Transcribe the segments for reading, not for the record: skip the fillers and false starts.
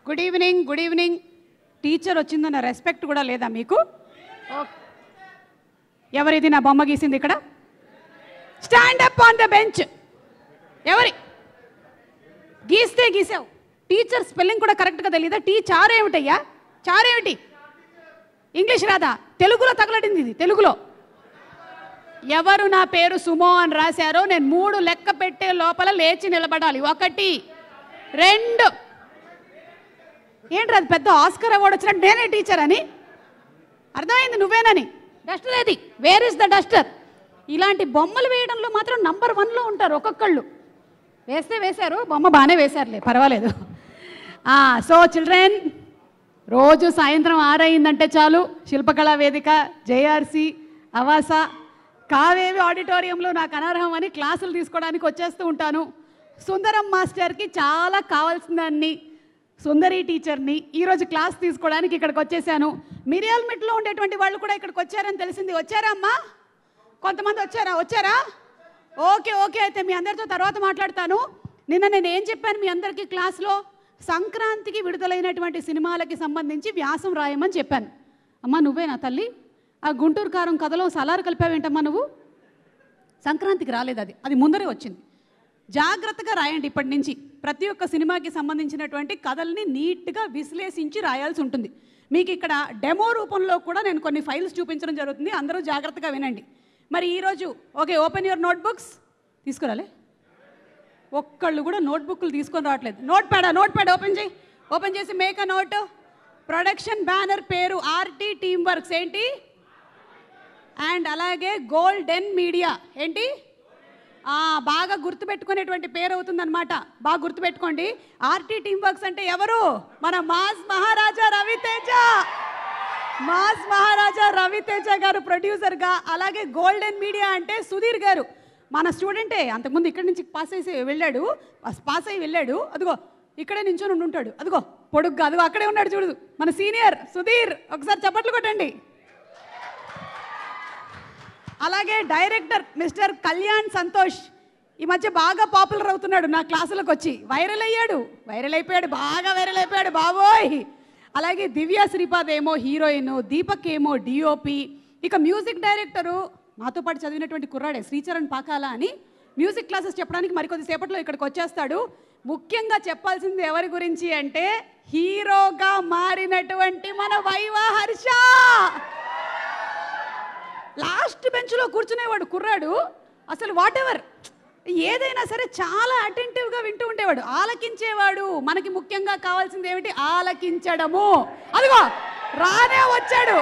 Good evening. Teacher వచ్చిందన్న respect కూడా లేదా మీకు? ఎవరిది నా బొమ్మ గీసింది ఇక్కడ? Stand up on the bench. ఎవరి గీస్తే గీసావు? టీచర్ స్పెల్లింగ్ కూడా కరెక్ట్గా తెలియదా? చారేమిటయ్యా? చారేమిటి? ఇంగ్లీష్ రాదా? తెలుగులో తగలడింది ఇది. తెలుగులో ఎవరు నా పేరు సుమో అని రాశారో నేను 3 లెక్క పెట్టే లోపల లేచి నిలబడాలి. 1 2. ఏంటి అది పెద్ద ఆస్కర్ అవార్డు వచ్చినట్టు నేనే టీచర్ అని అర్థమైంది. నువ్వేనని. డస్టర్ ఏది? Where is the Duster? ఇలాంటి బొమ్మలు వేయడంలో మాత్రం నంబర్ 1లో ఉంటారు ఒక్కొక్కళ్ళు. వేశారు బొమ్మ, బాగానే వేశారులే, పర్వాలేదు. సో చిల్డ్రన్, రోజు సాయంత్రం 6 అయిందంటే చాలు శిల్పకళా వేదిక, జేఆర్సి, అవాస, కావేవి ఆడిటోరియంలో నాకు అనర్హం అని క్లాసులు తీసుకోవడానికి వచ్చేస్తూ ఉంటాను. సుందరం మాస్టర్కి చాలా కావాల్సిందాన్ని, సుందరి టీచర్ని, ఈరోజు క్లాస్ తీసుకోవడానికి ఇక్కడికి వచ్చేసాను. మిర్యాలమిట్లో ఉండేటువంటి వాళ్ళు కూడా ఇక్కడికి వచ్చారని తెలిసింది. వచ్చారా అమ్మా? కొంతమంది వచ్చారా? ఓకే. అయితే మీ అందరితో తర్వాత మాట్లాడతాను. నిన్న నేను ఏం చెప్పాను మీ అందరికీ క్లాస్లో? సంక్రాంతికి విడుదలైనటువంటి సినిమాలకి సంబంధించి వ్యాసం రాయమని చెప్పాను. అమ్మా నువ్వేనా తల్లి? ఆ గుంటూరు కారం కథలో సలారు కలిపావేంటమ్మా నువ్వు? సంక్రాంతికి రాలేదు, అది ముందరే వచ్చింది. జాగ్రత్తగా రాయండి ఇప్పటి నుంచి. ప్రతి ఒక్క సినిమాకి సంబంధించినటువంటి కథల్ని నీట్గా విశ్లేషించి రాయాల్సి ఉంటుంది. మీకు ఇక్కడ డెమో రూపంలో కూడా నేను కొన్ని ఫైల్స్ చూపించడం జరుగుతుంది. అందరూ జాగ్రత్తగా వినండి. మరి ఈరోజు ఓకే, ఓపెన్ యువర్ నోట్బుక్స్. తీసుకురాలే ఒక్కళ్ళు కూడా నోట్బుక్లు తీసుకొని రావట్లేదు. నోట్ ప్యాడ్ ఓపెన్ చేసి make a note. Production banner పేరు ఆర్టీ టీమ్ వర్క్స్ ఏంటి? అండ్ అలాగే గోల్డెన్ మీడియా ఏంటి? బాగా గుర్తుపెట్టుకునేటువంటి పేరు అవుతుందన్నమాట. బాగా గుర్తుపెట్టుకోండి. ఆర్టీ టీమ్ వర్క్స్ అంటే ఎవరు? మన మాస్ మహారాజా రవితేజ గారు ప్రొడ్యూసర్గా, అలాగే గోల్డెన్ మీడియా అంటే సుధీర్ గారు మన స్టూడెంటే. అంతకుముందు ఇక్కడి నుంచి పాస్ అయ్యి వెళ్ళాడు. అదిగో ఇక్కడే నించొని ఉంటాడు. అదిగో పొడుగ్గా, అదిగో అక్కడే ఉన్నాడు చూడు మన సీనియర్ సుధీర్. ఒకసారి చప్పట్లు కొట్టండి. అలాగే డైరెక్టర్ మిస్టర్ కళ్యాణ్ సంతోష్ ఈ మధ్య బాగా పాపులర్ అవుతున్నాడు. నా క్లాసులకు వచ్చి వైరల్ అయిపోయాడు, బాగా వైరల్ అయిపోయాడు బాబోయ్. అలాగే దివ్య శ్రీపాద్ ఏమో హీరోయిన్, దీపక్ ఏమో డిఓపి. ఇక మ్యూజిక్ డైరెక్టరు నాతో పాటు చదివినటువంటి కుర్రాడే శ్రీచరణ్ పాకాల అని మ్యూజిక్ క్లాసెస్ చెప్పడానికి మరికొద్ది సేపట్లో ఇక్కడికి వచ్చేస్తాడు. ముఖ్యంగా చెప్పాల్సింది ఎవరి గురించి అంటే హీరోగా మారినటువంటి మన వైవా హర్ష. లాస్ట్ బెంచ్లో కూర్చునేవాడు కుర్రాడు. అసలు వాట్ ఎవర్ ఏదైనా సరే చాలా అటెంటివ్గా వింటూ ఉండేవాడు, ఆలకించేవాడు. మనకి ముఖ్యంగా కావాల్సింది ఏమిటి? ఆలకించడము. అదిగో రానే వచ్చాడు.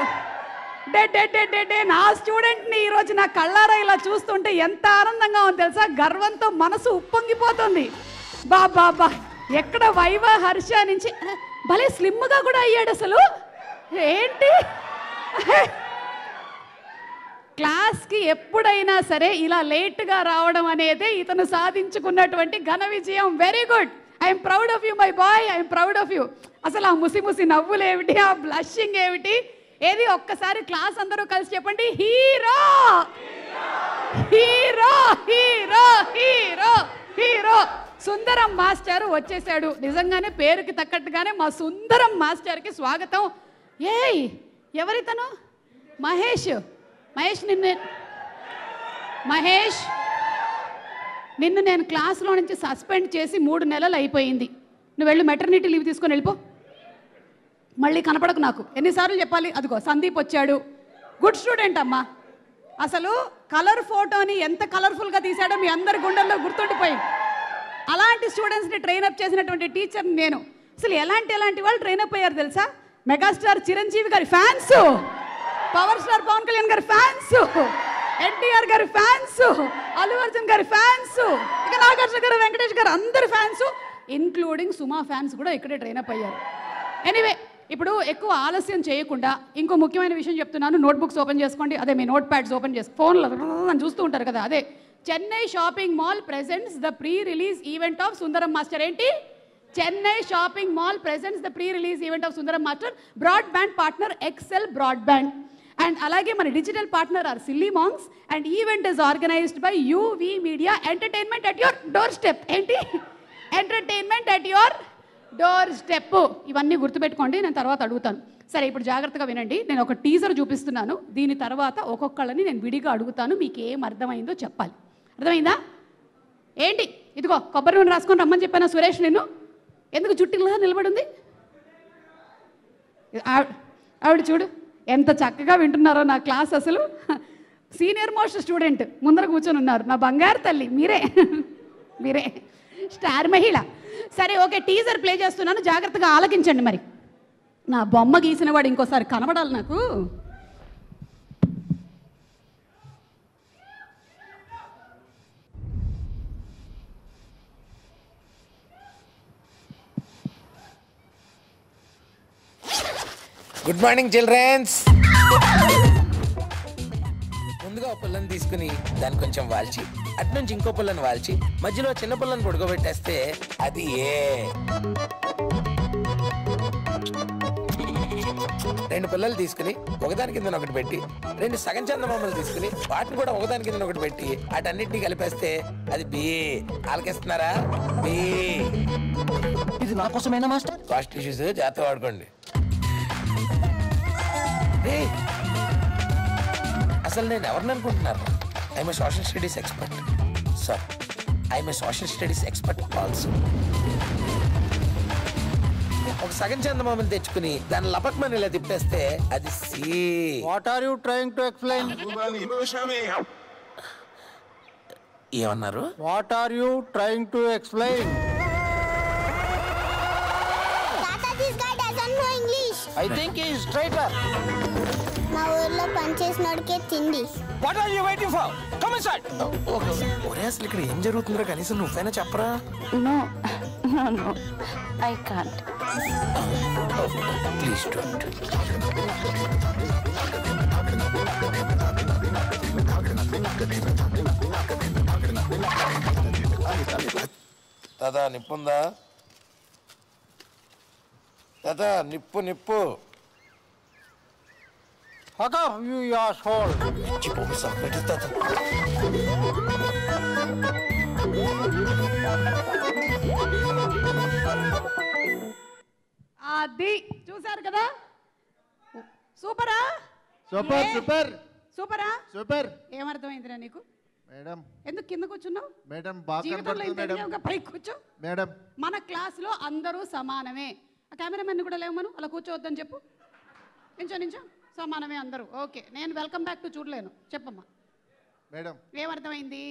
నా స్టూడెంట్ని ఈరోజు నా కళ్ళారా ఇలా చూస్తుంటే ఎంత ఆనందంగా ఉంది తెలుసా? గర్వంతో మనసు ఉప్పొంగిపోతుంది. బాబా ఎక్కడ వైవా హర్ష నుంచి భలే స్లిమ్గా కూడా అయ్యాడు. అసలు ఏంటి, క్లాస్కి ఎప్పుడైనా సరే ఇలా లేట్గా రావడం అనేది ఇతను సాధించుకున్నటువంటి ఘన విజయం. Very good. I'm proud of you my boy, I'm proud of you. అసలు ఆ ముసి నవ్వులు ఏమిటి, ఆ బ్లషింగ్ ఏమిటి? ఏది ఒక్కసారి క్లాస్ అందరూ కలిసి చెప్పండి, hero hero hero hero hero. Sundaram Master వచ్చేసాడు. నిజంగానే పేరుకి తగ్గట్టుగానే మా సుందరం మాస్టర్కి స్వాగతం. ఏయ్ ఎవరితను? మహేష్ నిన్ను నేను క్లాస్లో నుంచి సస్పెండ్ చేసి 3 నెలలు అయిపోయింది. నువ్వు వెళ్ళి మెటర్నిటీ లీవ్ తీసుకొని వెళ్ళిపో. మళ్ళీ కనపడకు నాకు. ఎన్నిసార్లు చెప్పాలి? అదిగో సందీప్ వచ్చాడు, గుడ్ స్టూడెంట్ అమ్మా. అసలు కలర్ ఫోటోని ఎంత కలర్ఫుల్గా తీశాడో మీ అందరి గుండెల్లో గుర్తుండిపోయింది. అలాంటి స్టూడెంట్స్ని ట్రైనప్ చేసినటువంటి టీచర్ నేను. అసలు ఎలాంటి వాళ్ళు ట్రైనప్ అయ్యారు తెలుసా? మెగాస్టార్ చిరంజీవి గారి fans, power star Pawan Kalyan గారి ఫ్యాన్స్, ఎన్టీఆర్ గారి ఫ్యాన్స్, అల్లు అర్జున్ గారి ఫ్యాన్స్, ఇక నాగార్జున గారు, వెంకటేష్ గారు అందరి ఫ్యాన్స్, ఇన్క్లూడింగ్ సుమా ఫ్యాన్స్ కూడా ఇక్కడే ట్రైనప్ అయ్యారు. ఎనీవే, ఇప్పుడు ఎక్కువ ఆలస్యం చేయకుండా ఇంకో ముఖ్యమైన విషయం చెప్తున్నాను. నోట్బుక్స్ ఓపెన్ చేసుకోండి. అదే మీ నోట్ ప్యాడ్స్ ఓపెన్ చేసి ఫోన్లో అని చూస్తూ ఉంటారు కదా, అదే. Chennai shopping mall presents the pre release event of Sundaram Master. ఏంటి? Chennai shopping mall presents the pre release event of Sundaram Master. Broadband partner Excel broadband. And అలాగే మన digital partner are Silly Monks. And event is organised by UV media. Entertainment at your doorstep. ఏంటి? Entertainment at your doorstep, ఇవన్నీ గుర్తుపెట్టుకోండి, నేను తర్వాత అడుగుతాను. సరే, ఇప్పుడు జాగ్రత్తగా వినండి. నేను ఒక టీజర్ చూపిస్తున్నాను, దీని తర్వాత ఒక్కొక్కళ్ళని నేను విడిగా అడుగుతాను, మీకు ఏం అర్థమైందో చెప్పాలి. అర్థమైందా? ఏంటి ఇదిగో కొబ్బరి నూనె రాసుకొని రమ్మని చెప్పాను సురేష్, నిన్ను ఎందుకు చుట్టిలా నిలబడింది? ఆవిడ చూడు ఎంత చక్కగా వింటున్నారో నా క్లాస్. అసలు సీనియర్ మోస్ట్ స్టూడెంట్ ముందర కూర్చొని ఉన్నారు, నా బంగారు తల్లి. మీరే స్టార్ మహిళ. సరే, ఓకే, టీజర్ ప్లే చేస్తున్నాను, జాగ్రత్తగా ఆలకించండి. మరి నా బొమ్మ గీసిన వాడు ఇంకోసారి కనబడాలి నాకు. Good morning childrens. ముందుగా ఒక పుల్లని తీసుకుని దాన్ని కొంచెం వాల్చి, అటు నుంచి ఇంకో పుల్లని వాల్చి, మధ్యలో చిన్న పుల్లని పడుకోబెట్టేస్తే అది ఏ. రెండు పుల్లలు తీసుకుని ఒకదాని కింద ఒకటి పెట్టి, రెండు సగం చందమామలు తీసుకుని వాటిని కూడా ఒకదాని కింద ఒకటి పెట్టి అటన్నిటిని కలిపేస్తే అది బి. ఆలకిస్తున్నారా? బి. ఇది నా కోసమేనా మాస్టర్? కాస్ట్ ఇష్యూస్ జాగ్రత్త వాడుకోండి. అసలు నేను ఎవరిని అనుకుంటున్నారు? I'm a social studies expert. Sir, I'm a social studies expert also. ఒక సగం చందమామని తెచ్చుకుని దాన్ని లపక్మని ఇలా తిప్పేస్తే అది C. What are you trying to explain? ఏమన్నారు? What are you trying to explain? I think he is traitor. మా ఊర్లో పనిచేసినోడికే తిండి. What are you waiting for? Come inside. ఒరే, అసలు ఇక్కడ ఏం జరుగుతుందో కనీసం నువ్వైనా చెప్పరా? No, I can't. Please don't. దాదా నిప్పుందా? దాదా నిప్పు. Fuck off, you asshole. అది చూసారు కదా, సూపరా? సూపర్ సూపర్ సూపరా? సూపర్. ఏమర్థమైందిరా నీకు? మేడం, ఎందుకు కింద కూర్చున్నావు? మేడం బాగా జీవితంలో ఇంత మేడం. తెలియవుగా, పైకి కూర్చో. మేడం, మన క్లాస్లో అందరూ సమానమే. ఆ కెమెరామెన్ కూడా లేవమను, అలా కూర్చోవద్దని చెప్పు. నించో సమానమే అందరూ. ఓకే, నేను వెల్కమ్ బ్యాక్ టు చూడలేను. చెప్పమ్మా మేడం. ఏమర్థమైంది?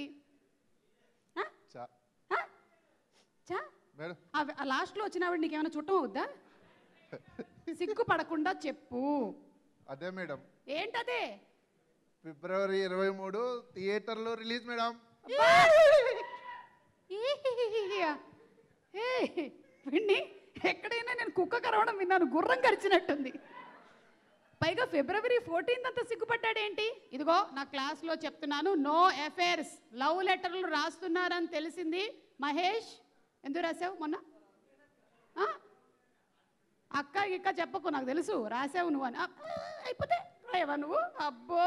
మేడం, ఆ లాస్ట్లో వచ్చిన ఆవిడ నీకేమైనా చుట్టం అవుద్దా? సిగ్గు పడకుండా చెప్పు. అదే మేడం. ఏంటదే? ఫిబ్రవరి 23 థియేటర్లో రిలీజ్ మేడం. విన్ని ఎక్కడైనా నేను కుక్క కరవడం విన్నాను, గుర్రం కరిచినట్టుంది. పైగా ఫిబ్రవరి 14 అంతా సిగ్గుపడ్డాడేంటి? ఇదిగో నా క్లాస్లో చెప్తున్నాను, నో అఫైర్స్. లవ్ లెటర్లు రాస్తున్నారని తెలిసింది. మహేష్, ఎందుకు రాసావు మొన్న? అక్క ఇక్క చెప్పకు, నాకు తెలుసు రాసావు నువ్వు అని. అయిపోతే రాయవా నువ్వు? అబ్బో,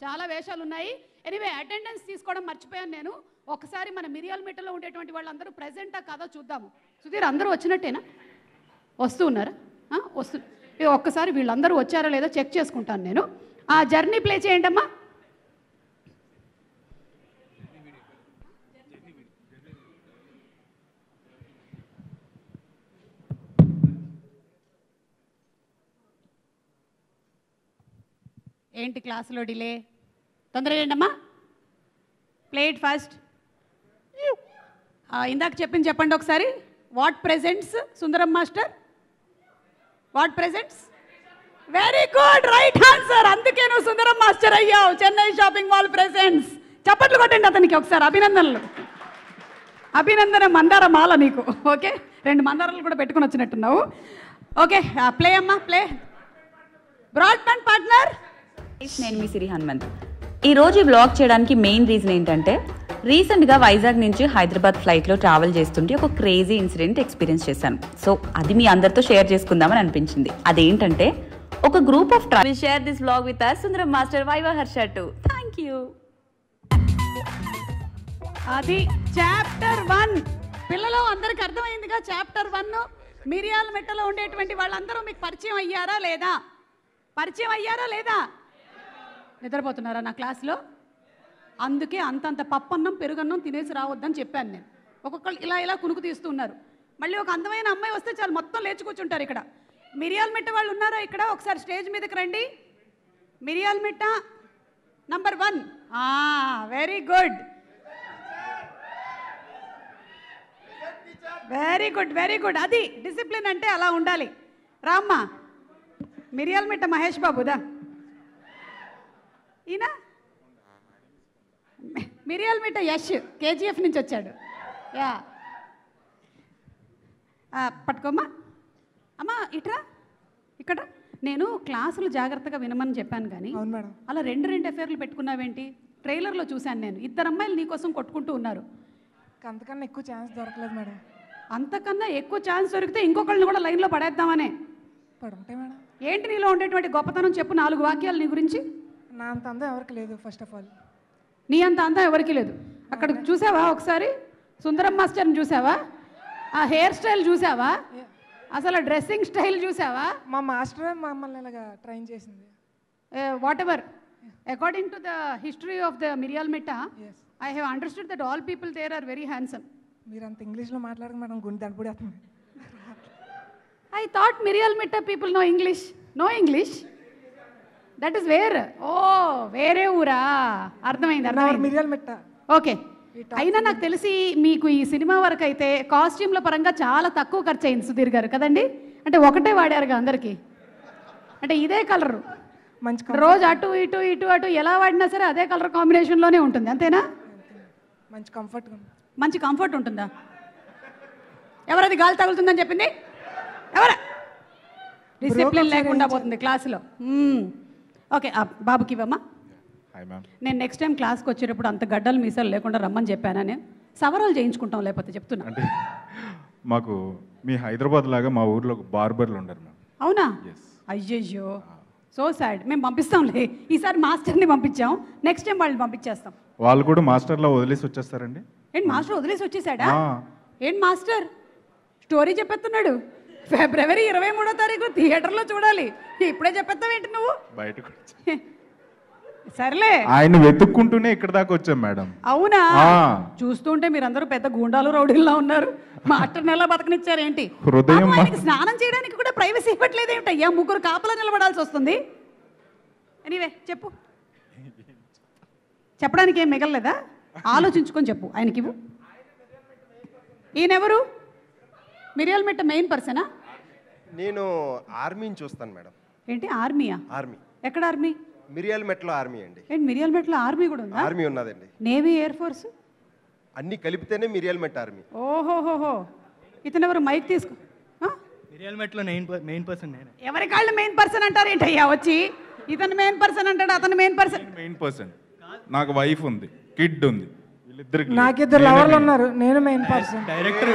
చాలా వేషాలు ఉన్నాయి. ఎనీవే, అటెండెన్స్ తీసుకోవడం మర్చిపోయాను నేను. ఒకసారి మన మిరియాల మెట్టలో ఉండేటువంటి వాళ్ళందరూ ప్రెజెంటా కాదో చూద్దాము. సుధీర్, అందరూ వచ్చినట్టేనా? వస్తూ ఉన్నారా? ఒక్కసారి వీళ్ళందరూ వచ్చారో లేదో చెక్ చేసుకుంటాను నేను. ఆ జర్నీ ప్లే చేయండి అమ్మా. ఏంటి క్లాసులో డిలే? తొందరగా ఏంటమ్మా, ప్లే ఇట్ ఫాస్ట్. ఇందాక చెప్పింది చెప్పండి ఒకసారి. What presents Sundaram master? What presents? Very good, right answer. అందుకే నువ్వు సుందరం మాస్టర్ అయ్యావు. Chennai shopping mall presents. చప్పట్లు కొట్టండి అతనికి ఒకసారి. అభినందనలు. అభినందన మందార మాల నీకు. ఓకే, 2 మందారాలు కూడా పెట్టుకుని వచ్చినట్టున్నావు. ఓకే, ప్లే అమ్మా, ప్లే. Broadband partner. నేను మీ సిరి హనుమంత్. ఈరోజు ఈ వ్లాగ్ చేయడానికి మెయిన్ రీజన్ ఏంటంటే, రీసెంట్గా వైజాగ్ నుంచి హైదరాబాద్ ఫ్లైట్లో ట్రావెల్ చేస్తుంటే ఒక క్రేజీ ఇన్సిడెంట్ ఎక్స్పీరియన్స్ చేశాను. సో అది మీ అందరితో షేర్ చేసుకుందామని అనిపించింది. అదేంటంటే, ఒక group of travel share this vlog with us Sundaram master, viva Harsha to. Thank you. అది చాప్టర్ 1. పిల్లలు అందరికి అర్థమైందిగా చాప్టర్ 1. మిర్యాలమిట్టలో ఉండేటువంటి వాళ్ళందరూ మీకు పరిచయం అయ్యారా లేదా? పరిచయం అయ్యారా లేదా? నిద్రపోతున్నారా నా క్లాస్లో? అందుకే అంతంత పప్పన్నం పెరుగన్నం తినేసి రావద్దని చెప్పాను నేను. ఒక్కొక్కళ్ళు ఇలా ఇలా కునుకు తీస్తున్నారు. మళ్ళీ ఒక అందమైన అమ్మాయి వస్తే చాలు మొత్తం లేచి కూర్చుంటారు. ఇక్కడ మిర్యాలమిట్ట వాళ్ళు ఉన్నారా? ఇక్కడ ఒకసారి స్టేజ్ మీదకి రండి. Miryalamitta number 1. Very good, very good, very good. అది డిసిప్లిన్ అంటే అలా ఉండాలి. రామ్మా, మిర్యాలమిట్ట మహేష్ బాబుదా ఈయన? మిర్యాలమిట్ట యష్ కేజీఎఫ్ నుంచి వచ్చాడు. యా, పట్టుకోమ్మా. అమ్మా ఇట్రా, ఇక్కడ నేను క్లాసులు జాగ్రత్తగా వినమని చెప్పాను కానీ అలా 2 అఫేర్లు పెట్టుకున్నావేంటి? ట్రైలర్లో చూశాను నేను. 2 అమ్మాయిలు నీకోసం కొట్టుకుంటూ ఉన్నారు. అంతకన్నా ఎక్కువ ఛాన్స్ దొరకలేదు మేడం. అంతకన్నా ఎక్కువ ఛాన్స్ దొరికితే ఇంకొకళ్ళని కూడా లైన్లో పడేద్దామనే. పడుంటాయి మేడం. ఏంటి నీలో ఉండేటువంటి గొప్పతనం చెప్పు, 4 వాక్యాలు నీ గురించి. నా అంత అందం ఎవరికి లేదు. ఫస్ట్ ఆఫ్ ఆల్ నీ అంత అందం ఎవరికి లేదు. అక్కడ చూసావా ఒకసారి సుందరం మాస్టర్ని చూసావా? ఆ హెయిర్ స్టైల్ చూసావా? అసలు డ్రెస్సింగ్ స్టైల్ చూసావా? మా మాస్టరే మమ్మల్ని ఇలాగా ట్రైన్ చేసింది. Whatever according to the history of the Miryalamitta, I have understood that all people there are very handsome. మీరు అంత ఇంగ్లీష్లో మాట్లాడక మేడం గుండె దడపడేస్తుంది. I thought Miryalamitta people no English. No English, that is where. ఓ వేరే ఊరా? అర్థమైంది, అర్థమైంది. మిర్యాలమిట్ట. ఓకే. అయినా నాకు తెలిసి మీకు ఈ సినిమా వరకు అయితే కాస్ట్యూమ్ల పరంగా చాలా తక్కువ ఖర్చు అయింది సుధీర్ గారు కదండి? అంటే ఒకటే వాడారుగా అందరికీ, అంటే ఇదే కలరు మంచి రోజు అటు ఇటు ఇటు అటు ఎలా వాడినా సరే అదే కలర్ కాంబినేషన్లోనే ఉంటుంది, అంతేనా? మంచి కంఫర్ట్. మంచి కంఫర్ట్ ఉంటుందా? ఎవరది గాలి తగులుతుందని చెప్పింది? ఎవరా? డిసిప్లిన్ లేకుండా పోతుంది క్లాసులో. ఓకే, బాబుకి ఇవ్వమ్మా. నేను నెక్స్ట్ టైం క్లాస్కి వచ్చేటప్పుడు అంత గడ్డలు మీసాలు లేకుండా రమ్మని చెప్పానా? నేను సవరాలు చేయించుకుంటాం, లేకపోతే చెప్తున్నా. అంటే మాకు మీ హైదరాబాద్ లాగా మా ఊర్లో బార్బర్లు ఉండరు మ్యామ్. అవునా? అయ్యయ్యో, సో సాడ్. మేము పంపిస్తాంలే, ఈసారి మాస్టర్ని పంపించాం, నెక్స్ట్ టైం వాళ్ళని పంపించేస్తాం. వాళ్ళు కూడా మాస్టర్లో వదిలేసి వచ్చేస్తారండి. ఏంటి మాస్టర్ వదిలేసి వచ్చేసాడా? ఏంటి మాస్టర్ స్టోరీ చెప్పేస్తున్నాడు? ఫిబ్రవరి 23వ తారీఖు థియేటర్లో చూడాలి. ఇప్పుడే చెప్పేస్తావేంటి నువ్వు? బయటకు సర్లే, ఆయన వెతుక్కుంటూనే ఇక్కడ దాకా వచ్చాం మేడం. అవునా? చూస్తుంటే మీరందరూ పెద్ద గూండాలు రౌడీల్లా ఉన్నారు. మాస్టర్ని ఎలా బతకనిచ్చారేంటి? హృదయం స్నానం చేయడానికి కూడా ప్రైవసీ ఇవ్వట్లేదు ఏమిటయ్యా? 3 కాపలా నిలబడాల్సి వస్తుంది. ఎనీవే చెప్పు, చెప్పడానికి ఏం మిగలలేదా? ఆలోచించుకొని చెప్పు. ఆయనకి ఇవ్వు. ఈయనెవరు? మిర్యాలమిట్ట మెయిన్ పర్సనా? నేను ఆర్మీని చూస్తాను మేడం. ఏంటి ఆర్మీయా? ఆర్మీ. ఎక్కడ ఆర్మీ? మిర్యాలమిట్టలో ఆర్మీ అండి. ఏంటి మిర్యాలమిట్టలో ఆర్మీ కూడా ఉందా? ఆర్మీ ఉన్నదండి. నేవీ, ఎయిర్ ఫోర్స్ అన్ని కలిపితేనే మిర్యాలమిట్ట ఆర్మీ. ఓహోహోహో. ఇతను ఎవరు? మైక్ తీసుకో. మిర్యాలమిట్టలో మెయిన్ పర్సన్ నేనే. ఎవరి కాళ్ళు మెయిన్ పర్సన్ అంటారు ఏంటయ్యా వచ్చి? ఇతను మెయిన్ పర్సన్ అంటాడు, అతను మెయిన్ పర్సన్. Main person. నాకు వైఫ్ ఉంది, కిడ్ ఉంది, వీళ్ళిద్దరికి. నాకు 2 లవర్లు ఉన్నారు, నేను మెయిన్ పర్సన్. డైరెక్టర్.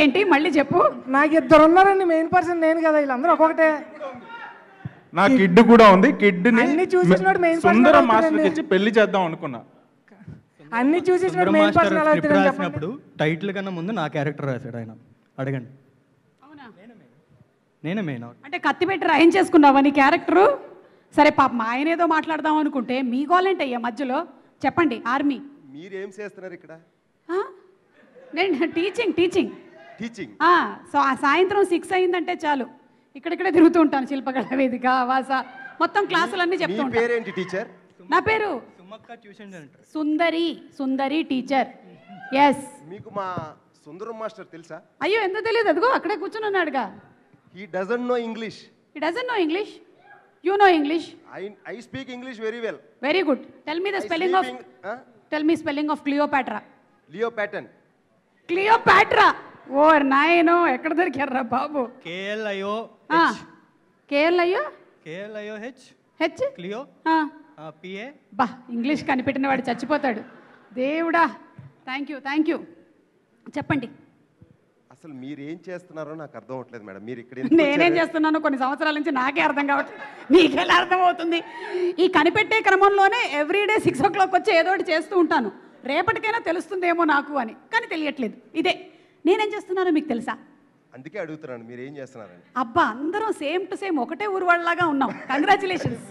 ఏంటి మళ్ళీ చెప్పు. నాకు 2 ఉన్నారండి, మెయిన్ పర్సన్ నేను కదా. వీళ్ళందరూ ఒక్కొక్కటే. నా కిడ్ కూడా ఉంది. కిడ్ ని అన్ని చూసేసినోడు మెయిన్ పర్సన్. సుందరం మాస్టర్కి ఇచ్చి పెళ్లి చేద్దాం అనుకున్నా. అన్ని చూసేసినోడు మెయిన్ పర్సన్ ఎలా అవుతాడు రాసినప్పుడు టైటిల్ కన్నా ముందు నా క్యారెక్టర్ రాశాడు ఆయన. అడగండి. అవునా? నేనే మెయిన్. అంటే కత్తి పెట్టి రాయించేసుకున్నావా నీ క్యారెక్టరు? సరే పాప, ఆయన ఏదో మాట్లాడదాం అనుకుంటే మీ గోలేంటి అయ్యా మధ్యలో? చెప్పండి. ఆర్మీ. మీరేం చేస్తున్నారు ఇక్కడ? నేను టీచింగ్. టీచింగ్. సో ఆ సాయంత్రం 6 అయిందంటే చాలు ఇక్కడిక్కడే తిరుగుతూ ఉంటాను. శిల్పకళ వేదిక, వాస, మొత్తం క్లాసులన్నీ చెప్తూ ఉంటాను. పేరేంటి టీచర్? నా పేరు సుందరి టీచర్. ఎస్. మీకు మా సుందరం మాస్టర్ తెలుసా? అయ్యో ఎందుకు తెలియదు? అదిగో అక్కడే కూర్చుని ఉన్నాడుగా. He doesn't know English. He doesn't know English. You know English? I speak English very well. Very good. Tell me the spelling of Cleopatra. లియోపాటన్. క్లియోపాట్రా. ఓ నాయనో, ఎక్కడ దొరికారా బాబు? KLIO H Cleo PA. బా, ఇంగ్లీష్ కనిపెట్టిన వాడు చచ్చిపోతాడు. దేవుడా, థ్యాంక్ యూ. చెప్పండి. అసలు మీరేం చేస్తున్నారో నాకు అర్థం అవట్లేదు మేడం. మీరు ఇక్కడ నేనేం చేస్తున్నానో కొన్ని సంవత్సరాల నుంచి నాకే అర్థం కావట్లేదు. నీకెలా అర్థం అవుతుంది? ఈ కనిపెట్టే క్రమంలోనే ఎవ్రీడే 6 o'clock వచ్చి ఏదో ఒకటి చేస్తూ ఉంటాను. రేపటికైనా తెలుస్తుందేమో నాకు అని, కానీ తెలియట్లేదు. ఇదే నేనేం చేస్తున్నానో మీకు తెలుసా? అందుకే అడుగుతున్నాను మీరు ఏం చేస్తున్నారని. అబ్బా, అందరం సేమ్ టు సేమ్ ఒకటే ఊరు వాళ్ళలాగా ఉన్నాం. Congratulations,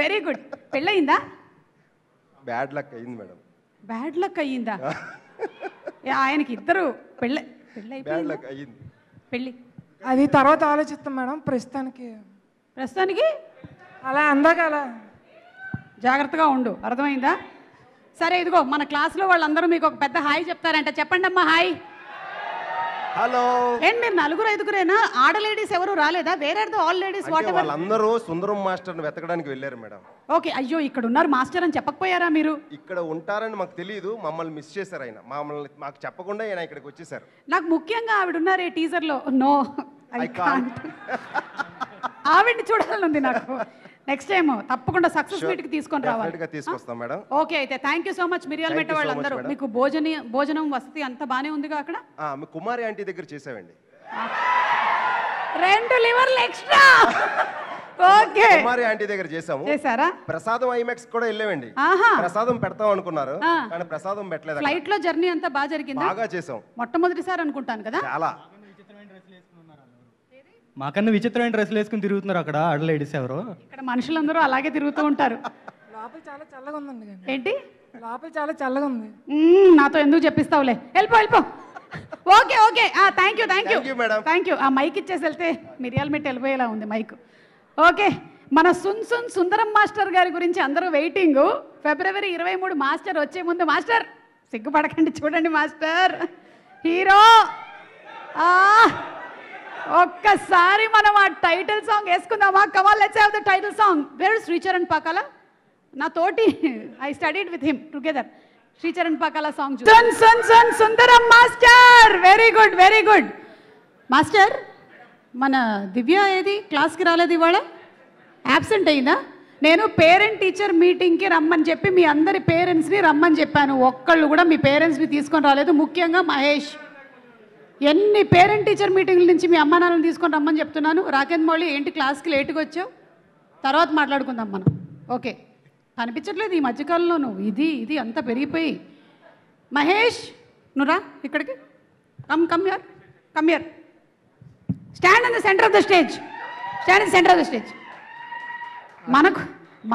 very good. పెళ్ళయిందా? బ్యాడ్ లక్ అయింది మేడం. బ్యాడ్ లక్ అయ్యిందా? ఆయనకి ఇద్దరు పెళ్ళి బ్యాడ్ లక్ అయ్యింది. పెళ్ళి అది తర్వాత ఆలోచిస్తాం మేడం. ప్రస్తుతానికి అలా అందాక అలా జాగ్రత్తగా ఉండు, అర్థమైందా? సరే, ఇదిగో మన క్లాస్లో వాళ్ళందరూ మీకు ఒక పెద్ద హాయ్ చెప్తారంట. చెప్పండి అమ్మా హాయ్. హలో. ఏంటి మీరు 4-5 ఆడ లేడీస్ ఎవరు రాలేదా? వేరే ఆల్ లేడీస్ వాట్ ఎవర్? వాళ్ళందరూ సుందరం మాస్టర్ని వెతకడానికి వెళ్ళారు మేడం. ఓకే. అయ్యో, ఇక్కడ ఉన్నారు మాస్టర్ అని చెప్పకపోయారా మీరు? ఇక్కడ ఉంటారని మాకు తెలియదు, మమ్మల్ని మిస్ చేశారు. ఆయన మాకు చెప్పకుండా ఆయన ఇక్కడికి వచ్చేసారు. నాకు ముఖ్యంగా ఆవిడ ఉన్నారే టీజర్లో. No, I can't. ఆవిడ్ని చూడాలని ఉంది నాకు. నెక్స్ట్ టైం తప్పకుండా సక్సెస్ మీట్ కి తీసుకొని రావాలి. తీసుకొస్తాం మేడం. ఓకే, అయితే thank you so much Miriyala Metta వాళ్ళందరూ. మీకు భోజనం వసతి అంతా బానే ఉందిగా అక్కడ? మీ కుమారి ఆంటీ దగ్గర చేసామండి. 2 లివర్లు ఎక్స్ట్రా. ఓకే, కుమారి ఆంటీ దగ్గర చేసాము. చేశారా? ప్రసాదం ఐమాక్స్ కూడా వెళ్ళామండి. ప్రసాదం పెడతాం అనుకున్నారు, కానీ ప్రసాదం పెట్టలేదు. ఫ్లైట్ లో జర్నీ అంతా బాగా జరిగింది. బాగా చేసాం. మొట్టమొదటిసారి అనుకుంటాను కదా. చాలా. మాకన్నా విచిత్రమైన డ్రెస్సులు వేసుకుని తిరుగుతున్నారు అక్కడ ఆడ లేడీస్ ఎవరు. ఇక్కడ మనుషులందరూ అలాగే తిరుగుతూ ఉంటారు. లోపల చాలా చల్లగా ఉందండి. ఏంటి లోపల చాలా చల్లగా ఉంది? నాతో ఎందుకు చెప్పిస్తావులే, వెళ్ళిపో. Okay okay, thank you. ఆ మైక్ ఇచ్చేసి వెళ్తే మిరియాల మెట్ట వెళ్ళిపోయేలా ఉంది మైక్. ఓకే, మన సుందరం మాస్టర్ గారి గురించి అందరూ వెయిటింగ్. ఫిబ్రవరి 23 మాస్టర్ వచ్చే ముందు, మాస్టర్ సిగ్గుపడకండి, చూడండి మాస్టర్ హీరో. ఒక్కసారి మనం ఆ టైటిల్ సాంగ్ వేసుకుందామా? Come on, let's have the title song. Where is Sricharan Pakala? నా తోటి I studied with him together. Sricharan Pakala song. Sundaram Master, very good very good. Master, మన దివ్య ఏది? క్లాస్కి రాలేదు ఇవాళ, యాబ్సెంట్ అయిందా? నేను పేరెంట్ టీచర్ మీటింగ్కి రమ్మని చెప్పి మీ అందరి పేరెంట్స్ని రమ్మని చెప్పాను. ఒక్కళ్ళు కూడా మీ పేరెంట్స్ని తీసుకొని రాలేదు. ముఖ్యంగా మహేష్. ఎన్ని పేరెంట్ టీచర్ మీటింగ్ల నుంచి మీ అమ్మా నాన్నని తీసుకొని రమ్మని చెప్తున్నాను. రాకేంద్ర మౌళి, ఏంటి క్లాస్కి లేటుగా వచ్చావు? తర్వాత మాట్లాడుకుందాం మనం. ఓకే, కనిపించట్లేదు ఈ మధ్యకాలంలో నువ్వు. ఇది అంతా పెరిగిపోయి. మహేష్, నువ్వు రా ఇక్కడికి. Come here. Stand in the centre of the stage.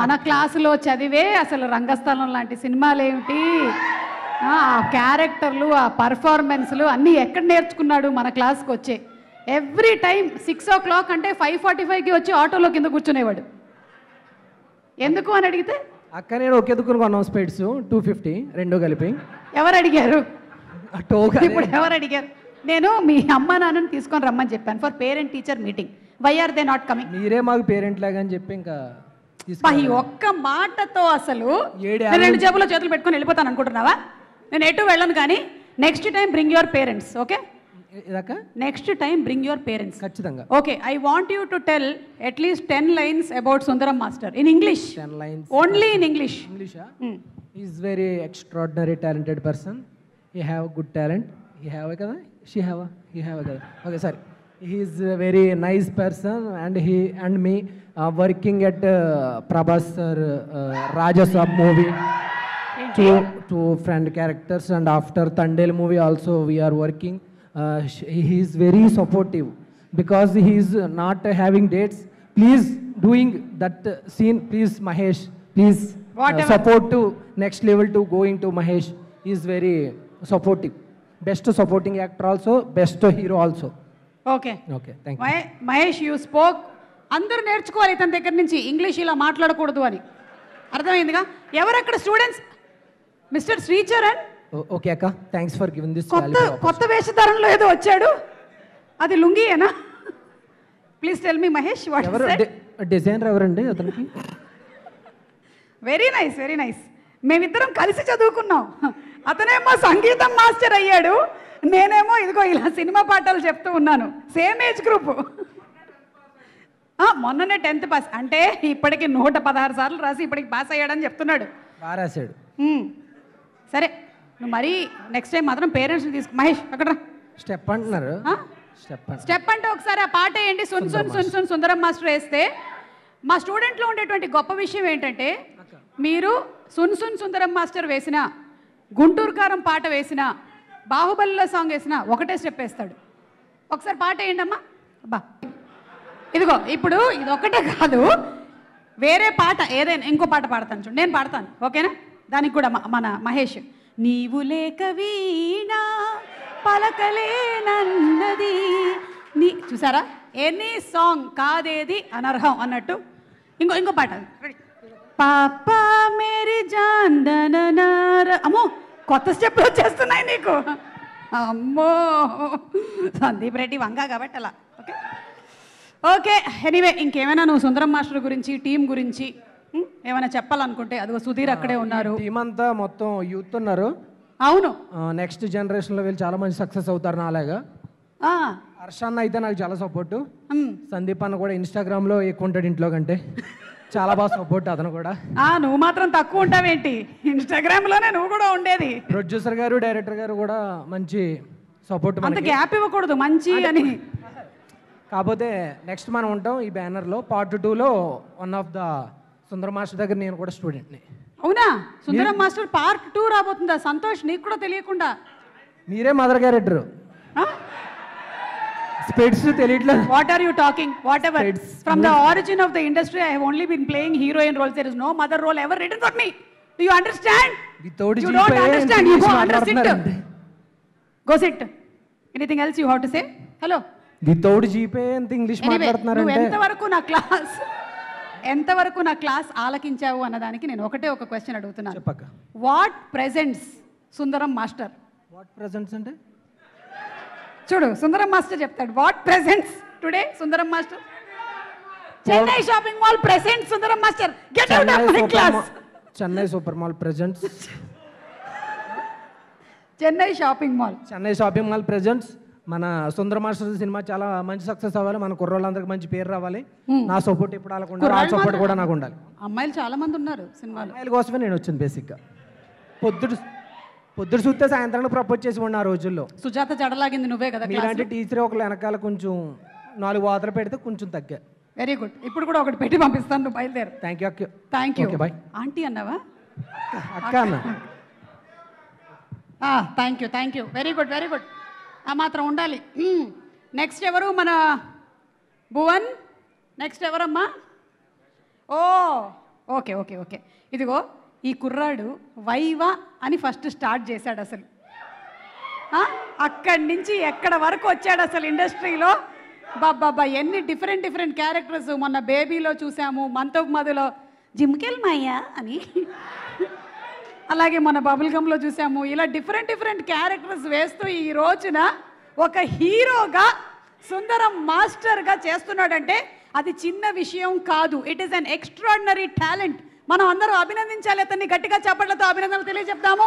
మన క్లాసులో చదివే అసలు రంగస్థలం లాంటి సినిమాలు ఏమిటి, ఆ క్యారెక్టర్లు, ఆ పర్ఫార్మెన్స్లు అన్నీ ఎక్కడ నేర్చుకున్నాడు? మన క్లాస్కి వచ్చే ఎవ్రీ టైం 6 o'clock అంటే 5:45కి వచ్చి ఆటోలో కింద కూర్చునేవాడు. ఎందుకు అని అడిగితే, అక్క నేను ఒకేదుకుని కొన్నాం స్పెట్స్ 250 రెండు కలిపి. ఎవరు అడిగారు? ఇప్పుడు ఎవరు అడిగారు? నేను మీ అమ్మ నాన్నని తీసుకొని రమ్మని చెప్పాను for parent teacher meeting. Why are they not coming? మీరే మాకు పేరెంట్ లాగా అని చెప్పి ఇంకా ఈ ఒక్క మాటతో అసలు 2 జేబులో చేతులు పెట్టుకొని వెళ్ళిపోతాను అనుకుంటున్నావా? నేను ఎటు వెళ్ళను, కానీ next time bring your parents. Okay, next time bring your parents ఖచ్చితంగా. Okay, I want you to tell at least 10 lines about Sundaram Master in English. 10 lines only in English. He is very extraordinary talented person. He have good talent. He have kada, she have, he have kada. Okay, sorry. He is a very nice person, and he and me working at Prabhas sir Rajasab movie. Two friend characters, and after Tandel movie also we are working. He is very supportive because he is not having dates. Please doing that scene, please Mahesh, please support to next level to going to Mahesh. He is very supportive. Best supporting actor also, best hero also. Okay, thank you. Mahesh, you spoke. అందరూ నేర్చుకోవాలి ఇతని దగ్గర నుంచి English ఇలా మాట్లాడకూడదు అని. అర్థమైందిగా? ఎవరక్కడ స్టూడెంట్స్? మిస్టర్ శ్రీచరణ్. ఓకే అక్క, థ్యాంక్స్ ఫర్ గివింగ్ దిస్. కొత్త వేషధారణలో ఏదో వచ్చాడు, అది లుంగీయేనా? Please tell me Mahesh, what is that? Designer ఎవరండి అతనికి? Very nice very nice. మేమిద్దరం కలిసి చదువుకున్నాం. అతనేమో సంగీతం మాస్టర్ అయ్యాడు, నేనేమో ఇదిగో ఇలా సినిమా పాఠాలు చెప్తూ ఉన్నాను. Same age group. మొన్ననే 10th పాస్ అంటే ఇప్పటికి 116 సార్లు రాసి ఇప్పటికి పాస్ అయ్యాడని చెప్తున్నాడు. బాగా రాశాడు. సరే, నువ్వు మరీ నెక్స్ట్ టైం మాత్రం పేరెంట్స్ని తీసుకు. మహేష్ అక్కడ స్టెప్ అంటున్నారు. స్టెప్ అంటే ఒకసారి ఆ పాట ఏంటి? సుందరం మాస్టర్ వేస్తే. మా స్టూడెంట్లో ఉండేటువంటి గొప్ప విషయం ఏంటంటే, మీరు సుందరం మాస్టర్ వేసిన, గుంటూరు కారం పాట వేసిన, బాహుబలిలో సాంగ్ వేసినా ఒకటే స్టెప్ వేస్తాడు. ఒకసారి పాట వేయండి అమ్మా. అబ్బా ఇదిగో ఇప్పుడు ఇది ఒకటే కాదు, వేరే పాట ఏదైనా ఇంకో పాట పాడతాను చూడు, నేను పాడతాను ఓకేనా? దానికి కూడా మన మహేష్. నీవు లేక వీణా పలకలేనన్నది నీ, చూసారా ఎనీ సాంగ్ కాదేది అనర్హం అన్నట్టు. ఇంకో పాట, పాపా మేరీ జాన్ దననార. అమ్మో కొత్త స్టెప్లు వచ్చేస్తున్నాయి నీకు, అమ్మో సందీప్ రెడ్డి వంగా కాబట్టి అలా. ఓకే ఓకే ఎనీవే, ఇంకేమైనా నువ్వు సుందరం మాస్టర్ గురించి టీం గురించి ఏమైనా చెప్పాలనుకుంటే అదిగో సుధీర్ అక్కడే ఉన్నారు. టీం అంతా మొత్తం యూత్ ఉన్నారు. అవును, నెక్స్ట్ జనరేషన్లో వీళ్ళు చాలా మంది సక్సెస్ అవుతారు నాలాగా. హర్ష అన్న అయితే నాకు చాలా సపోర్టు. సందీప్ అన్న కూడా ఇన్స్టాగ్రామ్లో ఎక్కువ ఉంటాడు ఇంట్లో కంటే, చాలా బాగా సపోర్ట్ అతను కూడా. నువ్వు మాత్రం తక్కువ ఉంటావేంటి, ఇన్స్టాగ్రామ్లోనే నువ్వు కూడా ఉండేది. ప్రొడ్యూసర్ గారు డైరెక్టర్ గారు కూడా మంచి సపోర్ట్. అంత గ్యాప్ ఇవ్వకూడదు మంచి అని. కాకపోతే నెక్స్ట్ మనం ఉంటాం ఈ బ్యానర్లో. పార్ట్ 2లో one of the Sundaram master దగ్గర నేను కూడా స్టూడెంట్ని. అవునా, సుందరం మాస్టర్ పార్ట్ 2 రాబోతుందా? సంతోష్, నీకు కూడా తెలియకుండా మీరే మదర్ క్యారెక్టర్. స్పెట్స్ తెలియట్లేదు. What are you talking? Whatever, from the origin of the industry I have only been playing heroine roles. There is no mother role ever written for me. Do you understand? Without you don't understand. You go under sit. Go sit. Anything else you have to say? Hello, without GPay ఎంత English మాట్లాడుతున్నారంటే ఎంతవరకు నా class ఆలకించావు అన్నదానికి నేను ఒకటే ఒక question అడుగుతున్నాను. చెప్పక్క. What presents Sundaram master? What presents అంటే చూడు, సుందరం మాస్టర్ చెప్తాడు. What presents today Sundaram Master? Chennai shopping mall presents Sundaram master. Get out of my class. Chennai super mall presents. Chennai shopping mall. Chennai shopping mall presents మన సుందర master cinema చాలా మంచి success అవ్వాలి, మన కుర్రోళ్ళందరికీ మంచి పేరు రావాలి. నా సపోర్ట్ ఇప్పుడు అలాకుండా, ఆ సపోర్ట్ కూడా నాకు ఉండాలి. అమ్మాయిలు చాలా మంది ఉన్నారు సినిమాలో. అమ్మాయిల కోసమే నేను వచ్చింది బేసిక్గా. పొద్దుడు చూస్తే సాయంత్రానికి ప్రపోజ్ చేసి ఉన్న ఆ రోజుల్లో. సుజాత జడలాగింది నువ్వే కదా. మీలాంటి టీచర్ ఒకళ్ళు వెనకాల కొంచెం 4 వాతలు పెడితే కొంచెం తగ్గా. Very good. ఇప్పుడు కూడా ఒకటి పెట్టి పంపిస్తాను, నువ్వు బయలుదేరు. Thank you. Thank you. Bye. Aunty అన్నావా? అక్క అన్న. Thank you. Very good, very good. ఆ మాత్రం ఉండాలి. నెక్స్ట్ ఎవరు? మన భువన్. నెక్స్ట్ ఎవరమ్మా? Okay okay okay. ఇదిగో ఈ కుర్రాడు వైవా అని ఫస్ట్ స్టార్ట్ చేశాడు. అసలు అక్కడి నుంచి ఎక్కడ వరకు వచ్చాడు అసలు ఇండస్ట్రీలో. బాబా ఎన్ని డిఫరెంట్ క్యారెక్టర్స్. మొన్న బేబీలో చూసాము, మంత్ ఆఫ్ మధులో జిమ్కెల్ మాయా అని, అలాగే మన బబుల్ గమ్లో చూసాము. ఇలా డిఫరెంట్ క్యారెక్టర్స్ వేస్తూ ఈ రోజున ఒక హీరోగా సుందరం మాస్టర్గా చేస్తున్నాడంటే అది చిన్న విషయం కాదు. It is an extraordinary talent. మనం అందరూ అభినందించాలి అతన్ని. గట్టిగా చప్పట్లతో అభినందనలు తెలియజెప్తాము.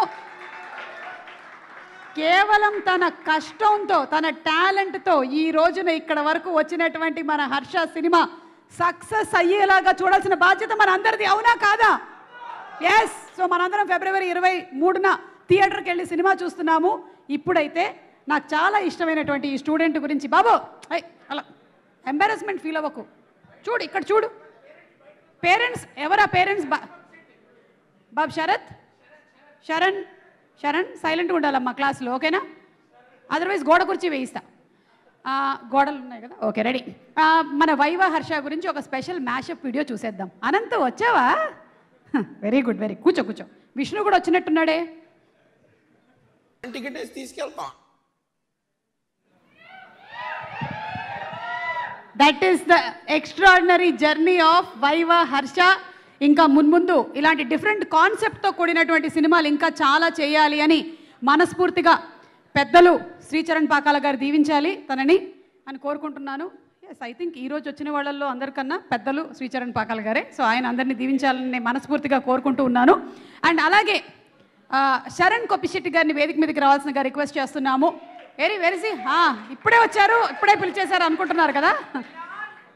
కేవలం తన కష్టంతో, తన టాలెంట్తో ఈ రోజున ఇక్కడ వరకు వచ్చినటువంటి మన హర్ష సినిమా సక్సెస్ అయ్యేలాగా చూడాల్సిన బాధ్యత మన అందరిది. అవునా కాదా? ఎస్. సో మనందరం ఫిబ్రవరి 23న థియేటర్కి వెళ్ళి సినిమా చూస్తున్నాము. ఇప్పుడైతే నాకు చాలా ఇష్టమైనటువంటి ఈ స్టూడెంట్ గురించి, బాబు అలా ఎంబారస్మెంట్ ఫీల్ అవ్వకు. చూడు ఇక్కడ చూడు, పేరెంట్స్ ఎవరా? పేరెంట్స్ బాబు శరణ్ సైలెంట్గా ఉండాలమ్మా క్లాస్లో, ఓకేనా? అదర్వైజ్ గోడ కుర్చీ వేయిస్తా. గోడలు ఉన్నాయి కదా, ఓకే రెడీ. మన వైవా హర్ష గురించి ఒక స్పెషల్ మ్యాషప్ వీడియో చూసేద్దాం. అనంత్ వచ్చావా? Very good, very. కూర్చో. విష్ణు కూడా వచ్చినట్టున్నాడే. టికెట్ వేసి తీసుకెళ్తాం. That is the extraordinary journey of viva Harsha. ఇంకా మున్ముందు ఇలాంటి డిఫరెంట్ కాన్సెప్ట్తో కూడినటువంటి సినిమాలు ఇంకా చాలా చేయాలి అని మనస్ఫూర్తిగా పెద్దలు శ్రీచరణ్ పాకాల గారు దీవించాలి తనని అని కోరుకుంటున్నాను. ఎస్, ఐ థింక్ ఈరోజు వచ్చిన వాళ్ళల్లో అందరికన్నా పెద్దలు శ్రీచరణ్ పాకాల గారే. సో ఆయన అందరినీ దీవించాలని మనస్ఫూర్తిగా కోరుకుంటూ ఉన్నాను. అండ్ అలాగే శరణ్ కొప్పిశెట్టి గారిని వేదిక మీదకి రావాల్సిందిగా రిక్వెస్ట్ చేస్తున్నాము. వెరీసి ఇప్పుడే వచ్చారు, ఇప్పుడే పిలిచేశారు అనుకుంటున్నారు కదా.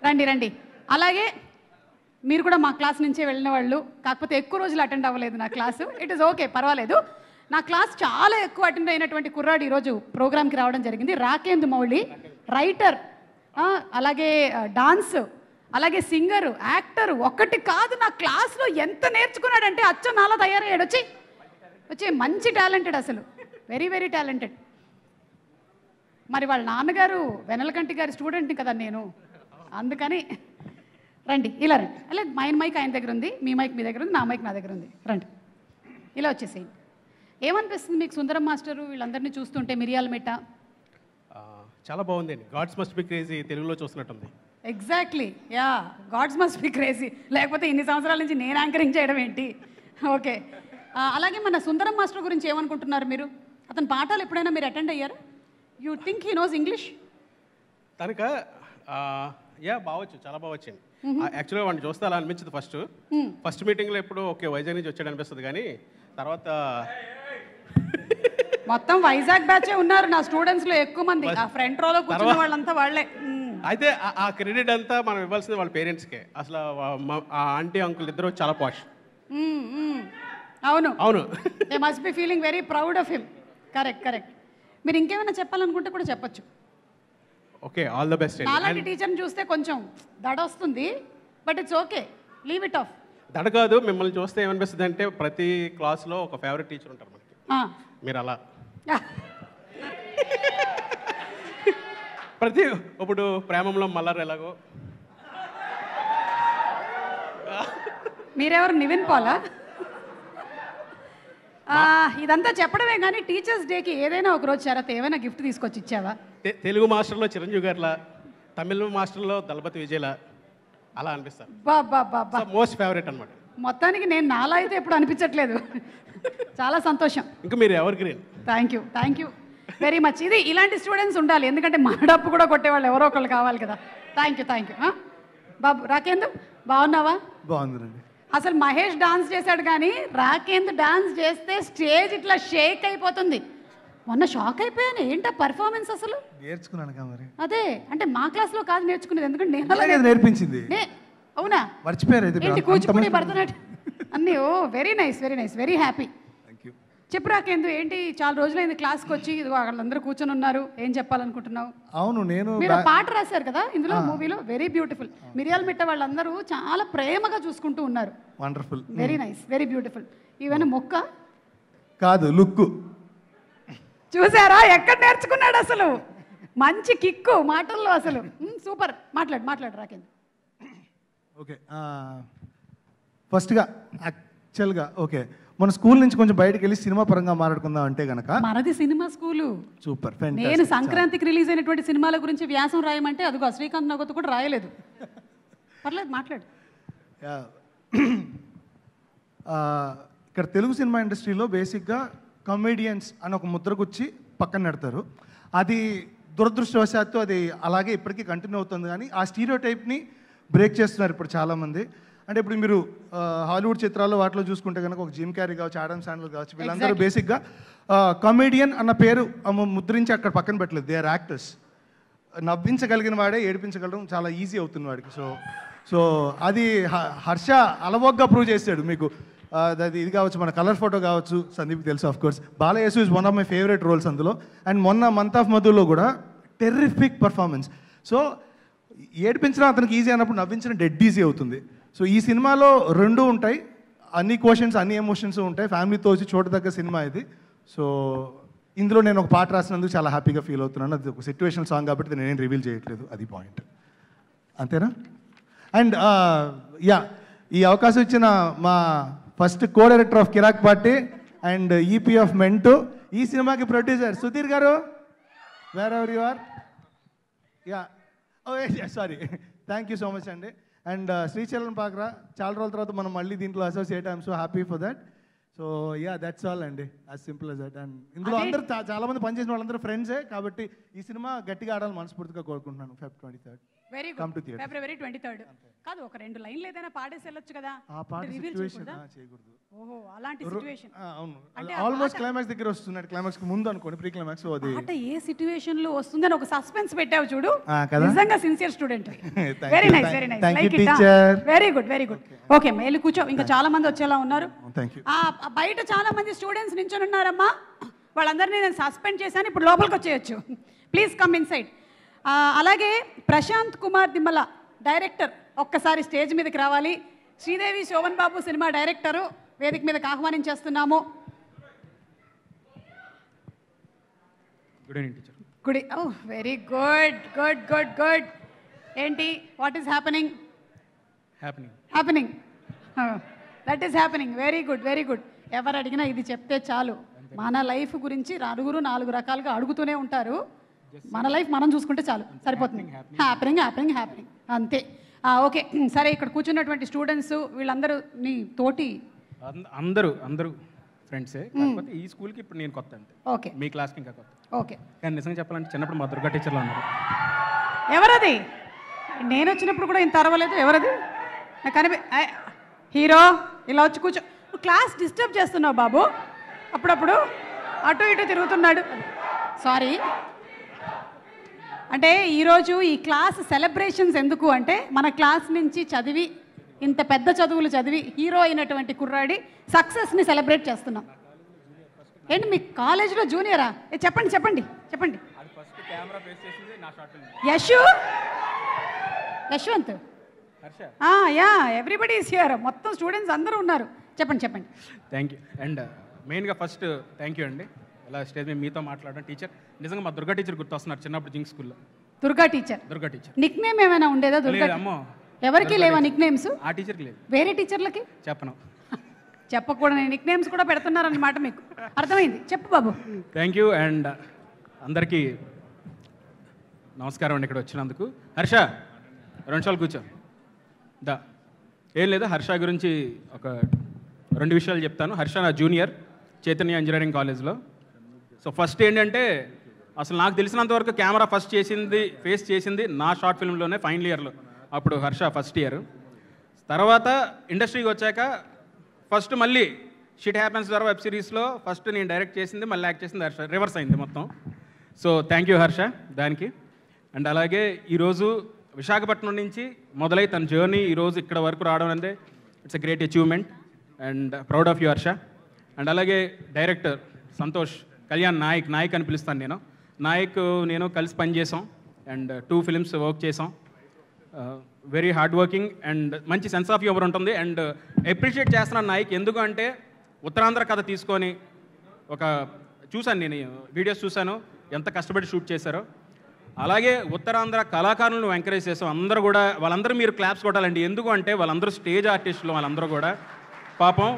రండి. అలాగే మీరు కూడా మా క్లాస్ నుంచే వెళ్ళిన వాళ్ళు, కాకపోతే ఎక్కువ రోజులు అటెండ్ అవ్వలేదు నా క్లాసు. ఇట్ ఈస్ ఓకే, పర్వాలేదు. నా క్లాస్ చాలా ఎక్కువ అటెండ్ అయినటువంటి కుర్రాడు ఈరోజు ప్రోగ్రామ్కి రావడం జరిగింది. రాకేందు మౌళి, రైటర్, అలాగే డాన్స్, అలాగే సింగరు, యాక్టర్. ఒక్కటి కాదు, నా క్లాస్లో ఎంత నేర్చుకున్నాడంటే అచ్చం నాలా తయారయ్యాడు. వచ్చి మంచి టాలెంటెడ్, అసలు వెరీ టాలెంటెడ్. మరి వాళ్ళ నాన్నగారు వెనలకంటి గారి స్టూడెంట్ని కదా నేను, అందుకని రండి ఇలా రండి. అలా మైక్ ఆయన దగ్గర ఉంది, మీ మైక్ మీ దగ్గర ఉంది, నా మైక్ నా దగ్గర ఉంది. రండి ఇలా వచ్చేసేయండి. ఏమనిపిస్తుంది మీకు సుందరం మాస్టరు వీళ్ళందరినీ చూస్తుంటే? మిరియాల మిట్ట చాలా బాగుందండి. గాడ్స్ మస్ట్ బి క్రేజీ తెలుగులో చూస్తున్నట్టుంది. Exactly, yeah, gods must be crazy. లేకపోతే ఇన్ని సంవత్సరాల నుంచి నేను యాంకరింగ్ చేయడం ఏంటి? ఓకే, అలాగే మన సుందరం మాస్టర్ గురించి ఏమనుకుంటున్నారు మీరు? అతని పాఠాలు ఎప్పుడైనా మీరు అటెండ్ అయ్యారా? You think he knows English? తనక బావచ్చు, చాలా బాగొచ్చింది. యాక్చువల్గా వాడిని చూస్తే అలా అనిపించదు. ఫస్ట్ మీటింగ్లో ఎప్పుడు ఓకే వైజాగ్ నుంచి వచ్చాడు అనిపిస్తుంది, కానీ తర్వాత మొత్తం వైజాగ్ బ్యాచే ఉన్నారు నా స్టూడెంట్స్ లో ఎక్కువ మంది. ఆ ఫ్రంట్ రోలో కూర్చున్న వాళ్ళంతా వాళ్ళే. అయితే ఆ క్రెడిట్ అంతా మనం ఇవ్వాల్సింది వాళ్ళ పేరెంట్స్కే. అసలు ఆ ఆంటీ అంకుల్ ఇద్దరు చాలా పాష్. అవును అవును, they must be feeling very proud of him. Correct. మీరు ఇంకేమైనా చెప్పాలనుకుంటే కూడా చెప్పొచ్చు. Okay, all the best. అలాంటి టీచర్ని చూస్తే కొంచెం దడ వస్తుంది, but it's okay, leave it of. దడ కాదు, మిమ్మల్ని చూస్తే ఏమనిపిస్తుంది అంటే ప్రతి క్లాస్లో ఒక ఫేవరెట్ టీచర్ ఉంటారు మనకి. మీరు అలా ఇప్పుడు ప్రేమంలో మల్లర్ ఎలాగో మీరెవరు? నివిన్ పాలా? ఇదంతా చెప్పడమే కానీ టీచర్స్ డేకి ఏదైనా ఒక రోజు శరత్ ఏమైనా గిఫ్ట్ తీసుకొచ్చి ఇచ్చావా? తెలుగు మాస్టర్లో చిరంజీవి గారిలా, తమిళ మాస్టర్లో దళపతి విజయలా అలా అనిపిస్తారు. మోస్ట్ ఫేవరెట్ అనమాట. మొత్తానికి నేను నాలా అయితే ఎప్పుడు అనిపించట్లేదు. చాలా సంతోషం. ఇంకా మీరు ever green. Thank you very much. ఇది ఇలాంటి స్టూడెంట్స్ ఉండాలి, ఎందుకంటే మా డప్పు కూడా కొట్టేవాళ్ళు ఎవరో ఒకళ్ళు కావాలి కదా. థ్యాంక్ యూ బాబు. రాకేందు బాగున్నావా? బాగుందండి. అసలు మహేష్ డాన్స్ చేశాడు కానీ రాకేందు డాన్స్ చేస్తే స్టేజ్ ఇట్లా షేక్ అయిపోతుంది. మొన్న షాక్ అయిపోయాను, ఏంటా పర్ఫార్మెన్స్ అసలు? నేర్చుకున్నాను మరి. అదే అంటే మా క్లాస్లో కాదు నేర్చుకునేది, ఎందుకంటే నేను నేర్పించింది. అవునా? మర్చిపోయారు కూచిపూడి, భరతనాట్యం అన్నీ. ఓ వెరీ నైస్, వెరీ హ్యాపీ. చెప్పు రాకేందు, ఏంటి చాలా రోజులైంది క్లాస్కి వచ్చి, వాళ్ళందరూ కూర్చొని ఉన్నారు, ఏం చెప్పాలనుకుంటున్నావు? అవును, మీరు పాట రాశారు కదా ఇందులో, మూవీలో, వెరీ బ్యూటిఫుల్. మిరియాల మిట్ట వాళ్ళందరూ చాలా ప్రేమగా చూసుకుంటూ ఉన్నారు. Wonderful, very nice, very beautiful. Even మొక్క కాదు, లుక్ చూసారా ఎక్కడ నేర్చుకున్నాడు అసలు? మంచి కిక్కు మాటల్లో అసలు. సూపర్. మాట్లాడు రాకేందు. ఓకే, ఫస్ట్గా యాక్చువల్గా ఓకే, మన స్కూల్ నుంచి కొంచెం బయటకు వెళ్ళి సినిమా పరంగా మాట్లాడుకుందాం అంటే గనక మనది సినిమా స్కూలు. సూపర్. నేను సంక్రాంతికి రిలీజ్ అయినటువంటి సినిమాల గురించి వ్యాసం రాయమంటే అదిగో శ్రీకాంత్ నగత్ కూడా రాయలేదు. పర్లేదు మాట్లాడు. ఇక్కడ తెలుగు సినిమా ఇండస్ట్రీలో బేసిక్గా కమెడియన్స్ అని ఒక ముద్రగుచ్చి పక్కన నెడతారు. అది దురదృష్టవశాత్తు అది అలాగే ఇప్పటికీ కంటిన్యూ అవుతుంది, కానీ ఆ స్టీరియో టైప్ని బ్రేక్ చేస్తున్నారు ఇప్పుడు చాలామంది. అంటే ఇప్పుడు మీరు హాలీవుడ్ చిత్రాల్లో వాటిలో చూసుకుంటే కనుక ఒక జిమ్ క్యారీ కావచ్చు, ఆడమ్ శాండ్లర్ కావచ్చు, వీళ్ళందరూ బేసిక్గా కమెడియన్ అన్న పేరు ముద్రించి అక్కడ పక్కన పెట్టలేదు. They are actors. నవ్వించగలిగిన వాడే ఏడిపించగలడం చాలా ఈజీ అవుతుంది వాడికి. సో అది హర్ష అలవోగ్గా ప్రూవ్ చేశాడు మీకు. అది ఇది కావచ్చు, మన కలర్ ఫోటో కావచ్చు, సందీప్ తెలుసు ఆఫ్ కోర్స్. బాలయేసు is one of my favourite roles అందులో. అండ్ మొన్న మంత్ ఆఫ్ మధులో కూడా టెర్రిఫిక్ పర్ఫార్మెన్స్. సో ఏడిపించడం అతనికి ఈజీ అన్నప్పుడు నవ్వించడం డెడ్ ఈజీ అవుతుంది. సో ఈ సినిమాలో రెండు ఉంటాయి, అన్ని క్వశ్చన్స్ అన్ని ఎమోషన్స్ ఉంటాయి. ఫ్యామిలీతో వచ్చి చూడదగ్గ సినిమా ఇది. సో ఇందులో నేను ఒక పాట రాసినందుకు చాలా హ్యాపీగా ఫీల్ అవుతున్నాను. అది ఒక సిచ్యువేషనల్ సాంగ్ కాబట్టి నేనేం రివీల్ చేయట్లేదు, అది పాయింట్. అంతేనా? అండ్ ఈ అవకాశం ఇచ్చిన మా first co director of Kirrak Party and EP of మెంటు, ఈ సినిమాకి ప్రొడ్యూసర్ సుధీర్ గారు, wherever you are. Sorry, thank you so much అండి. అండ్ శ్రీశైలం పాకరా, చాలా రోజుల తర్వాత మనం మళ్ళీ దీంట్లో associate. I'm so happy for that. So that's all అండి, as simple as that. And ఇందులో అందరూ చాలా మంది పనిచేసిన వాళ్ళందరూ ఫ్రెండ్సే కాబట్టి ఈ సినిమా గట్టిగా ఆడాలని మనస్ఫూర్తిగా కోరుకుంటున్నాను. Feb 23rd. Very good. February 23rd. కాదు, ఒక రెండు లైన్లు ఏదైనా పాడేసి వెళ్ళొచ్చు కదా. ఆ పాట సిచువేషన్ చేయకూడదు. ఓహో, అలాంటి సిచువేషన్. అవును, ఆల్మోస్ట్ క్లైమాక్స్ దగ్గర వస్తున్నాడు. క్లైమాక్స్ కి ముందు అనుకోండి, ప్రీ క్లైమాక్స్. అది పాట ఏ సిచువేషన్ లో వస్తుందని ఒక సస్పెన్స్ పెట్టావు చూడు, నిజంగా sincere student. Very nice, very nice. Like it. Very good, very good. Okay, మేలు కూర్చో. ఇంకా చాలా మంది వచ్చేలా ఉన్నారు. బయట చాలా మంది స్టూడెంట్స్ నించొని ఉన్నారమ్మా, వాళ్ళందరినీ నేను సస్పెండ్ చేశాను. ఇప్పుడు లోపలికి వచ్చేయచ్చు. Please come inside. అలాగే ప్రశాంత్ కుమార్ దిమ్మల డైరెక్టర్ ఒక్కసారి స్టేజ్ మీదకి రావాలి. శ్రీదేవి శోభన్ బాబు సినిమా డైరెక్టరు వేదిక మీదకి ఆహ్వానించేస్తున్నాము. Good evening teacher. కుడి ఓ very good good good good. ఏంటి what is happening? Happening that is happening. Very good very good. ఎవరు అడిగినా ఇది చెప్తే చాలు. మన లైఫ్ గురించి నలుగురు 4 రకాలుగా అడుగుతూనే ఉంటారు. మన లైఫ్ మనం చూసుకుంటే చాలు, సరిపోతుంది. హ్యాపెనింగ్ హ్యాపెనింగ్ హ్యాపెనింగ్ అంతే. ఓకే సరే, ఇక్కడ కూర్చున్నటువంటి స్టూడెంట్స్ వీళ్ళందరూ నీ తోటి అందరూ ఫ్రెండ్సే. కాకపోతే ఈ స్కూల్కి ఇప్పుడు నేను కొత్త అంతే. ఓకే, మీ క్లాస్కి ఇంకా కొత్త. ఓకే. కానీ నిజంగా చెప్పాలంటే చిన్నప్పుడు మా దుర్గా టీచర్లో ఉన్నారు. ఎవరది? నేను వచ్చినప్పుడు కూడా ఇంత అరవలేదు. ఎవరది? నాకు హీరో ఇలా వచ్చి కూర్చో. క్లాస్ డిస్టర్బ్ చేస్తున్నావు బాబు. అప్పుడప్పుడు అటు ఇటు తిరుగుతున్నాడు. సారీ. అంటే ఈరోజు ఈ క్లాస్ సెలబ్రేషన్స్ ఎందుకు అంటే, మన క్లాస్ నుంచి చదివి ఇంత పెద్ద చదువులు చదివి హీరో అయినటువంటి కుర్రాడి సక్సెస్ని సెలబ్రేట్ చేస్తున్నాం. ఏంటి మీ కాలేజీలో జూనియరా? చెప్పండి చెప్పండి చెప్పండి. Yashwant. Yeah, everybody is here. మొత్తం స్టూడెంట్స్ అందరూ ఉన్నారు. చెప్పండి చెప్పండి. Thank you. అండ్ మెయిన్గా ఫస్ట్ థ్యాంక్ యూ అండి, ఇలా స్టేజ్ మీద మీతో మాట్లాడడం. టీచర్ నిజంగా మా దుర్గా టీచర్ గుర్తొస్తున్నారు. చిన్నప్పుడు జింక్ స్కూల్లో దుర్గా టీచర్. నిక్ నేమ్ ఏమైనా ఉండేదా దుర్గా? అమ్మో, ఎవరికి లేవా నిక్ నేమ్స్? ఆ టీచర్కి లేదు. వేరే టీచర్లకి చెప్పను. చెప్పకూడదు. నిక్ నేమ్స్ కూడా పెడుతున్నారన్నమాట. మీకు అర్థమైంది. చెప్పు బాబు. Thank you. అండ్ అందరికీ నమస్కారం అండి ఇక్కడ వచ్చినందుకు. హర్ష 2 నిమిషాలు కూర్చో. ఏం లేదు, హర్ష గురించి ఒక 2 విషయాలు చెప్తాను. హర్ష నా జూనియర్ చైతన్య ఇంజనీరింగ్ కాలేజ్లో. సో ఫస్ట్ ఏంటంటే, అసలు నాకు తెలిసినంతవరకు కెమెరా ఫేస్ చేసింది నా షార్ట్ ఫిల్మ్లోనే, ఫైనల్ ఇయర్లో. అప్పుడు హర్ష ఫస్ట్ ఇయర్. తర్వాత ఇండస్ట్రీకి వచ్చాక ఫస్ట్ మళ్ళీ షిట్ హ్యాపెన్స్ ద్వారా వెబ్ సిరీస్లో ఫస్ట్ నేను డైరెక్ట్ చేసింది, మళ్ళీ యాక్ట్ చేసింది హర్ష. రివర్స్ అయింది మొత్తం. సో థ్యాంక్ యూ హర్ష దానికి. అండ్ అలాగే ఈరోజు విశాఖపట్నం నుంచి మొదలై తన జర్నీ ఈరోజు ఇక్కడ వరకు రావడం అంటే it's a great achievement and proud of you Harsha. And అలాగే డైరెక్టర్ సంతోష్ కళ్యాణ్ నాయక్ అని పిలుస్తాను నేను. నేను కలిసి పనిచేసాం అండ్ 2 ఫిలిమ్స్ వర్క్ చేసాం. వెరీ హార్డ్ వర్కింగ్ అండ్ మంచి సెన్స్ ఆఫ్ హ్యూమర్ ఉంటుంది. అండ్ అప్రిషియేట్ చేస్తున్నాను నాయక్. ఎందుకు అంటే ఉత్తరాంధ్ర కథ తీసుకొని చూశాను, నేను వీడియోస్ చూశాను ఎంత కష్టపడి షూట్ చేశారో. అలాగే ఉత్తరాంధ్ర కళాకారులను ఎంకరేజ్ చేసాం. వాళ్ళందరూ మీరు క్లాప్స్ కొట్టాలండి. ఎందుకు అంటే వాళ్ళందరూ స్టేజ్ ఆర్టిస్టులు. వాళ్ళందరూ కూడా పాపం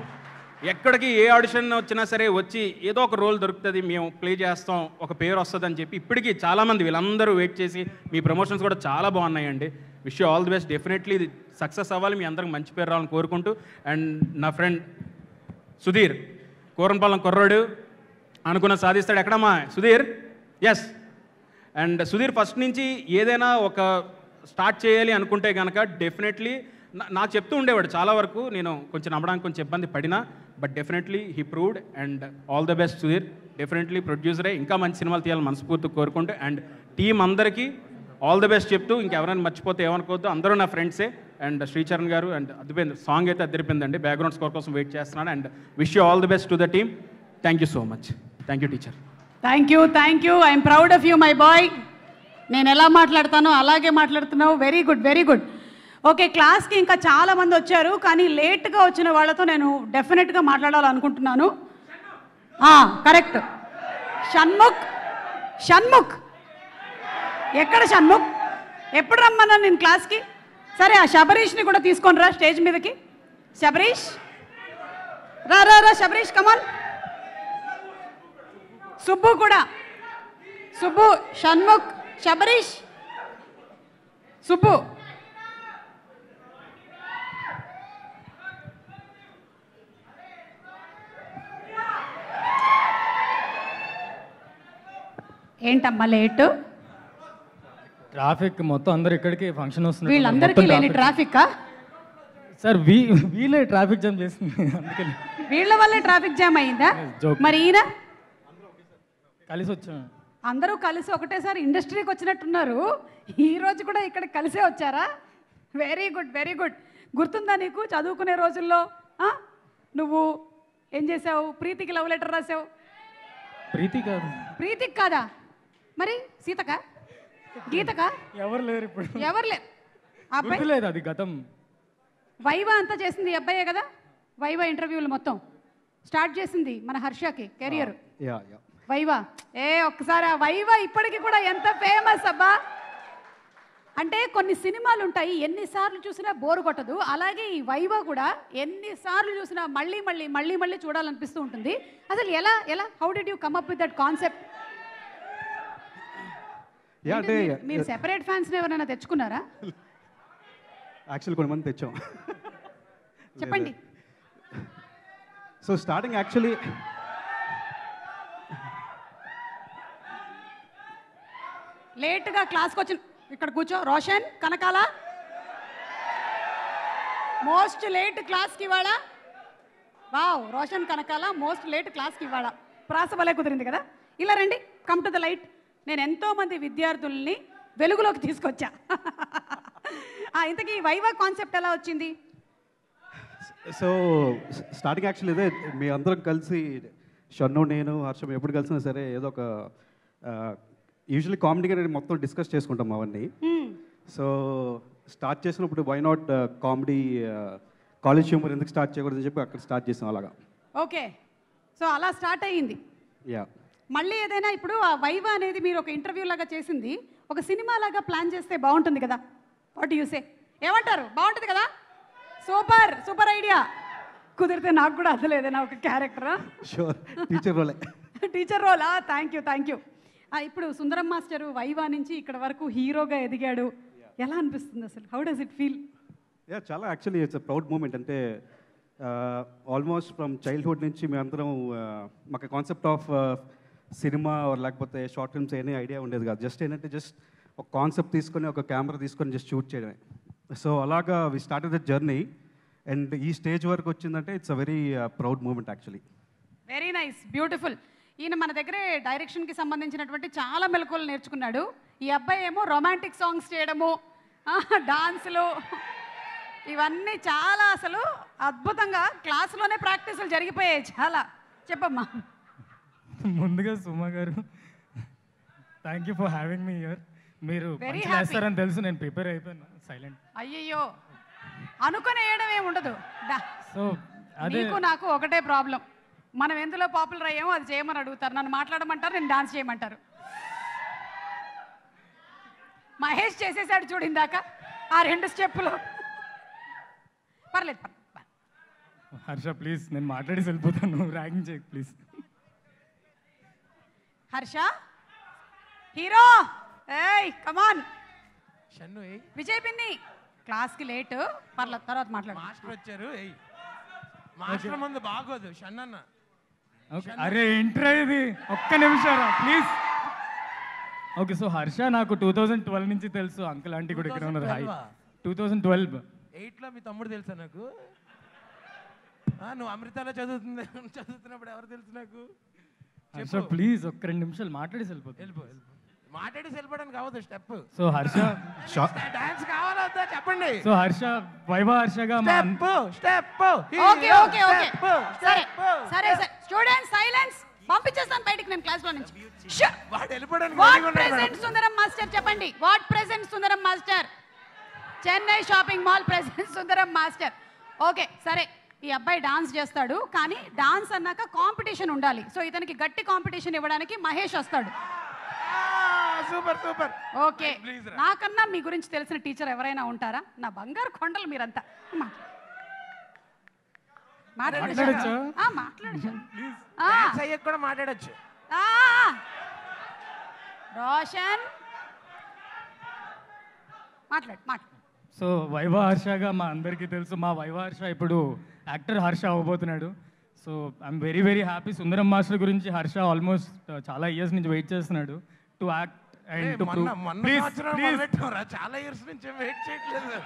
ఎక్కడికి ఏ ఆడిషన్ వచ్చినా సరే వచ్చి ఏదో ఒక రోల్ దొరుకుతుంది, మేము ప్లే చేస్తాం, ఒక పేరు వస్తుంది అని చెప్పి ఇప్పటికీ చాలామంది వీళ్ళందరూ వెయిట్ చేసి మీ ప్రమోషన్స్ కూడా చాలా బాగున్నాయండి. Wish you all the best. Definitely ఇది సక్సెస్ అవ్వాలి, మీ అందరికి మంచి పేరు రావాలని కోరుకుంటూ. అండ్ నా ఫ్రెండ్ సుధీర్, కూరన్పాలెం కుర్రాడు, అనుకున్న సాధిస్తాడు. ఎక్కడమ్మా Sudheer? Yes. And Sudheer first నుంచి ఏదైనా ఒక స్టార్ట్ చేయాలి అనుకుంటే కనుక డెఫినెట్లీ నాకు చెప్తూ ఉండేవాడు. చాలా వరకు నేను కొంచెం నమ్మడానికి కొంచెం ఇబ్బంది పడినా, but definitely he proved. And all the best Sudheer. Definitely ప్రొడ్యూసరే, ఇంకా మంచి సినిమాలు తీయాలని మనస్ఫూర్తి కోరుకుంటూ అండ్ టీం అందరికీ ఆల్ ద బెస్ట్ చెప్తూ, ఇంకెవరైనా మర్చిపోతే ఏమనుకోవద్దు, అందరూ నా ఫ్రెండ్సే. అండ్ శ్రీచరణ్ గారు అండ్ అదిపోయింది, సాంగ్ అయితే అదిరిపోయిందండి. బ్యాక్గ్రౌండ్ స్కోర్ కోసం వెయిట్ చేస్తున్నాను. And wish you all the best to the team. Thank you so much. Thank you teacher. Thank you. I'm proud of you my boy. నేను ఎలా మాట్లాడతానో అలాగే మాట్లాడుతున్నావు. Very good very good. Okay, క్లాస్కి ఇంకా చాలామంది వచ్చారు, కానీ లేట్గా వచ్చిన వాళ్ళతో నేను డెఫినెట్గా మాట్లాడాలనుకుంటున్నాను. కరెక్ట్. షణ్ముఖ్ ఎక్కడ? షణ్ముఖ్ ఎప్పుడు రమ్మన్నాను నేను క్లాస్కి? సరే, ఆ శబరీష్ని కూడా తీసుకొని రా స్టేజ్ మీదకి. శబరీష్ రా శబరీష్, కమాన్. సుబ్బు కూడా. సుబ్బు, షణ్ముఖ్, శబరీష్, సుబ్బు. ఏంటమ్మా లేటు? ట్రాఫిక్ మొత్తం అందరు ఇక్కడికి ఫంక్షన్ వస్తుంది. వీళ్ళందరికీ లేని ట్రాఫిక్ సార్? వీళ్ళే ట్రాఫిక్ జామ్ చేస్తుంది, అందుకని వీళ్ళ వల్లే ట్రాఫిక్ జామ్ అయిందా? మరి ఈయన కలిసి వచ్చాం. అందరూ కలిసి ఒకటేసారి ఇండస్ట్రీకి వచ్చినట్టున్నారు. ఈ రోజు కూడా ఇక్కడ కలిసే వచ్చారా? Very good very good. గుర్తుందా నీకు చదువుకునే రోజుల్లో నువ్వు ఏం చేసావు? ప్రీతికి లవ్ లెటర్ రాసావు. ప్రీతికి కాదా? మరి సీతకా, గీతకా? ఎవరు లేరు ఇప్పుడు. ఎవరు లేరు. అబ్బాయి లేదు, అది గతం. వైవా అంతా చేసింది ఈ అబ్బాయే కదా? వైవా ఇంటర్వ్యూలు మొత్తం స్టార్ట్ చేసింది మన హర్షకి కెరియర్. వైవా ఒక్కసారి ఆ వైవా ఇప్పటికీ కూడా ఎంత ఫేమస్ అబ్బా. అంటే కొన్ని సినిమాలు ఉంటాయి ఎన్నిసార్లు చూసినా బోరు కొట్టదు, అలాగే ఈ వైవా కూడా ఎన్నిసార్లు చూసినా మళ్ళీ మళ్ళీ మళ్ళీ మళ్ళీ చూడాలనిపిస్తూ ఉంటుంది. అసలు ఎలా ఎలా how did you come up with that concept? మీరు సెపరేట్ ఫ్యాన్స్ ఎవరైనా తెచ్చుకున్నారా? యాక్చువల్లీ కొంతమంది తెచ్చాం. చెప్పండి. సో స్టార్టింగ్ యాక్చువల్లీ లేట్గా క్లాస్కి వచ్చిన ఇక్కడ కూర్చో. రోషన్ కనకాల మోస్ట్ లేట్ క్లాస్కి ఇవాళ. Wow, Roshan Kanakala most late క్లాస్కి ఇవాళ. ప్రాస వలే కుదిరింది కదా. ఇలా రండి, కమ్ టు ద లైట్. నేను ఎంతోమంది విద్యార్థుల్ని వెలుగులోకి తీసుకొచ్చా. ఇంతకీ వైవా కాన్సెప్ట్ ఎలా వచ్చింది? సో స్టార్టింగ్ యాక్చువల్లీ ఇదే, మీ అందరం కలిసి షన్ను నేను హర్షం ఎప్పుడు కలిసినా సరే ఏదో ఒక యూజువల్లీ కామెడీగా మొత్తం డిస్కస్ చేసుకుంటాం అవన్నీ. సో స్టార్ట్ చేసినప్పుడు why not comedy college humour ఎందుకు స్టార్ట్ చేయకూడదని చెప్పి అక్కడ స్టార్ట్ చేసాం అలాగా. ఓకే, సో అలా స్టార్ట్ అయ్యింది. యా, మళ్ళీ ఏదైనా ఇప్పుడు ఆ వైవా అనేది మీరు ఒక ఇంటర్వ్యూ లాగా చేసింది ఒక సినిమా లాగా ప్లాన్ చేస్తే బాగుంటుంది కదా. What you say? ఏమంటారు? బాగుంటుంది కదా. Super super idea. కుదిరితే నాకు కూడా అసలేదైనా ఒక క్యారెక్టర్. షూర్, టీచర్ రోలే. టీచర్ రోలా? Thank you thank you. ఇప్పుడు సుందరం మాస్టర్ వైవా నుంచి ఇక్కడ వరకు హీరోగా ఎదిగాడు. ఎలా అనిపిస్తుంది అసలు? How does it feel? Yeah, చాలా actually it's a proud moment. అంటే ఆల్మోస్ట్ ఫ్రమ్ చైల్డ్హుడ్ నుంచి మేమందరం మాకు కాన్సెప్ట్ ఆఫ్ సినిమా లేకపోతే షార్ట్ ఫిల్మ్స్ ఏమీ ఐడియా ఉండేది కాదు. జస్ట్ ఏంటంటే జస్ట్ ఒక కాన్సెప్ట్ తీసుకొని ఒక కెమెరా తీసుకొని జస్ట్ షూట్ చేయడమే. సో అలాగా we started the journey and ఈ స్టేజ్ వరకు వచ్చిందంటే it's a very proud moment actually. Very nice, beautiful. ఈయన మన దగ్గరే డైరెక్షన్కి సంబంధించినటువంటి చాలా మెలకువలు నేర్చుకున్నాడు. ఈ అబ్బాయి ఏమో రొమాంటిక్ సాంగ్స్ చేయడము, డాన్సులు, ఇవన్నీ చాలా అసలు అద్భుతంగా క్లాసులోనే ప్రాక్టీసులు జరిగిపోయాయి చాలా. చెప్పమ్మా. ముందుగా సుమా గారు, thank you for having me here. మీరు చేస్తారని తెలుసు, నేను ప్రిపేర్ అయిపోయాను. సైలెంట్. అయ్యయ్యో, అనుకుని వేయడం ఏమి ఉండదు. సో అదే నీకు నాకు ఒకటే ప్రాబ్లం, మనం ఎందులో పాపులర్ అయ్యామో అది చేయమని అడుగుతారు, నన్ను మాట్లాడమంటారు, నేను డాన్స్ చేయమంటారు. మహేష్ చేసేసాడు చూడిందాక ఆ 2 స్టెప్పులు. పర్లేదు. హర్ష ప్లీజ్, నేను మాట్లాడి వెళ్ళిపోతాను, ర్యాగింగ్ చేయ ప్లీజ్. హర్ష హీరో, ఏయ్ కమాన్. షన్ను విజయ్ పిన్ని క్లాస్కి లేట్, పర్లేదు తర్వాత మాట్లాడు. మాస్టర్ వచ్చారు. మాస్టర్ ముందు బాగోదు షన్నన్న. అరే ఏంట్రా ఇది, ఒక్క నిమిషం ప్లీజ్. ఓకే, సో హర్ష నాకు 2012 నుంచి తెలుసు. అంకుల్ ఆంటీ కూడా ఇక్కడ ఉన్నారు. హాయ్. 2012 8లో మీ తమ్ముడు తెలుసా నాకు? నువ్వు అమృతాలో చదువుతున్నప్పుడు ఎవరు తెలుసు నాకు? హర్ష ప్లీజ్ ఒక్క 2 నిమిషాలు మాట్లాడి వెళ్ళిపో. మాట్లాడి వెళ్ళిపోవడానికి అవ్వదు స్టెప్. సో హర్ష డాన్స్ కావాలా వద్దా చెప్పండి. సో హర్ష వైవా హర్షగా స్టెప్. ఓకే ఓకే ఓకే, సరే సరే సరే. Students silence. పంపించేస్తాను బయటికి నేను క్లాస్ లో నుంచి. వాడు వెళ్ళిపోవడానికి వాట్ ప్రెజెంట్ సుందరం మాస్టర్ చెప్పండి. What present Sundaram Master? Chennai shopping mall present Sundaram Master. Okay సరే, ఈ అబ్బాయి డాన్స్ చేస్తాడు, కానీ డాన్స్ అన్నాక కాంపిటీషన్ ఉండాలి. సో ఇతనికి గట్టి కాంపిటీషన్ ఇవ్వడానికి మహేష్ వస్తాడు. Super super. ఓకే, నాకన్నా మీ గురించి తెలిసిన టీచర్ ఎవరైనా ఉంటారా? నా బంగారు కొండలు మీరంతా. మాట్లాడచ్చు. రోషన్ మాట్లాడు. సో వైవా హర్షగా మా అందరికీ తెలుసు. మా వైవా హర్ష ఇప్పుడు యాక్టర్ హర్ష అవ్వబోతున్నాడు. So I'm very very happy. Sundaram master గురించి హర్ష ఆల్మోస్ట్ చాలా ఇయర్స్ నుంచి వెయిట్ చేస్తున్నాడు to act and to prove. చాలా ఇయర్స్ నుంచి వెయిట్ చేయట్లేదు,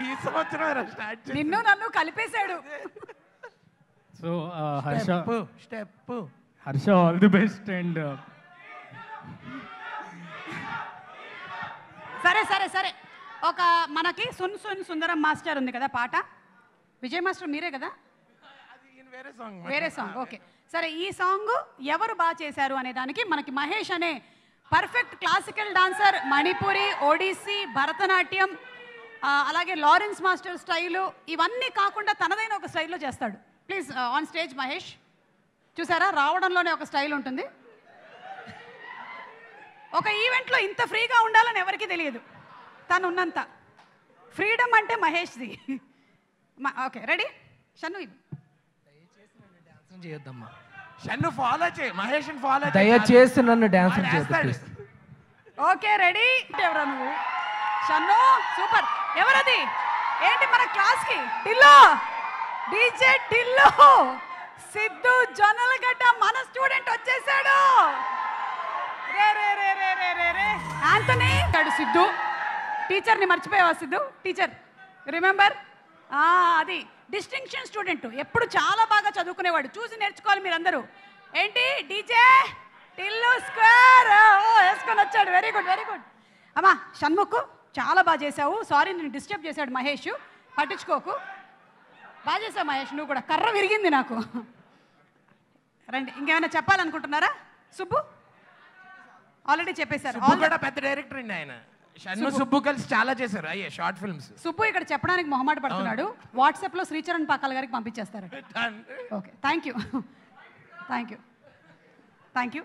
ఈ సంవత్సరం స్టార్ట్ చేసి నిన్ను నన్ను కలిపేశాడు. So Harsha step Harsha all the best. And సరే సరే సరే, ఒక మనకి సున్ సున్ సుందరం మాస్టర్ ఉంది కదా పాట. విజయ్ మాస్టర్ మీరే కదా? వేరే సాంగ్. ఓకే సరే, ఈ సాంగ్ ఎవరు బాగా చేశారు అనే దానికి మనకి మహేష్ అనే perfect classical dancer, Manipuri, Odissi, Bharatanatyam, అలాగే లారెన్స్ మాస్టర్ స్టైలు, ఇవన్నీ కాకుండా తనదైన ఒక స్టైల్లో చేస్తాడు. Please on stage Mahesh. చూసారా, రావడంలోనే ఒక స్టైల్ ఉంటుంది. ఒక ఈవెంట్లో ఇంత ఫ్రీగా ఉండాలని ఎవరికీ తెలియదు. తను ఉన్నంత ఫ్రీడమ్ అంటే మహేష్ది. ఓకే రెడీ షన్ను ఇది చేయొద్దమ్మా. షన్ను ఫాలో చేయి, మహేష్ ఫాలో దయచేసి నన్ను డాన్స్ చేస్తాడు. Okay ready. ఎవరా నువ్వు? షన్ను సూపర్. ఎవరది? ఏంటి మన క్లాస్ కి టిల్లు, డీజే టిల్లు, సిద్ధు జొన్నలగడ్డ మన స్టూడెంట్ వచ్చేసాడు. రే రే రే రే రే రే రే ఆంటనీ సిద్ధు. టీచర్ని మర్చిపోయావా సిద్ధు? Teacher remember? అది డిస్టింక్షన్ స్టూడెంట్, ఎప్పుడు చాలా బాగా చదువుకునేవాడు. చూసి నేర్చుకోవాలి మీరందరూ. ఏంటి డీజే టిల్లు స్క్వేర్ వేసుకొని వచ్చాడు. Very good very good. అమ్మా షణ్ముఖ్ చాలా బాగా చేసావు. సారీ నేను డిస్టర్బ్ చేశాడు మహేష్, పట్టించుకోకు. బాగా చేసావు మహేష్, నువ్వు కూడా. కర్ర విరిగింది నాకు. రండి, ఇంకేమైనా చెప్పాలనుకుంటున్నారా? సుబ్బు ఆల్రెడీ చెప్పేశారు. పెద్ద డైరెక్టర్ అండి ఆయన. షన్ను సుబ్బు కలిసి చాలా చేశారు అయ్యే షార్ట్ ఫిల్మ్స్. సుబ్బు ఇక్కడ చెప్పడానికి మొహమాట పడుతున్నాడు. వాట్సాప్లో శ్రీచరణ్ పాకాల గారికి పంపించేస్తారు. Okay thank you thank you thank you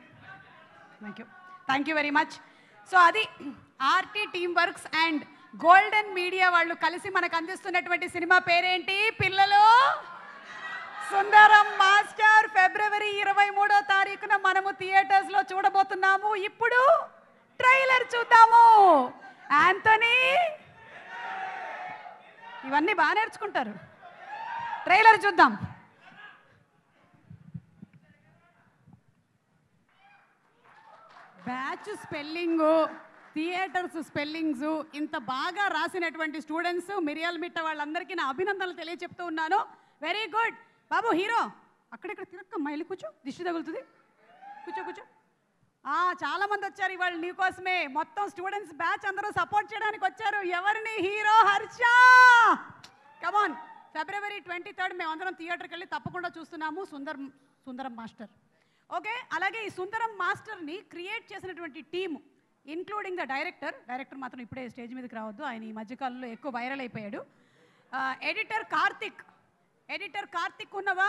thank you thank you very much. So అది RT team Works and Golden Media వాళ్ళు కలిసి మనకు అందిస్తున్నటువంటి సినిమా పేరేంటి పిల్లలు? సుందరం మాస్టర్. ఫిబ్రవరి 23వ తారీఖున మనము థియేటర్స్లో చూడబోతున్నాము. ఇప్పుడు ట్రైలర్ చూద్దాము. ఆంటనీ ఇవన్నీ బాగా నేర్చుకుంటారు. ట్రైలర్ చూద్దాం. బ్యాచ్ స్పెల్లింగు, థియేటర్స్ స్పెల్లింగ్స్ ఇంత బాగా రాసినటువంటి స్టూడెంట్స్ మిరియాల మిట్ట వాళ్ళందరికీ నా అభినందనలు తెలియచెప్తూ ఉన్నాను. వెరీ గుడ్ బాబు. హీరో అక్కడిక్కడ తిరక్క మైలు కూర్చో, దిష్టి తగులుతుంది. కూర్చో కూర్చో. చాలా మంది వచ్చారు ఇవాళ నీకోసమే. మొత్తం స్టూడెంట్స్ బ్యాచ్ అందరూ సపోర్ట్ చేయడానికి వచ్చారు. ఎవరిని? హీరో హర్ష. కమాన్. ఫిబ్రవరి 23 మేమందరం థియేటర్కి వెళ్ళి తప్పకుండా చూస్తున్నాము సుందరం మాస్టర్. ఓకే, అలాగే ఈ సుందరం మాస్టర్ని క్రియేట్ చేసినటువంటి టీము ఇన్క్లూడింగ్ ద డైరెక్టర్ మాత్రం ఇప్పుడే స్టేజ్ మీదకి రావద్దు, ఆయన ఈ మధ్యకాలంలో ఎక్కువ వైరల్ అయిపోయాడు. ఎడిటర్ కార్తిక్ ఉన్నవా?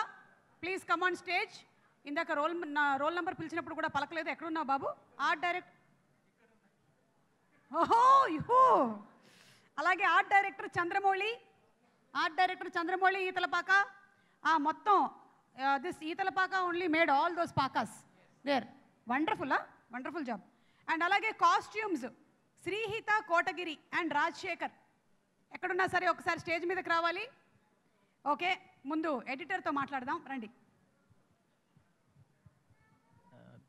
Please come on stage. ఇందాక రోల్ నెంబర్ పిలిచినప్పుడు కూడా పలకలేదు. ఎక్కడున్నావు బాబు? Art director. ఓహో అలాగే ఆర్ట్ డైరెక్టర్ చంద్రమౌళి ఈతలపాక. మొత్తం this Eethalapaka only made all those పాకాస్ దేర్. Wonderful job. అండ్ అలాగే కాస్ట్యూమ్స్ శ్రీహిత కోటగిరి అండ్ రాజశేఖర్. ఎక్కడున్నా సరే ఒకసారి స్టేజ్ మీదకి రావాలి. ఓకే, ముందు ఎడిటర్తో మాట్లాడదాం రండి.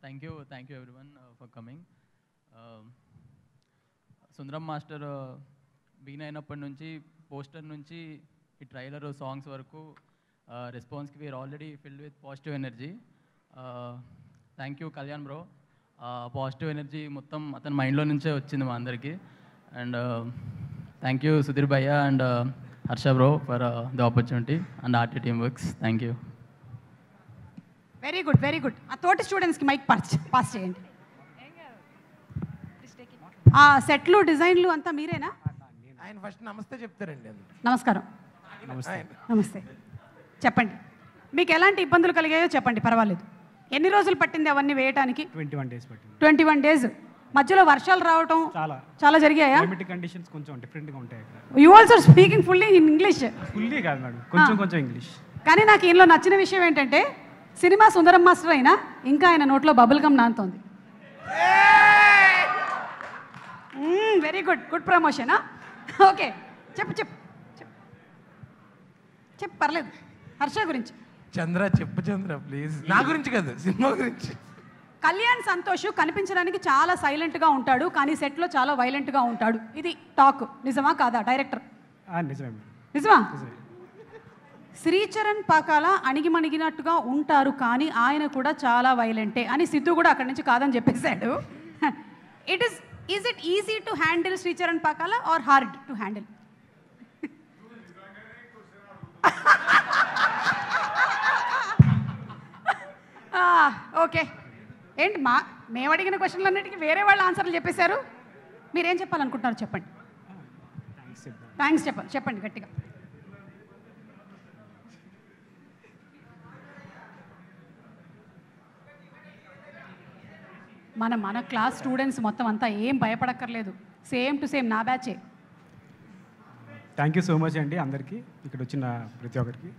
Thank you everyone for coming. Sundaram master begin అయినప్పటి నుంచి పోస్టర్ నుంచి ఈ ట్రైలర్ సాంగ్స్ వరకు రెస్పాన్స్కి we are already filled with positive energy. Thank you Kalyan bro. Positive energy మొత్తం అతని మైండ్లో నుంచే వచ్చింది మా అందరికీ. అండ్ థ్యాంక్ యూ సుధీర్ భయ్య and Harsha bro for the opportunity and RT team works. Thank you. Very good. ఆ తోటి స్టూడెంట్స్కి మైక్ పాస్ చేయండి. సెట్లు డిజైన్లు అంతా మీరేనా? ఆయన ఫస్ట్ నమస్తే చెప్తారండి. నమస్కారం. నమస్తే. చెప్పండి, మీకు ఎలాంటి ఇబ్బందులు కలిగాయో చెప్పండి, పర్వాలేదు. ఎన్ని రోజులు పట్టింది అవన్నీ వేయడానికి? 21 days పట్టింది. 21 days. మధ్యలో వర్షాలు రావటం చాలా జరిగాయా? క్లైమేటిక్ కండిషన్స్ కొంచెం డిఫరెంట్గా ఉంటాయి. You also speaking fully in English? Fully కాదు మేడం, కొంచెం ఇంగ్లీష్. కానీ నాకు ఇందులో నచ్చిన విషయం ఏంటంటే సినిమా సుందరం మాస్టర్ అయినా ఇంకా ఆయన నోట్లో బబుల్ గమ్ నానుతోంది. Very good promotion. ఓకే చెప్పు పర్లేదు. హర్ష గురించి చంద్ర ప్లీజ్. నా గురించి కాదు, సినిమా గురించి. కళ్యాణ్ సంతోష్ కనిపించడానికి చాలా సైలెంట్గా ఉంటాడు, కానీ సెట్లో చాలా వైలెంట్గా ఉంటాడు. ఇది టాక్. నిజమా కాదా డైరెక్టర్? నిజమా? శ్రీచరణ్ పాకాల అణిగిమణిగినట్టుగా ఉంటారు, కానీ ఆయన కూడా చాలా వైలెంటే అని సిద్ధు కూడా అక్కడి నుంచి కాదని చెప్పేశాడు. Is it easy to handle Sricharan Pakala or hard to handle? Okay. ఏంటి మేము అడిగిన క్వశ్చన్లన్నిటికీ వేరే వాళ్ళు ఆన్సర్లు చెప్పేశారు. మీరేం చెప్పాలనుకుంటున్నారు చెప్పండి. థ్యాంక్స్ చెప్పండి గట్టిగా. మన క్లాస్ స్టూడెంట్స్ మొత్తం అంతా ఏం భయపడక్కర్లేదు, సేమ్ టు సేమ్ నా బ్యాచే. థ్యాంక్ యూ సో మచ్ అండి అందరికీ, ఇక్కడ వచ్చిన ప్రతి ఒక్కరికి.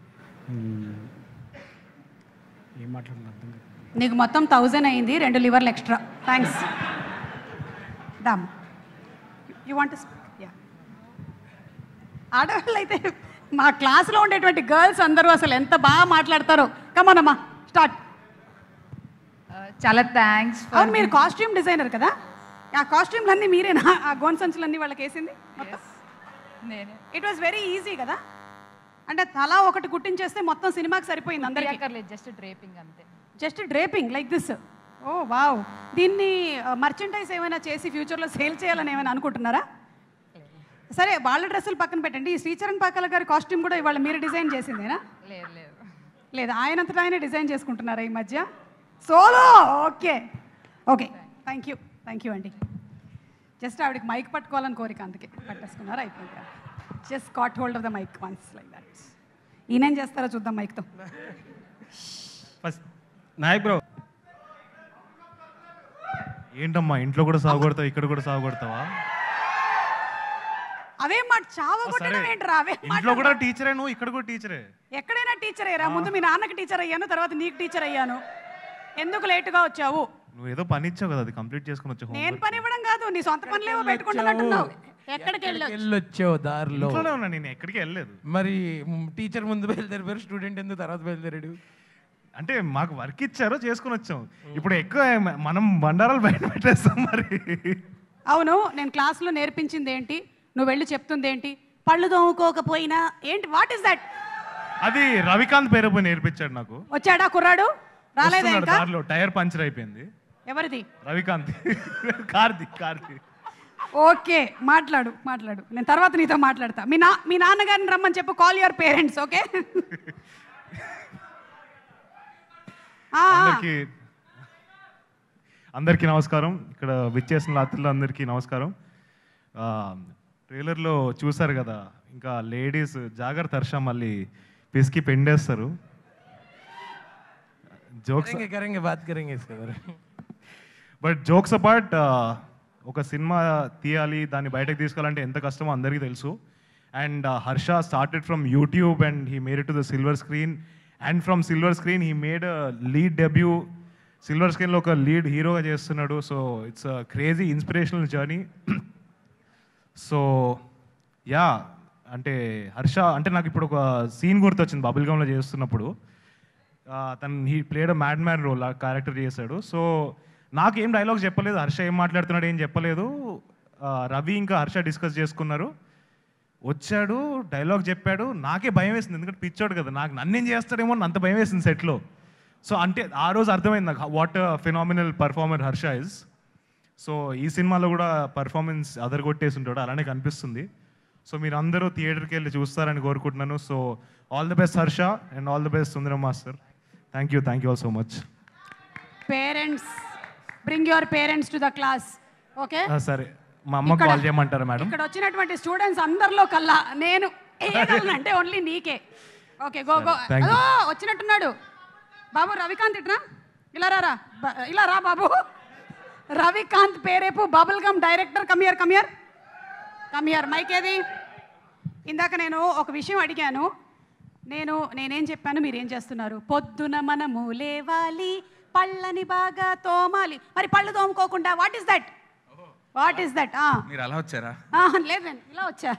ఏం మాట్లాడుతున్నా అర్థం కాదు. నీకు మొత్తం 1000 అయింది, 2 లివర్లు extra. Thanks. Do you want to speak? Yeah. ఆడవాళ్ళు అయితే మా క్లాస్లో ఉండేటువంటి గర్ల్స్ అందరూ అసలు ఎంత బాగా మాట్లాడతారో. కమాన్ అమ్మా, స్టార్ట్. చాలా థ్యాంక్స్. అవును, మీరు కాస్ట్యూమ్ డిజైనర్ కదా, ఆ కాస్ట్యూమ్లన్నీ మీరేనా? ఆ గోన్ సంచులన్నీ వాళ్ళకి వేసింది మొత్తం? నేనే. ఇట్ వాజ్ వెరీ ఈజీ కదా, అంటే తలా ఒకటి కుట్టించేస్తే మొత్తం సినిమాకి సరిపోయింది అందరికీ. జస్ట్ డ్రేపింగ్ అంతే. Just draping like this. Oh wow. దీన్ని మర్చెంటైజ్ ఏమైనా చేసి ఫ్యూచర్లో సేల్ చేయాలని ఏమైనా అనుకుంటున్నారా? సరే, వాళ్ళ డ్రెస్సులు పక్కన పెట్టండి. ఈ శ్రీచరణ్ పాకాల గారి కాస్ట్యూమ్ కూడా ఇవాళ మీరు డిజైన్ చేసిందేనా? లేదు లేదు లేదు, ఆయనంతటా ఆయనే డిజైన్ చేసుకుంటున్నారా ఈ మధ్య? Solo. Okay okay, thank you అండి. జస్ట్ ఆవిడకి మైక్ పట్టుకోవాలని కోరిక, అందుకే పట్టేసుకున్నారా? అయిపోయింది. Just caught hold of the mic once like that. ఈయనేం చేస్తారో చూద్దాం మైక్తో. ఫస్ట్ నాయక్ బ్రో, ఏంటమ్మా ఇంట్లో కూడా సాగు కొడతావు, ఇక్కడ కూడా సాగు కొడతావా? అవే మాట చావ కొట్టడం ఏంట్రా? అవే ఇంట్లో కూడా టీచరే, నువ్వు ఇక్కడ కూడా టీచరే. ఎక్కడైనా టీచరేరా. ముందు మీ నాన్నకి టీచర్ అయ్యాను, తర్వాత నీకు టీచర్ అయ్యాను. ఎందుకు లేటుగా వచ్చావు? నువ్వు ఏదో పని ఇచ్చావు కదా, అది కంప్లీట్ చేసుకుని వచ్చావు. నేను పని ఇవ్వడం కాదు, నీ సొంత పనులేవో పెట్టుకుంటున్నట్టున్నావు. ఎక్కడికి వెళ్ళొచ్చావు దారిలో? ఇంట్లోనే ఉన్నా, నేను ఎక్కడికి వెళ్ళలేదు. మరి టీచర్ ముందు బయలుదేరిపోయారు, స్టూడెంట్ ఎందుకు తర్వాత బయలుదేరాడు? అంటే మాకు వర్క్ ఇచ్చారో చేసుకుని వచ్చాం. ఇప్పుడు ఎక్కువ మనం బండారాలు బయట పెట్టేస్తాం మరి. అవును, నేను క్లాస్లో నేర్పించింది ఏంటి, నువ్వు వెళ్ళి చెప్తుంది ఏంటి? పళ్ళు తోముకోకపోయినా ఏంటి? What is that? అది రవికాంత్ పేరు నేర్పించాడు నాకు. వచ్చాడా కుర్రాడు? రాలేదా ఇంకా? దారిలో టైర్ పంచర్ అయిపోయింది. ఎవరిది? రవికాంత్. కార్తీక్. ఓకే, మాట్లాడు. నేను తర్వాత నీతో మాట్లాడతా. మీ నాన్నగారిని రమ్మని చెప్పు. Call your parents. ఓకే. అందరికీ నమస్కారం. ఇక్కడ విచ్చేసిన అతిథులందరికీ నమస్కారం. ట్రైలర్లో చూసారు కదా, ఇంకా లేడీస్ జాగ్రత్త, హర్ష మళ్ళీ పిసికి పెండేస్తారు. జోక్స్ బట్ జోక్స్ అపార్ట్, ఒక సినిమా తీయాలి, దాన్ని బయటకు తీసుకెళ్ళాలంటే ఎంత కష్టమో అందరికీ తెలుసు. And Harsha started from YouTube and he made it to the silver screen. And from silver screen he made lead debut. Silver స్క్రీన్లో ఒక లీడ్ హీరోగా చేస్తున్నాడు. So it's a crazy inspirational journey. So yeah, అంటే హర్ష అంటే నాకు ఇప్పుడు ఒక సీన్ గుర్తొచ్చింది బబుల్ గమ్లో చేస్తున్నప్పుడు. He played a mad man role, ఆ క్యారెక్టర్ చేశాడు. సో నాకేం డైలాగ్ చెప్పలేదు, హర్ష ఏం మాట్లాడుతున్నాడు ఏం చెప్పలేదు. రవి ఇంకా హర్ష డిస్కస్ చేసుకున్నారు, వచ్చాడు, డైలాగ్ చెప్పాడు. నాకే భయం వేసింది, ఎందుకంటే పిచ్చాడు కదా, నన్నేం చేస్తాడేమో అని అంత భయం వేసింది సెట్లో. సో అంటే ఆ రోజు అర్థమైంది నాకు what phenomenal performer Harsha is. So ఈ సినిమాలో కూడా పర్ఫార్మెన్స్ అదరగొట్టేసి ఉంటాడు, అలానే కనిపిస్తుంది. సో మీరు అందరూ థియేటర్కి వెళ్ళి చూస్తారని కోరుకుంటున్నాను. So all the best Harsha and all the best Sundaram master. Thank you all so much. Parents, bring your parents to the class. Okay, సరే. మా అమ్మ కాల్ చేయమంటారా మేడం? ఇక్కడ వచ్చినటువంటి స్టూడెంట్స్ అందరిలో కల్లా నేను అంటే ఓన్లీ నీకే. Okay, go. వచ్చినట్టున్నాడు బాబు రవికాంత్. ఇట్రా, ఇలా రా బాబు. Ravikanth Perepu Bubblegum director. Come here mic ఏది? ఇందాక నేను ఒక విషయం అడిగాను. నేనేం చెప్పాను, మీరేం చేస్తున్నారు? పొద్దున మనము లేవాలి, పళ్ళని బాగా తోమాలి. మరి పళ్ళు తోముకోకుండా వాట్ ఈస్ దట్? మీరు అలా వచ్చారా? లేదు, నేను ఇలా వచ్చా.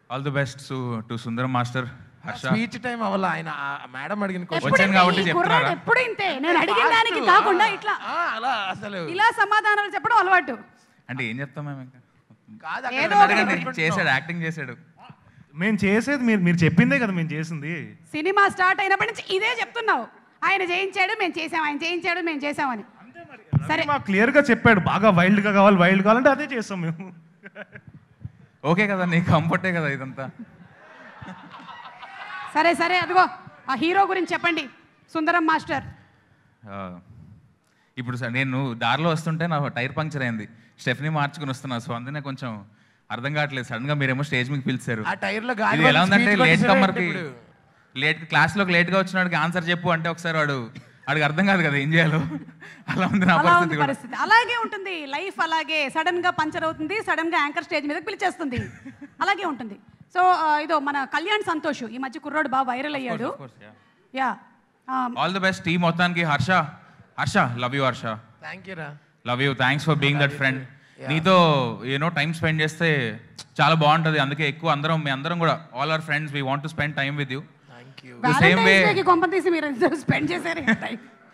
All the best to Sundaram master. Harsha speech time అవ్వాల, ఆయన మేడం అడిగిన వచ్చాను కాబట్టి చెప్తున్నారా? ఎప్పుడు ఇంతే, నేను అడిగిన దానికి కాకుండా ఇట్లా అలా అసలు ఇలా సమాధానాలు చెప్పడం అలవాటు. అంటే ఏం చెప్తాం మేము ఇంకా? ఏదో చేశాడు, యాక్టింగ్ చేశాడు. మేము చేసేది మీరు చెప్పిందే కదా మేము చేసింది. సినిమా స్టార్ట్ అయినప్పటి నుంచి ఇదే చెప్తున్నావు. ఆయన చేయించాడు మేము చేసాం, ఆయన చేయించాడు మేము చేసామని. సరే, మాకు క్లియర్గా చెప్పాడు, బాగా వైల్డ్గా కావాలంటే అదే చేస్తాం మేము. ఓకే కదా, నీకు కంఫర్టే కదా ఇదంతా. సరే అదిగో ఆ హీరో గురించి చెప్పండి సుందరం మాస్టర్. ఇప్పుడు నేను దారిలో వస్తుంటే నా టైర్ పంక్చర్ అయింది, స్టెఫ్ని మార్చుకుని వస్తున్నా. సో అందుకే కొంచెం అర్థం కావట్లేదు. సడన్గా మీరేమో స్టేజ్ మీకు పిలిచారు. ఇది ఎలా ఉందంటే లేట్ కమ్మర్కి క్లాస్లోకి లేట్గా వచ్చినాడికి ఆన్సర్ చెప్పు అంటే ఒకసారి వాడు వాడికి అర్థం కాదు కదా ఏం చేయాలో. అలా ఉంది నా అలా ఉంది పరిస్థితి కూడా. పరిస్థితి. అలాగే ఉంటుంది లైఫ్, అలాగే సడన్ గా పంచర్ అవుతుంది, సడన్ గా యాంకర్ స్టేజ్ మీదకి పిలిచేస్తుంది, అలాగే ఉంటుంది. సో ఇదో మన కళ్యాణ్ సంతోష్ ఈ మధ్య కుర్రాడు బాగా వైరల్ అయ్యాడు. Yeah, all the best team మొత్తానికి. Harsha love you. Harsha thank you రా. Love you, thanks for being that friend. నీతో టైం స్పెండ్ చేస్తే చాలా బాగుంటుంది. అందుకే ఎక్కువ మీ అందరం కూడా all our friends we want to spend time with you. The same way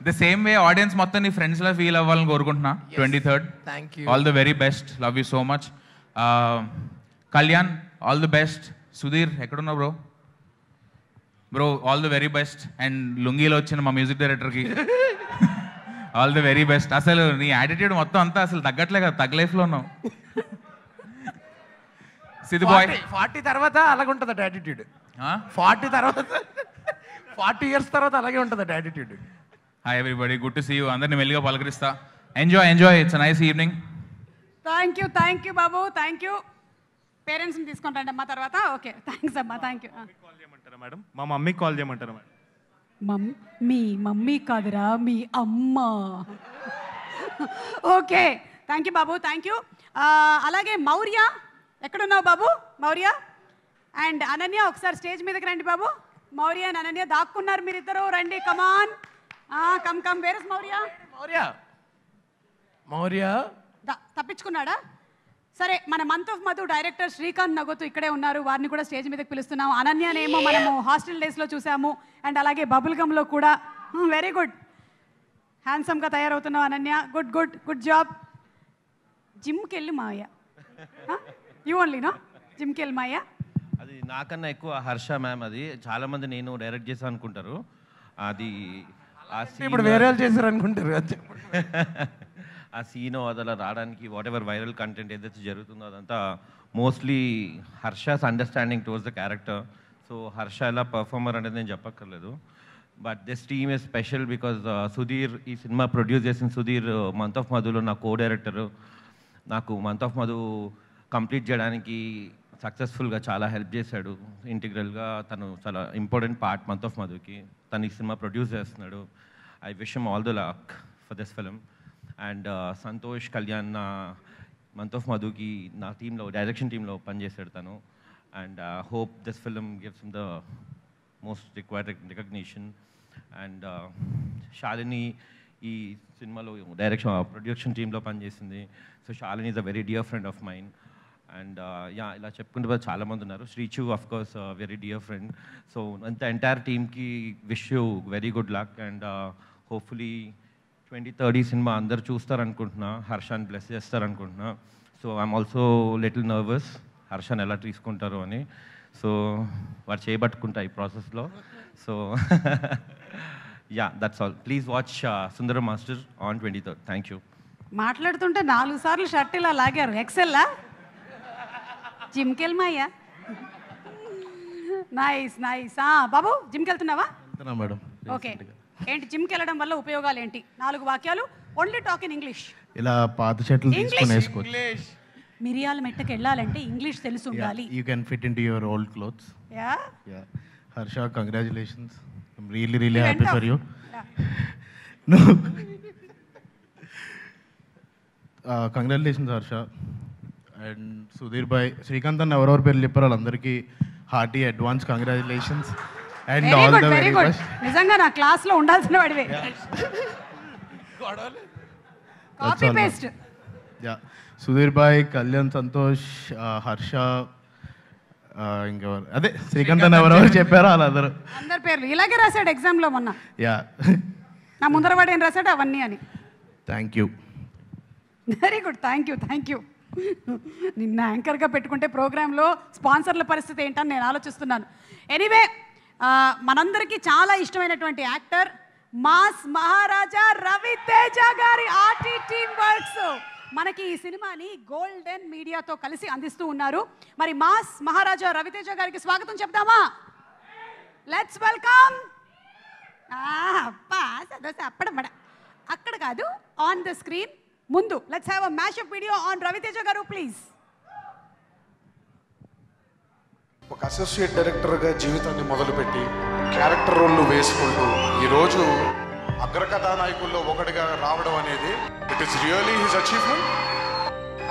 the same way audience మొత్తం నీ ఫ్రెండ్స్ లా ఫీల్ అవ్వాలని కోరుకుంటున్నా. 23rd. All the very best. Love you so much. Kalyan all the best. Sudheer ఎక్కడున్నావు bro? All the very best. And లుంగీలో వచ్చిన మా music డైరెక్టర్కి ఆల్ ది వెరీ బెస్ట్. అసలు నీ యాటిట్యూడ్ మొత్తం అంతా అసలు తగ్గట్లే కదా, తగ్గ లైఫ్లో ఉన్నావు. సిద్ధు బాయ్ 40 తర్వాత అలాగే ఉంటుంది యాటిట్యూడ్. 40 తర్వాత 40 years తర్వాత అలాగే ఉంటుంది attitude. Hi everybody, good to see you. అందరిని మెల్లిగా పలకరిస్తా. Enjoy, it's nice evening. Thank you బాబు, థ్యాంక్ యూ. పేరెంట్స్ని తీసుకుంటాండి అమ్మా తర్వాత. ఓకే, థ్యాంక్స్ అమ్మా, థ్యాంక్ యూ. మేడం మా మమ్మీకి కాల్ చేయమంటారా మేడం? మీ మమ్మీ కాదురా, మీ అమ్మ. ఓకే, థ్యాంక్ యూ బాబు, థ్యాంక్ యూ. అలాగే మౌర్య ఎక్కడున్నావు బాబు? మౌర్య అండ్ అనన్య ఒకసారి స్టేజ్ మీదకి రండి బాబు. మౌర్య అండ్ అనన్య దాక్కున్నారు మీరిద్దరు, రండి. Come on, come. Where is Mourya తప్పించుకున్నాడా? సరే, మన month of Madhu director Srikanth Nagothu ఇక్కడే ఉన్నారు, వారిని కూడా స్టేజ్ మీదకి పిలుస్తున్నాం. అనన్యనేమో మనము హాస్టల్ డేస్లో చూసాము, అండ్ అలాగే బబుల్ గమ్లో కూడా. వెరీ గుడ్, హ్యాండ్సమ్గా తయారవుతున్నావు అనన్య. Good job. జిమ్కి వెళ్ళి మాయ, యూ ఓన్లీనా? జిమ్కి వెళ్ళి మాయ. అది నాకన్నా ఎక్కువ హర్ష మ్యామ్. అది చాలా మంది నేను డైరెక్ట్ చేశాను అనుకుంటారు. అది ఇప్పుడు వేరే వాళ్ళు చేశారు అనుకుంటారు. ఆ సీన్ అదలా రావడానికి వాట్ ఎవర్ వైరల్ కంటెంట్ ఏదైతే జరుగుతుందో అదంతా mostly Harsha's understanding towards the character. So Harsha ఎలా పర్ఫార్మర్ అనేది నేను చెప్పక్కర్లేదు. But this team is special because Sudheer ఈ సినిమా ప్రొడ్యూస్ చేసిన సుధీర్ మంత్ ఆఫ్ మధులో నా కో డైరెక్టరు. నాకు మంత్ ఆఫ్ మధు కంప్లీట్ చేయడానికి సక్సెస్ఫుల్గా చాలా హెల్ప్ చేశాడు. ఇంటిగ్రల్గా తను చాలా ఇంపార్టెంట్ పార్ట్ మంత్ ఆఫ్ మధుకి. తను ఈ సినిమా ప్రొడ్యూస్ చేస్తున్నాడు. I wish him all the luck for this film. And Santosh Kalyan నా మంత్ ఆఫ్ మధుకి నా టీంలో డైరెక్షన్ టీంలో పనిచేశాడు తను. And hope this film gives him the most required recognition. And Shalini ఈ సినిమాలో ప్రొడక్షన్ టీంలో పనిచేసింది. So Shalini is a very dear friend of mine. And ఇలా చెప్పుకుంటే చాలామంది ఉన్నారు. Srichu of course very dear friend. So అంత ఎంటైర్ టీమ్కి wish you very good luck. And hopefully 2030 సినిమా అందరు చూస్తారనుకుంటున్నా, హర్షాన్ని బ్లెస్ చేస్తారనుకుంటున్నా. So I'm also little nervous హర్షాన్ని ఎలా తీసుకుంటారు అని. సో వాడు చేయబట్టుకుంటా ఈ ప్రాసెస్లో. So that's all. Please watch Sundaram master on 23rd. Thank you. మాట్లాడుతుంటే 4 సార్లు షర్ట్ ఇలా లాగారు. ఎక్సెల్లా? జిమ్కి వెళ్ళమాయ్యా. నైస్. బాబు జిమ్కి వెళ్తున్నావా? మేడం. ఓకే, ఏంటి జిమ్కి వెళ్ళడం వల్ల ఉపయోగాలు ఏంటి? 4 వాక్యాలు. Only talk in English. ఇలా పాత చెట్లు తీసుకొని వేసుకోవచ్చు. మిరియాల మెట్టకి వెళ్ళాలంటే ఇంగ్లీష్ తెలిసి ఉండాలి. You can fit into your old clothes. Harsha, congratulations. I'm really happy for you. Congratulations Harsha. And Sudheer bhai, Srikanth anna ఎవరెవరి పేర్లు చెప్పారు వాళ్ళందరికీ hearty advance congratulations. And all the very best. నిజంగా నా క్లాస్లో ఉండాల్సిన వాడివే. Copy paste. సుధీర్ భాయ్, కళ్యాణ్, సంతోష్, హర్ష, ఇంకెవరు అదే శ్రీకాంత్ అన్న ఎవరెవరు చెప్పారో వాళ్ళందరూ అందరి పేర్లు ఇలాగే రాశాడు ఎగ్జామ్లో మొన్న. నా ముందర వాడు ఏం రాశాడు అవన్నీ అని. Thank you. Very good, thank you. నిన్న యాంకర్గా పెట్టుకుంటే ప్రోగ్రాంలో స్పాన్సర్ల పరిస్థితి ఏంటని నేను ఆలోచిస్తున్నాను. ఎనీవే, మనందరికీ చాలా ఇష్టమైనటువంటి యాక్టర్ మాస్ మహారాజా రవితేజ గారి ఆర్టీ టీమ్ వర్క్స్ మనకి ఈ సినిమాని గోల్డెన్ మీడియాతో కలిసి అందిస్తూ ఉన్నారు. మరి మాస్ మహారాజా రవితేజ గారికి స్వాగతం చెప్తామా? Let's welcome. అప్పడమడ అక్కడ కాదు, ఆన్ ద స్క్రీన్ ముందు. Let's have a mashup video on Raviteja గారు ప్లీజ్. ఒక అసోసియేట్ డైరెక్టర్గా జీవితాన్ని మొదలుపెట్టి క్యారెక్టర్ రోల్లు వేసుకుంటూ ఈరోజు అగ్రకథానాయకుల్లో ఒకటిగా రావడం అనేది it is really his achievement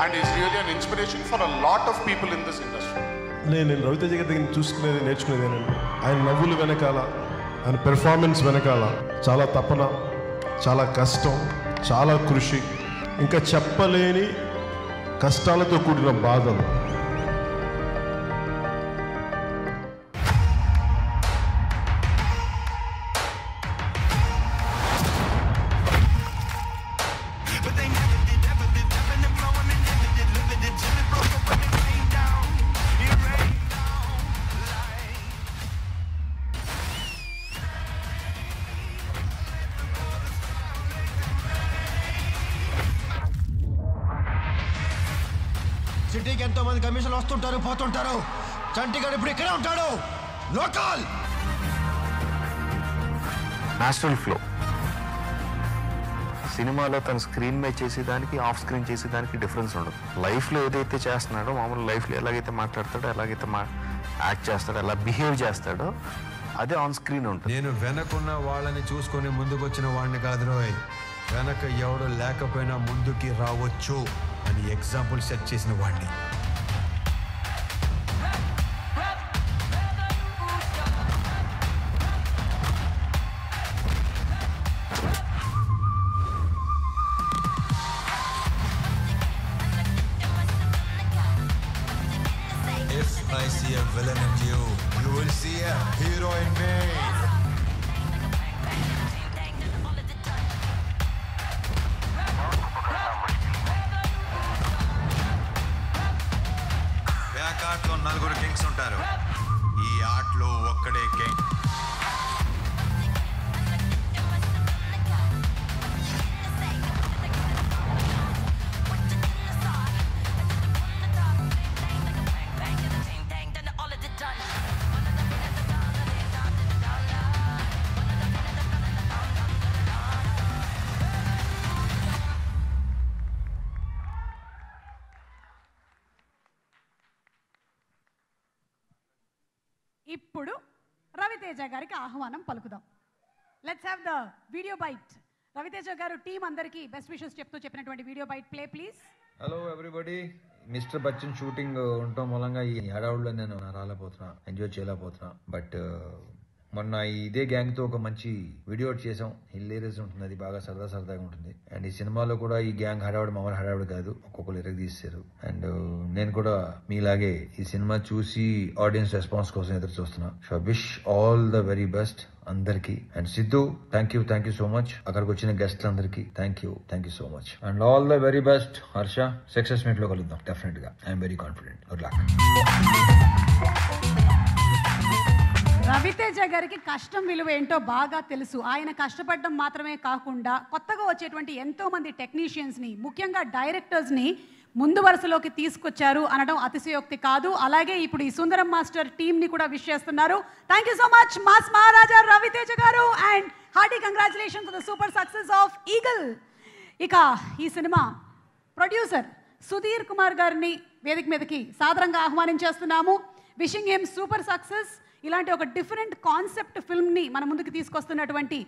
and is really an inspiration for a lot of people in this industry. నేను రవితేజ గారి దగ్గర చూసుకునేది నేర్చుకునేదేనండి ఆయన నవ్వులు వెనకాల, ఆయన పెర్ఫార్మెన్స్ వెనకాల చాలా తపన, చాలా కష్టం, చాలా కృషి, ఇంకా చెప్పలేని కష్టాలతో కూడిన బాధలు. సిటీకి ఎంతో మంది కమిషన్లు వస్తుంటారు, పోతుంటారు. చంటిగాడు ఇప్పుడు ఇక్కడే ఉంటాడు. Local natural flow. సినిమాలో తను స్క్రీన్ మీద చేసేదానికి ఆఫ్ స్క్రీన్ చేసేదానికి డిఫరెన్స్ ఉండదు. లైఫ్లో ఏదైతే చేస్తున్నాడో, మామూలు లైఫ్లో ఎలాగైతే మాట్లాడతాడో, ఎలాగైతే యాక్ట్ చేస్తాడో, ఎలా బిహేవ్ చేస్తాడో అదే ఆన్ స్క్రీన్ ఉంటుంది. నేను వెనకున్న వాళ్ళని చూసుకొని ముందుకొచ్చిన వాడిని కాదు రోయ్, వెనక ఎవడు లేకపోయినా ముందుకి రావచ్చు అని ఎగ్జాంపుల్ సెట్ చేసిన వాడిని. If I see a villain in you, you will see a hero in me. బ్యాకాట్లో 4 కింగ్స్ ఉంటారు, ఈ ఆటలో ఒక్కడే కింగ్. ఇప్పుడు రవితేజ గారికి ఆహ్వానం పలుకుదాం. Let's have the video byte. Ravi Teja గారు టీం అందరికీ బెస్ట్ విషెస్ చెప్తూ చెప్పినటువంటి video byte play please. Hello everybody, mister Bachchan shooting ఉండటం మూలంగా ఈ హడావుడిలో నేను రాలేకపోతున్నా, ఎంజాయ్ చేయలేకపోతున్నా. బట్ మొన్న ఇదే గ్యాంగ్తో ఒక మంచి వీడియో చేసాం, హిల్లేరియస్ ఉంటుంది, అది బాగా సరదాగా ఉంటుంది. అండ్ ఈ సినిమాలో కూడా ఈ గ్యాంగ్ హడావుడి మామూలు హడావుడి కాదు, ఒక్కొక్కరు ఎరగ తీశారు. అండ్ నేను కూడా మీలాగే ఈ సినిమా చూసి ఆడియన్స్ రెస్పాన్స్ కోసం ఎదురు చూస్తున్నా. So wish all the very best అందరికి. అండ్ Siddhu thank you so much. అక్కడికి వచ్చిన గెస్ట్లు అందరికి thank you so much. And all the very best Harsha. Success meet లో కలుద్దాం డెఫినెట్ గా. I'm very confident. Good luck. Ravi Teja గారికి కష్టం విలువ ఏంటో బాగా తెలుసు. ఆయన కష్టపడడం మాత్రమే కాకుండా కొత్తగా వచ్చేటువంటి ఎంతో మంది టెక్నీషియన్స్ని, ముఖ్యంగా డైరెక్టర్స్ని ముందు వరుసలోకి తీసుకొచ్చారు అనడం అతిశయోక్తి కాదు. అలాగే ఇప్పుడు ఈ సుందరం మాస్టర్ టీంని కూడా విష్ చేస్తున్నారు. Thank you so much mass Maharaja Ravi Teja గారు and hearty congratulations for the super success of Eagle. ఇక ఈ సినిమా ప్రొడ్యూసర్ సుధీర్ కుమార్ గారిని వేదిక మీదకి సాదరంగా ఆహ్వానించేస్తున్నాము. Wishing him super success. ఇలాంటి ఒక డిఫరెంట్ కాన్సెప్ట్ ఫిల్మ్ని మన ముందుకు తీసుకొస్తున్నటువంటి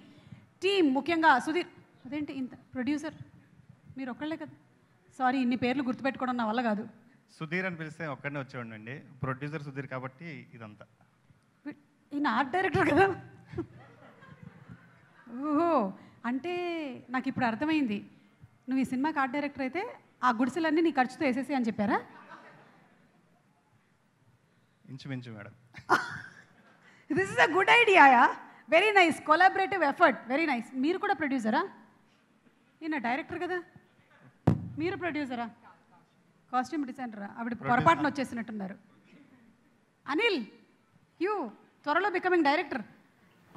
టీం, ముఖ్యంగా సుధీర్. అదేంటి ఇంత ప్రొడ్యూసర్ మీరు ఒక్కళ్ళే కదా? సారీ, ఇన్ని పేర్లు గుర్తుపెట్టుకోవడం నా వల్ల కాదు. సుధీర్ అని పిలిస్తే ఒక్కడనే వచ్చేవాడండి. ప్రొడ్యూసర్ సుధీర్ కాబట్టి ఇదంతా. ఈయన ఆర్ట్ డైరెక్టర్ కదా? ఓహో, అంటే నాకు ఇప్పుడు అర్థమైంది. నువ్వు ఈ సినిమాకి ఆర్ట్ డైరెక్టర్ అయితే ఆ గుడిసెలన్నీ నీ ఖర్చుతో వేసేసి అని చెప్పారా? ఇంచుమించు madam. This is a good idea. Very nice collaborative effort. Very nice. మీరు కూడా ప్రొడ్యూసరా? ఈయన డైరెక్టర్ కదా, మీరు ప్రొడ్యూసరా? కాస్ట్యూమ్ డిజైనరా? ఆవిడ పొరపాటున వచ్చేసినట్టున్నారు. అనిల్, యూ త్వరలో బికమింగ్ డైరెక్టర్.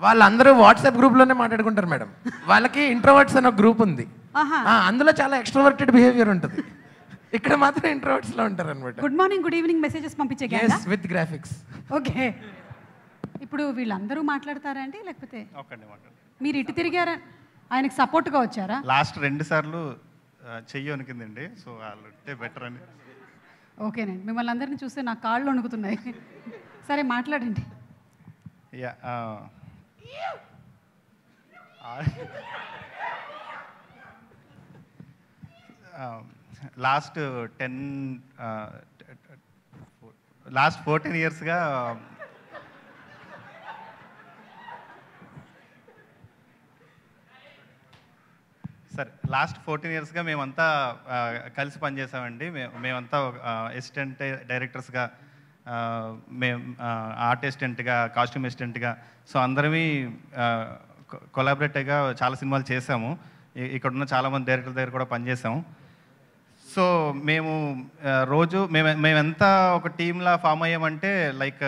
వాళ్ళందరూ వాట్సాప్ గ్రూప్లోనే మాట్లాడుకుంటారు మేడం. వాళ్ళకి ఇంట్రోవర్ట్స్ అనే గ్రూప్ ఉంది, అందులో చాలా ఎక్స్ట్రోవర్టెడ్ బిహేవియర్ ఉంటుంది. ఇక్కడ మాత్రం ఇంట్రోవర్ట్స్లో ఉంటారు అనమాట. Good morning, good evening messages పంపించే గ్యాంగ్ విత్ గ్రాఫిక్స్. ఓకే, ఇప్పుడు వీళ్ళందరూ మాట్లాడతారా అండి, లేకపోతే మీరు ఇటు తిరిగారా, ఆయనకి సపోర్ట్గా వచ్చారా? లాస్ట్ 2 సార్లు చెయ్యి వణికిందండి, సో వాళ్ళు బెటర్ అని. ఓకేనండి, మిమ్మల్ని అందరినీ చూస్తే నా కాళ్ళు వణుకుతున్నాయి. సరే మాట్లాడండి. లాస్ట్ 14 ఇయర్స్గా సరే లాస్ట్ 14 ఇయర్స్గా మేమంతా కలిసి పనిచేసామండి. మేమంతా అసిస్టెంట్ డైరెక్టర్స్గా, మేము ఆర్ట్ అసిస్టెంట్గా, కాస్ట్యూమ్ అసిస్టెంట్గా, సో అందరమీ కొలాబరేటివ్గా చాలా సినిమాలు చేసాము. ఇక్కడ ఉన్న చాలామంది డైరెక్టర్ దగ్గర కూడా పనిచేసాము. సో మేము రోజు మేమెంతా ఒక టీంలా ఫామ్ అయ్యామంటే లైక్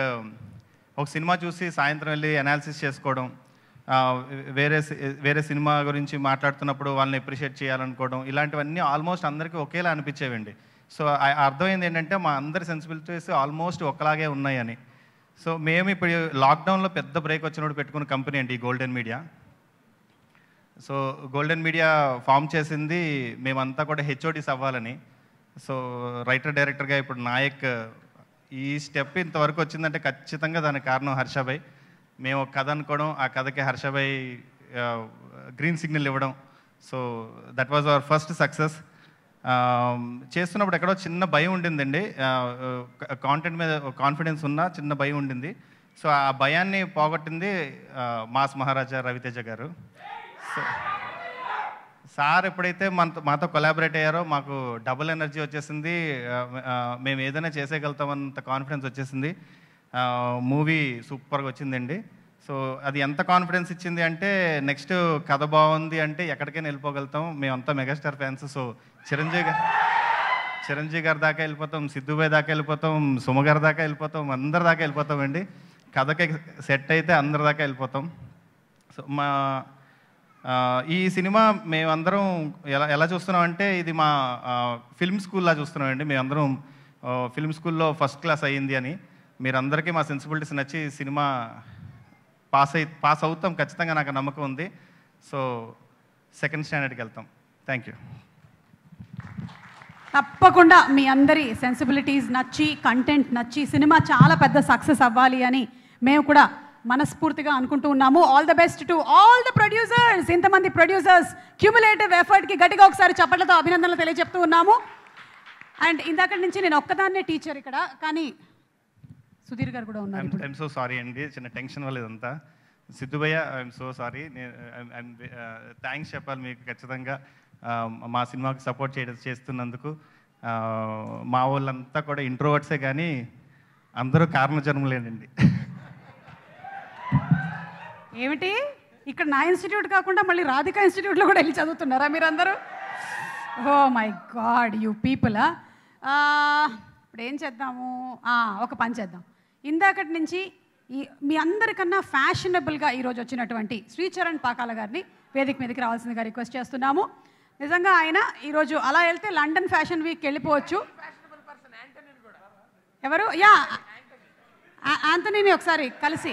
ఒక సినిమా చూసి సాయంత్రం వెళ్ళి అనాలిసిస్ చేసుకోవడం, వేరే సినిమా గురించి మాట్లాడుతున్నప్పుడు వాళ్ళని అప్రిషియేట్ చేయాలనుకోవడం, ఇలాంటివన్నీ ఆల్మోస్ట్ అందరికీ ఒకేలా అనిపించేవండి. సో అర్థమైంది ఏంటంటే మా అందరి సెన్సిబిలిటీస్ ఆల్మోస్ట్ ఒకలాగే ఉన్నాయని. సో మేము ఇప్పుడు లాక్డౌన్లో పెద్ద బ్రేక్ వచ్చినప్పుడు పెట్టుకున్న కంపెనీ అండి golden media. So golden media form చేసింది మేమంతా కూడా హెచ్ఓడిస్ అవ్వాలని. సో రైటర్ డైరెక్టర్గా ఇప్పుడు నాయక్ ఈ స్టెప్ ఇంతవరకు వచ్చిందంటే ఖచ్చితంగా దానికి కారణం హర్షభాయ్. మేము ఒక కథ అనుకోవడం, ఆ కథకి హర్షభాయ్ గ్రీన్ సిగ్నల్ ఇవ్వడం. So that was our first success. చేస్తున్నప్పుడు ఎక్కడో చిన్న భయం ఉండిందండి, కాంటెంట్ మీద కాన్ఫిడెన్స్ ఉన్నా చిన్న భయం ఉండింది. సో ఆ భయాన్ని పోగొట్టింది మాస్ మహారాజా రవితేజ గారు. సో సార్ ఎప్పుడైతే మాతో కొలాబరేట్ అయ్యారో మాకు డబుల్ ఎనర్జీ వచ్చేసింది, మేము ఏదైనా చేసేయగలుగుతామన్నంత కాన్ఫిడెన్స్ వచ్చేసింది. మూవీ సూపర్గా వచ్చిందండి. సో అది ఎంత కాన్ఫిడెన్స్ ఇచ్చింది అంటే నెక్స్ట్ కథ బాగుంది అంటే ఎక్కడికైనా వెళ్ళిపోగలుగుతాం. మేమంతా మెగాస్టార్ ఫ్యాన్స్. సో చిరంజీవి గారి దాకా వెళ్ళిపోతాం, సిద్ధుబాయ్ దాకా వెళ్ళిపోతాం, సుమ గారి దాకా వెళ్ళిపోతాం, అందరి దాకా వెళ్ళిపోతామండి. కథకి సెట్ అయితే అందరి దాకా వెళ్ళిపోతాం. సో ఈ సినిమా మేమందరం ఎలా చూస్తున్నామంటే ఇది మా ఫిల్మ్ స్కూల్లా చూస్తున్నామండి. మేమందరం ఫిల్మ్ స్కూల్లో ఫస్ట్ క్లాస్ అయ్యింది అని. మీరందరికీ మా సెన్సిబిలిటీస్ నచ్చి సినిమా పాస్ అవుతాం ఖచ్చితంగా, నాకు నమ్మకం ఉంది. సో సెకండ్ స్టాండర్డ్కి వెళ్తాం. Thank you. తప్పకుండా మీ అందరి సెన్సిబిలిటీస్ నచ్చి, కంటెంట్ నచ్చి సినిమా చాలా పెద్ద సక్సెస్ అవ్వాలి అని మేము కూడా మనస్ఫూర్తిగా అనుకుంటూ ఉన్నాము. All the best to all the producers. ఇంతమంది ప్రొడ్యూసర్స్ క్యూములేటివ్ ఎఫర్ట్కి గట్టిగా ఒకసారి చప్పట్లతో అభినందనలు తెలియజెప్తూ ఉన్నాము. అండ్ ఇందాక నుంచి నేను ఒక్కదాన్నే టీచర్ ఇక్కడ, కానీ సుధీర్ గారు కూడా ఉన్నారు. ఐఎమ్ సో సారీ అండి, చిన్న టెన్షన్ వల్ల ఇదంతా. సిద్ధుభయ్య ఐఎమ్ సో సారీ. థ్యాంక్స్ చెప్పాలి మీకు ఖచ్చితంగా మా సినిమాకి సపోర్ట్ చేస్తున్నందుకు. మా వాళ్ళంతా కూడా ఇంట్రోవర్ట్సే కానీ అందరూ కారణ జన్మలేనండి. ఏమిటి ఇక్కడ నా ఇన్స్టిట్యూట్ కాకుండా మళ్ళీ రాధికా ఇన్స్టిట్యూట్లో కూడా వెళ్ళి చదువుతున్నారా మీరందరూ? Oh my god you people. ఇప్పుడు ఏం చేద్దాము, ఒక పని చేద్దాం. ఇందాకటి నుంచి మీ అందరికన్నా ఫ్యాషనబుల్గా ఈరోజు వచ్చినటువంటి శ్రీచరణ్ పాకాల గారిని వేదిక మీదకి రావాల్సిందిగా రిక్వెస్ట్ చేస్తున్నాము. నిజంగా ఆయన ఈరోజు అలా వెళ్తే లండన్ ఫ్యాషన్ వీక్ వెళ్ళిపోవచ్చు. ఎవరు? యా, ఆంథనీని ఒకసారి కలిసి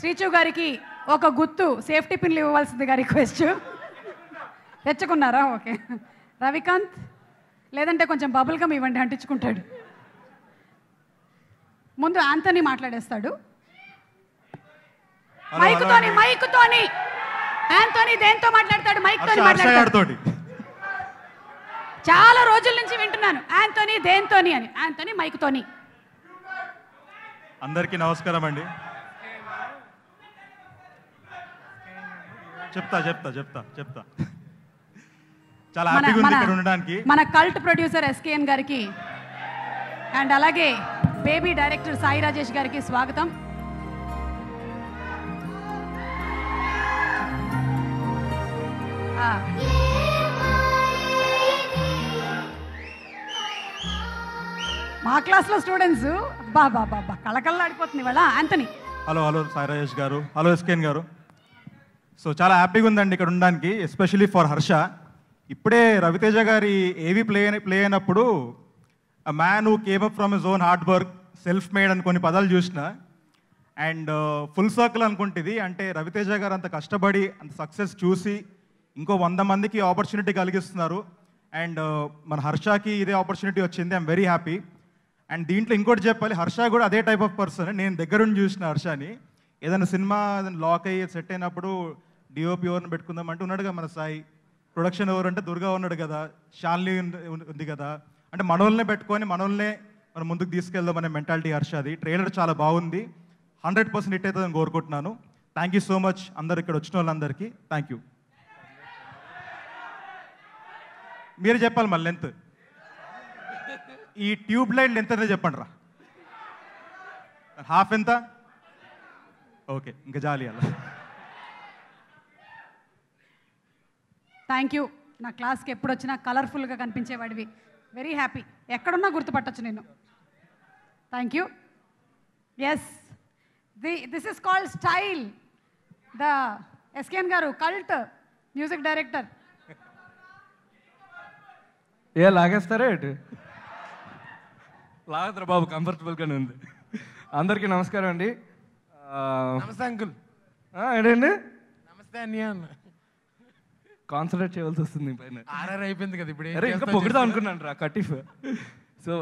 శ్రీచు గారికి ఒక గుత్తు సేఫ్టీ పిన్లు ఇవ్వవలసిందిగా రిక్వెస్ట్. తెచ్చుకున్నారా? ఓకే. రవికాంత్, లేదంటే కొంచెం బబుల్ గమ్ ఇవ్వండి, అంటించుకుంటాడు. ముందు ఆంథనీ మాట్లాడేస్తాడు. మైకుతోని ఆంథనీ దేంతో మాట్లాడతాడు? మైక్తోని మాట్లాడతాడు. చాలా రోజుల నుంచి వింటున్నాను ఆంథనీ దేంతోని అని. ఆంథనీ మైకుతోని. అందరికీ నమస్కారం అండి. చెప్తా చాలా హ్యాపీగా ఉంది ఇక్కడ ఉండడానికి. మన కల్ట్ ప్రొడ్యూసర్ ఎస్కేఎన్ గారికి అండ్ అలాగే బేబీ డైరెక్టర్ సాయి రాజేష్ గారికి స్వాగతం. మా క్లాస్లో స్టూడెంట్స్ బాబా కళకళలాడిపోతుంది ఇవాళ. ఆంథనీ. హలో సాయి రాజేష్ గారు, హలో ఎస్కేఎన్ గారు. సో చాలా హ్యాపీగా ఉందండి ఇక్కడ ఉండడానికి, ఎస్పెషలీ ఫర్ హర్ష. ఇప్పుడే రవితేజ గారి ఏవి ప్లే అయినప్పుడు a man who came up from his own hard work, self made అని కొన్ని పదాలు చూసిన. అండ్ ఫుల్ సర్కిల్ అనుకుంటుంది. అంటే రవితేజ గారు అంత కష్టపడి అంత సక్సెస్ చూసి ఇంకో 100 మందికి ఆపర్చునిటీ కలిగిస్తున్నారు. అండ్ మన హర్షకి ఇదే ఆపర్చునిటీ వచ్చింది. I'm very happy. అండ్ దీంట్లో ఇంకోటి చెప్పాలి, హర్ష కూడా అదే టైప్ ఆఫ్ పర్సన్. నేను దగ్గరుండి చూసిన హర్షని. ఏదైనా సినిమా లాక్ అయ్యి సెట్ అయినప్పుడు డిఓపి ఎవరిని పెట్టుకుందాం అంటే ఉన్నాడుగా మన సాయి, ప్రొడక్షన్ ఎవరు అంటే దుర్గా ఉన్నాడు కదా, షాన్లీ ఉంది కదా, అంటే మనోళ్ళనే పెట్టుకొని మనోళ్ళనే మనం ముందుకు తీసుకెళ్దాం అనే మెంటాలిటీ హర్షది. ట్రైలర్ చాలా బాగుంది, 100% హిట్ అవుతుందని కోరుకుంటున్నాను. థ్యాంక్ యూ సో మచ్ అందరు ఇక్కడ వచ్చిన వాళ్ళందరికీ థ్యాంక్ యూ. మీరు చెప్పాలి మళ్ళీ లెంత్, ఈ ట్యూబ్ లైట్ లెంత్ అనేది చెప్పండి రా. హాఫ్ ఎంత? ఓకే, ఇంకా జాలి అలా. Thank you. నా క్లాస్కి ఎప్పుడు వచ్చినా కలర్ఫుల్గా కనిపించేవాడివి. వెరీ హ్యాపీ, ఎక్కడున్నా గుర్తుపట్టచ్చు నేను. Thank you. Yes, this is called style. The SKN garu cult music director. ఏ లాగేస్తారా ఏంటి? లాగదురా బాబు, కంఫర్టబుల్గానే ఉంది. అందరికీ నమస్కారం అండి. నమస్తే అంకుల్. ఏంటండి? నమస్తే అన్నయ్య. కాన్సన్ట్రేట్ చేయవలసి వస్తుంది పైన. ఆర్ఆర్ అయిపోయింది కదా ఇప్పుడు. అరే ఇంకా పొగుడుదా అనుకున్నాను రా కటిఫ్. So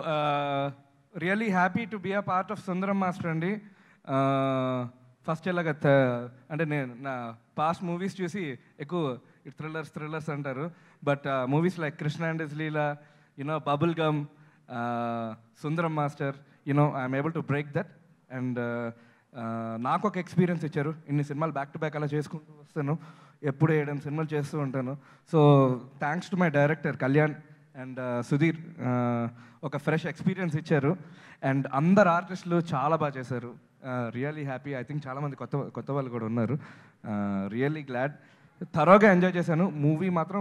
really happy to be a part of Sundaram master అండి. ఫస్ట్ ఇలాగ అంటే నేను నా పాస్ట్ మూవీస్ చూసి ఎక్కువ థ్రిల్లర్స్ అంటారు, but movies like Krishna and his Leela, you know bubble gum, Sundaram master, you know I'm able to break that. And నాకు ఒక ఎక్స్పీరియన్స్ ఇచ్చారు. ఇన్ని సినిమాలు బ్యాక్ టు బ్యాక్ అలా చేసుకుంటూ వస్తాను, ఎప్పుడు 7 సినిమాలు చేస్తూ ఉంటాను. So thanks to my director Kalyan and Sudheer, ఒక ఫ్రెష్ ఎక్స్పీరియన్స్ ఇచ్చారు. అండ్ అందరు ఆర్టిస్టులు చాలా బాగా చేశారు. Really happy. ఐ థింక్ చాలామంది కొత్త వాళ్ళు కూడా ఉన్నారు. Really glad. థరోగా ఎంజాయ్ చేశాను. మూవీ మాత్రం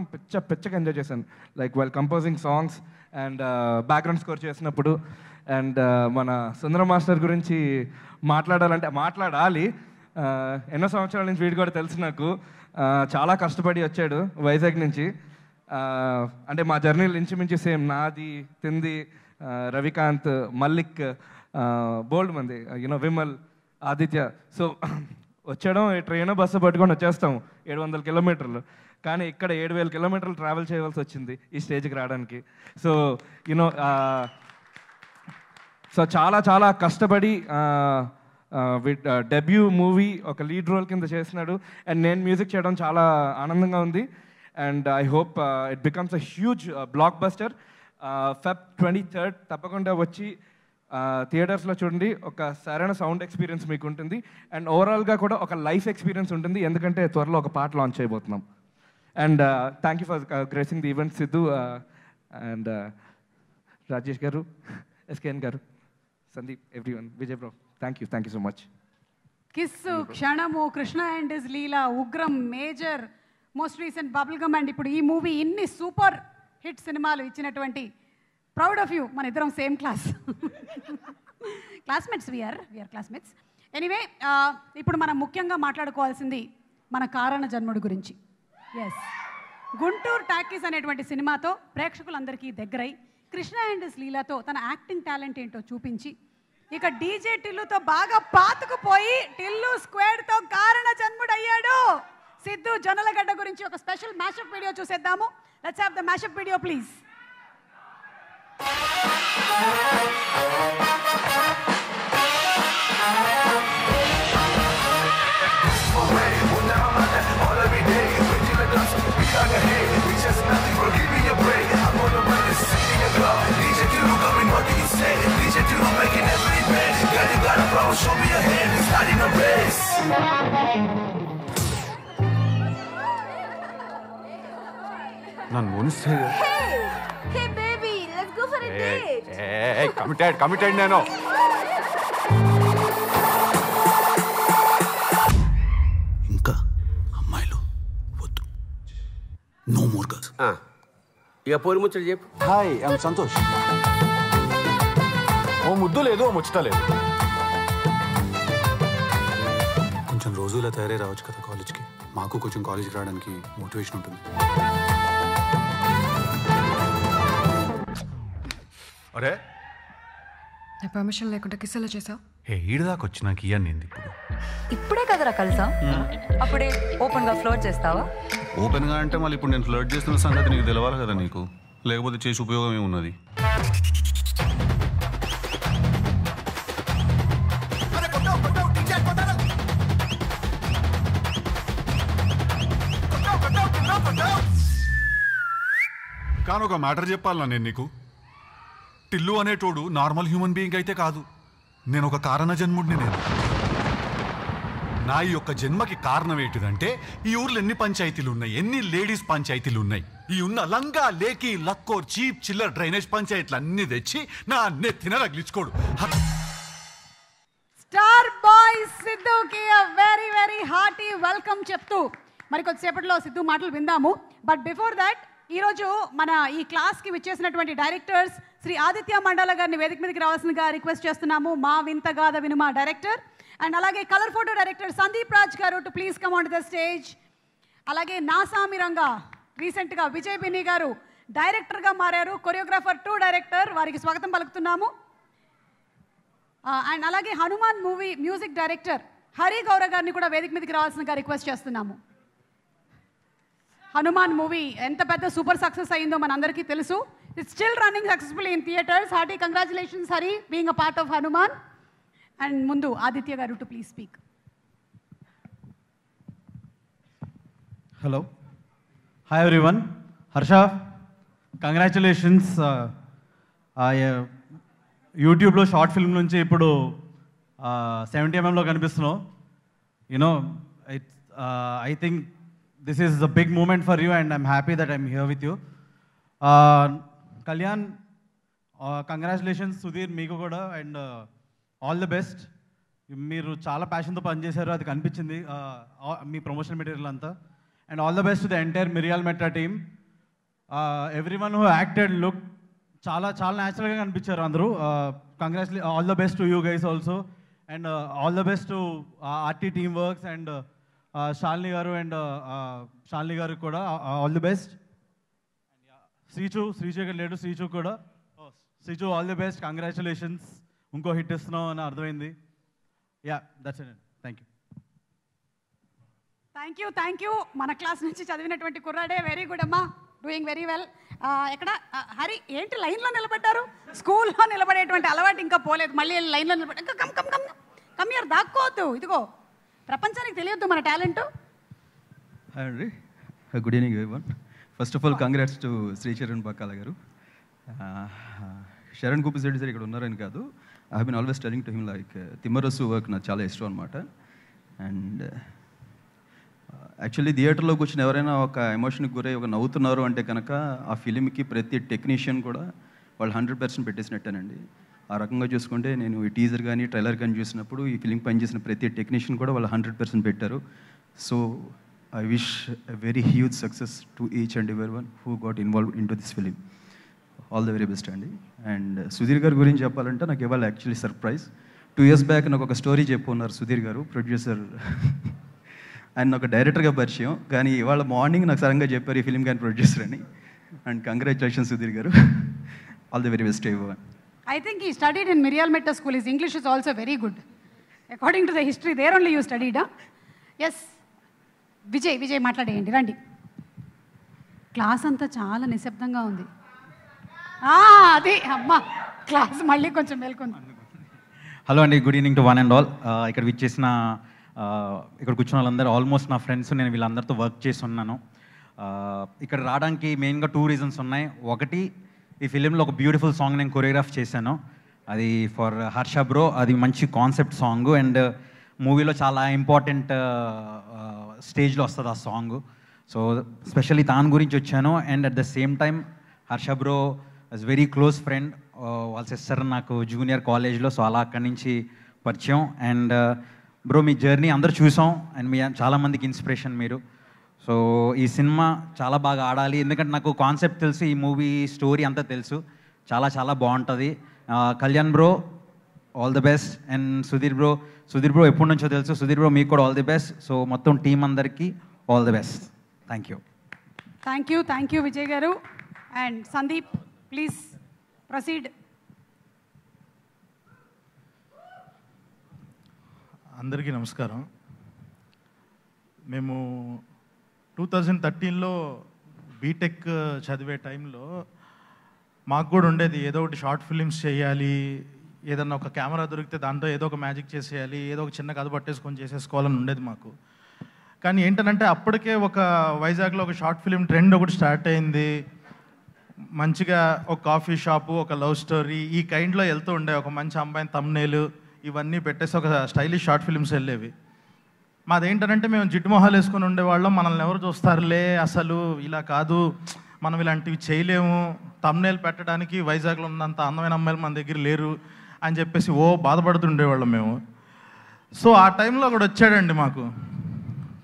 పిచ్చగా ఎంజాయ్ చేశాను. Like while composing songs and background score చేసినప్పుడు. అండ్ మన సుందరం మాస్టర్ గురించి మాట్లాడాలి. ఎన్నో సంవత్సరాల నుంచి వీడు కూడా తెలుసు నాకు. చాలా కష్టపడి వచ్చాడు వైజాగ్ నుంచి. అంటే మా జర్నీలు ఇంచుమించు సేమ్. నాది, తింది, రవికాంత్, మల్లిక్, బోల్డ్ మంది, యూనో విమల్, ఆదిత్య. సో వచ్చాడం ట్రైన్ బస్సు పట్టుకొని వచ్చేస్తాం 700 కిలోమీటర్లు, కానీ ఇక్కడ 7000 కిలోమీటర్లు ట్రావెల్ చేయవలసి వచ్చింది ఈ స్టేజ్కి రావడానికి. సో యూనో చాలా కష్టపడి డెబ్యూ మూవీ ఒక లీడ్ రోల్ కింద చేసినాడు. అండ్ నేను మ్యూజిక్ చేయడం చాలా ఆనందంగా ఉంది. And I hope it becomes a huge block buster. Feb 23rd తప్పకుండా వచ్చి థియేటర్స్లో చూడండి. ఒక సరైన సౌండ్ ఎక్స్పీరియన్స్ మీకు ఉంటుంది. అండ్ ఓవరాల్గా కూడా ఒక లైఫ్ ఎక్స్పీరియన్స్ ఉంటుంది, ఎందుకంటే త్వరలో ఒక పాట లాంచ్ చేయబోతున్నాం. And thank you for gracing the event Siddhu and Rajesh గారు, ఎస్కేఎన్ గారు, Sandeep, everyone, Vijay bro, thank you so much. Kissu, Kshanam, Krishna and his Leela, Ugram, Major, most recent Bubblegum, and ఇప్పుడు ఈ మూవీ, ఇన్ని సూపర్ హిట్ సినిమాలు ఇచ్చినటువంటి ప్రౌడ్ ఆఫ్ యూ. మన ఇద్దరం same classmates, we are classmates. Anyway, ఇప్పుడు మనం ముఖ్యంగా మాట్లాడుకోవాల్సింది మన కారణ జన్ముడి గురించి. ఎస్, గుంటూరు టాకీస్ అనేటువంటి సినిమాతో ప్రేక్షకులందరికీ దగ్గరై కృష్ణ అండ్ హిస్ లీలాతో తన యాక్టింగ్ టాలెంట్ ఏంటో చూపించి, ఇక డీజే టిల్లుతో బాగా పాతుకుపోయి టిల్లు స్క్వేర్తో కారణ జన్ముడు అయ్యాడు. సిద్ధు జొన్నలగడ్డ గురించి ఒక స్పెషల్ మ్యాషప్ వీడియో చూసేద్దాము. Let's have the mashup video please. ನಾನು ಮುನಿಸ್ತಾ Hey baby, let's go for a date. Hey, committed నేను. ఇంకా అమ్మాయిలు వద్దు. No more girls. ఇక పోరి ముచ్చట చెప్పు. Hi, I'm Santosh. ఓ ముద్దు లేదు, ఓ ముచ్చట లేదు. కొంచెం రోజు ఇలా తయారై రావచ్చు కదా కాలేజ్కి. మాకు కొంచెం కాలేజ్కి రావడానికి మోటివేషన్ ఉంటుంది. అరే, నా పర్మిషన్ లేకుండా కిస్ ఎలా చేసావు? ఈడు దాకా వచ్చినాక ఇయ్యాను నేను ఇప్పుడు. ఇప్పుడే కదరా కలిసా, అప్పుడే ఓపెన్ గా ఫ్లోట్ చేస్తావా? ఓపెన్గా అంటే మళ్ళీ ఇప్పుడు నేను ఫ్లర్ట్ చేస్తున్న సంగతి నీకు తెలవాలి కదా నీకు, లేకపోతే చేసి ఉపయోగం ఏమున్నది? కానీ ఒక మ్యాటర్ చెప్పాలన్నా నేను నీకు, టిల్లు అనేటోడు నార్మల్ హ్యూమన్ బీయింగ్ అయితే కాదు. నేను ఒక కారణ జన్ముడిని. నేను నా ఈ యొక్క జన్మకి కారణం ఏంటిదంటే, ఈ ఊర్లో ఎన్ని పంచాయతీలు ఉన్నాయి, ఎన్ని లేడీస్ పంచాయతీలు ఉన్నాయి, ఈ ఉన్న లంగా లేకి లక్కోర్ చీప్ చిల్లర్ డ్రైనేజ్ పంచాయతీలు అన్ని తెచ్చి నా నెత్తిన రగిలించుకోడు. స్టార్ బాయ్ సిద్ధుకి వెరీ వెరీ హార్టీ వెల్కమ్ చెప్తూ మరి కొద్దిసేపట్లో సిద్ధు మాటలు విందాము. బట్ బిఫోర్ దాట్ ఈరోజు మన ఈ క్లాస్కి విచ్చేసినటువంటి డైరెక్టర్స్ శ్రీ ఆదిత్య మండల గారిని వేదిక మీదకి రావాల్సిందిగా రిక్వెస్ట్ చేస్తున్నాము. మా వింతగాథ వినుమ డైరెక్టర్ అండ్ అలాగే Colour Photo director Sandeep Raj గారు to please come on to the stage. అలాగే నాసామి రంగా రీసెంట్గా విజయ్ బిన్ని గారు డైరెక్టర్గా మారారు, కొరియోగ్రాఫర్ టు డైరెక్టర్, వారికి స్వాగతం పలుకుతున్నాము. అండ్ అలాగే Hanuman movie music director Hari Gowra గారిని కూడా వేదిక మీదకి రావాల్సిందిగా రిక్వెస్ట్ చేస్తున్నాము. హనుమాన్ మూవీ ఎంత పెద్ద సూపర్ సక్సెస్ అయిందో మనందరికీ తెలుసు. It's still running successfully in theatres. Hearty congratulations Hari being a part of Hanuman. And ముందు Aditya garu to please speak. Hello, hi everyone. Harsha, congratulations. యూట్యూబ్లో షార్ట్ ఫిల్మ్ నుంచి ఇప్పుడు 70mm కనిపిస్తున్నావు. You know it's I think this is a big moment for you and I'm happy that I'm here with you. Kalyan, congratulations. Sudheer, మీకు కూడా and all the best. మీరు చాలా ప్యాషన్తో పనిచేశారు, అది కనిపించింది మీ ప్రమోషన్ మెటీరియల్ అంతా. And all the best to the entire మిరియాల్ మెట్రా team. Every one who acted look చాలా చాలా న్యాచురల్గా కనిపించారు అందరూ. All the best to you guys also. And all the best to RT team Works and Shalini గారు and Shalini గారికి కూడా ఆల్ ది బెస్ట్. శ్రీచు ఇక్కడ లేడు, శ్రీచు కూడా. Srichu all the best, congratulations. ఇంకో హిట్ ఇస్తున్నావు అని అర్థమైంది. Yeah, that's it. Thank you. Thank you. మన క్లాస్ నుంచి చదివినటువంటి కుర్రాడే. వెరీ గుడ్ అమ్మా, డూయింగ్ వెరీ వెల్. ఎక్కడ హరి ఏంటి లైన్లో నిలబడ్డారు? స్కూల్లో నిలబడేటువంటి అలవాటు ఇంకా పోలేదు, మళ్ళీ లైన్లో నిలబడి ఇంకా కమ్ ఇయర్, దాక్కోవద్దు. ఇదిగో ప్రపంచానికి తెలియద్దు మన టాలెంట్. హాయ్ అండి, good evening everyone. First of all congrats to Sri Charan Bakkala గారు. శరణ్ కుపిశెట్టి సార్ ఇక్కడ ఉన్నారని కాదు, I have been always telling to him like Thimmarusu work నాకు చాలా ఇష్టం అనమాట. అండ్ యాక్చువల్లీ థియేటర్లో కూర్చొని ఎవరైనా ఒక ఎమోషన్కి గురై ఒక నవ్వుతున్నారు అంటే కనుక ఆ ఫిలింకి ప్రతి టెక్నీషియన్ కూడా వాళ్ళు 100% పెట్టేసినట్టేనండి. ఆ రకంగా చూసుకుంటే నేను ఈ టీజర్ కానీ ట్రైలర్ కానీ చూసినప్పుడు ఈ ఫిలిం పనిచేసిన ప్రతి టెక్నీషియన్ కూడా వాళ్ళు 100% పెట్టారు. So I wish a very huge success to each and every one who got involved in to this film. All the very best అండి. అండ్ సుధీర్ గారి గురించి చెప్పాలంటే నాకు ఇవాళ యాక్చువల్లీ సర్ప్రైజ్. 2 years బ్యాక్ నాకు ఒక స్టోరీ చెప్పున్నారు సుధీర్ గారు, ప్రొడ్యూసర్. ఆయన ఒక డైరెక్టర్గా పరిచయం, కానీ ఇవాళ మార్నింగ్ నాకు సడన్గా చెప్పారు ఈ ఫిలిం కానీ ప్రొడ్యూసర్ అని. అండ్ కంగ్రాచులేషన్స్ సుధీర్ గారు. All the very best everyone. I think he studied in Mirial Metta School. His English is also very good. According to the history, there only you studied, huh? Yes. Vijay మాట్లాడేయండి, రండి. Class అంతా చాలా నిశ్శబ్దంగా ఉంది. అది అమ్మా, class మళ్ళీ కొంచెం మేల్కొంది. హలో అండి, good evening to one and all. ఇక్కడ విచ్చేసిన ఇక్కడ కూర్చున్న వాళ్ళందరూ ఆల్మోస్ట్ నా ఫ్రెండ్స్. నేను వీళ్ళందరితో వర్క్ చేసి ఉన్నాను. ఇక్కడ రావడానికి మెయిన్గా 2 reasons ఉన్నాయి. ఒకటి, ఈ ఫిలింలో ఒక బ్యూటిఫుల్ సాంగ్ నేను కొరియోగ్రాఫ్ చేశాను, అది ఫర్ హర్ష బ్రో. అది మంచి కాన్సెప్ట్ సాంగ్ అండ్ మూవీలో చాలా ఇంపార్టెంట్ స్టేజ్లో వస్తుంది ఆ సాంగ్. సో స్పెషల్లీ దాని గురించి వచ్చాను. And at the same time Harsha bro is very close friend. వాళ్ళ సిస్టర్ నాకు జూనియర్ కాలేజ్లో, సో అలా అక్కడి నుంచి పరిచయం. అండ్ బ్రో మీ జర్నీ అందరూ చూసాం అండ్ మీ చాలామందికి ఇన్స్పిరేషన్ మీరు. సో ఈ సినిమా చాలా బాగా ఆడాలి, ఎందుకంటే నాకు కాన్సెప్ట్ తెలుసు, ఈ మూవీ స్టోరీ అంతా తెలుసు, చాలా చాలా బాగుంటుంది. Kalyan bro all the best. And Sudheer bro ఎప్పటి నుంచో తెలుసు, సుధీర్ బ్రో మీకు కూడా ఆల్ ది బెస్ట్. సో మొత్తం టీం అందరికీ all the best. Thank you Vijay గారు. And Sandeep, please proceed. అందరికీ నమస్కారం. మేము 2013లో బీటెక్ చదివే టైంలో మాకు కూడా ఉండేది ఏదో ఒకటి షార్ట్ ఫిలిమ్స్ చేయాలి, ఏదన్నా ఒక కెమెరా దొరికితే దాంతో ఏదో ఒక మ్యాజిక్ చేసేయాలి, ఏదో ఒక చిన్న కథ పట్టేసుకొని చేసేసుకోవాలని ఉండేది మాకు. కానీ ఏంటంటే అప్పటికే ఒక వైజాగ్లో ఒక షార్ట్ ఫిలిం ట్రెండ్ ఒకటి స్టార్ట్ అయింది. మంచిగా ఒక కాఫీ షాపు, ఒక లవ్ స్టోరీ ఈ కైండ్లో వెళ్తూ ఉండే, ఒక మంచి అమ్మాయిని తమ్నేలు ఇవన్నీ పెట్టేసి ఒక స్టైలిష్ షార్ట్ ఫిల్మ్స్ వెళ్ళేవి. మాదేంటంటే మేము జిడ్డు మొహాలు వేసుకొని ఉండేవాళ్ళం, మనల్ని ఎవరు చూస్తారులే, అసలు ఇలా కాదు, మనం ఇలాంటివి చేయలేము, తమ్నేల్ పెట్టడానికి వైజాగ్లో ఉన్నంత అందమైన అమ్మాయిలు మన దగ్గర లేరు అని చెప్పేసి బాధపడుతుండేవాళ్ళం మేము. సో ఆ టైంలో కూడా వచ్చాడండి మాకు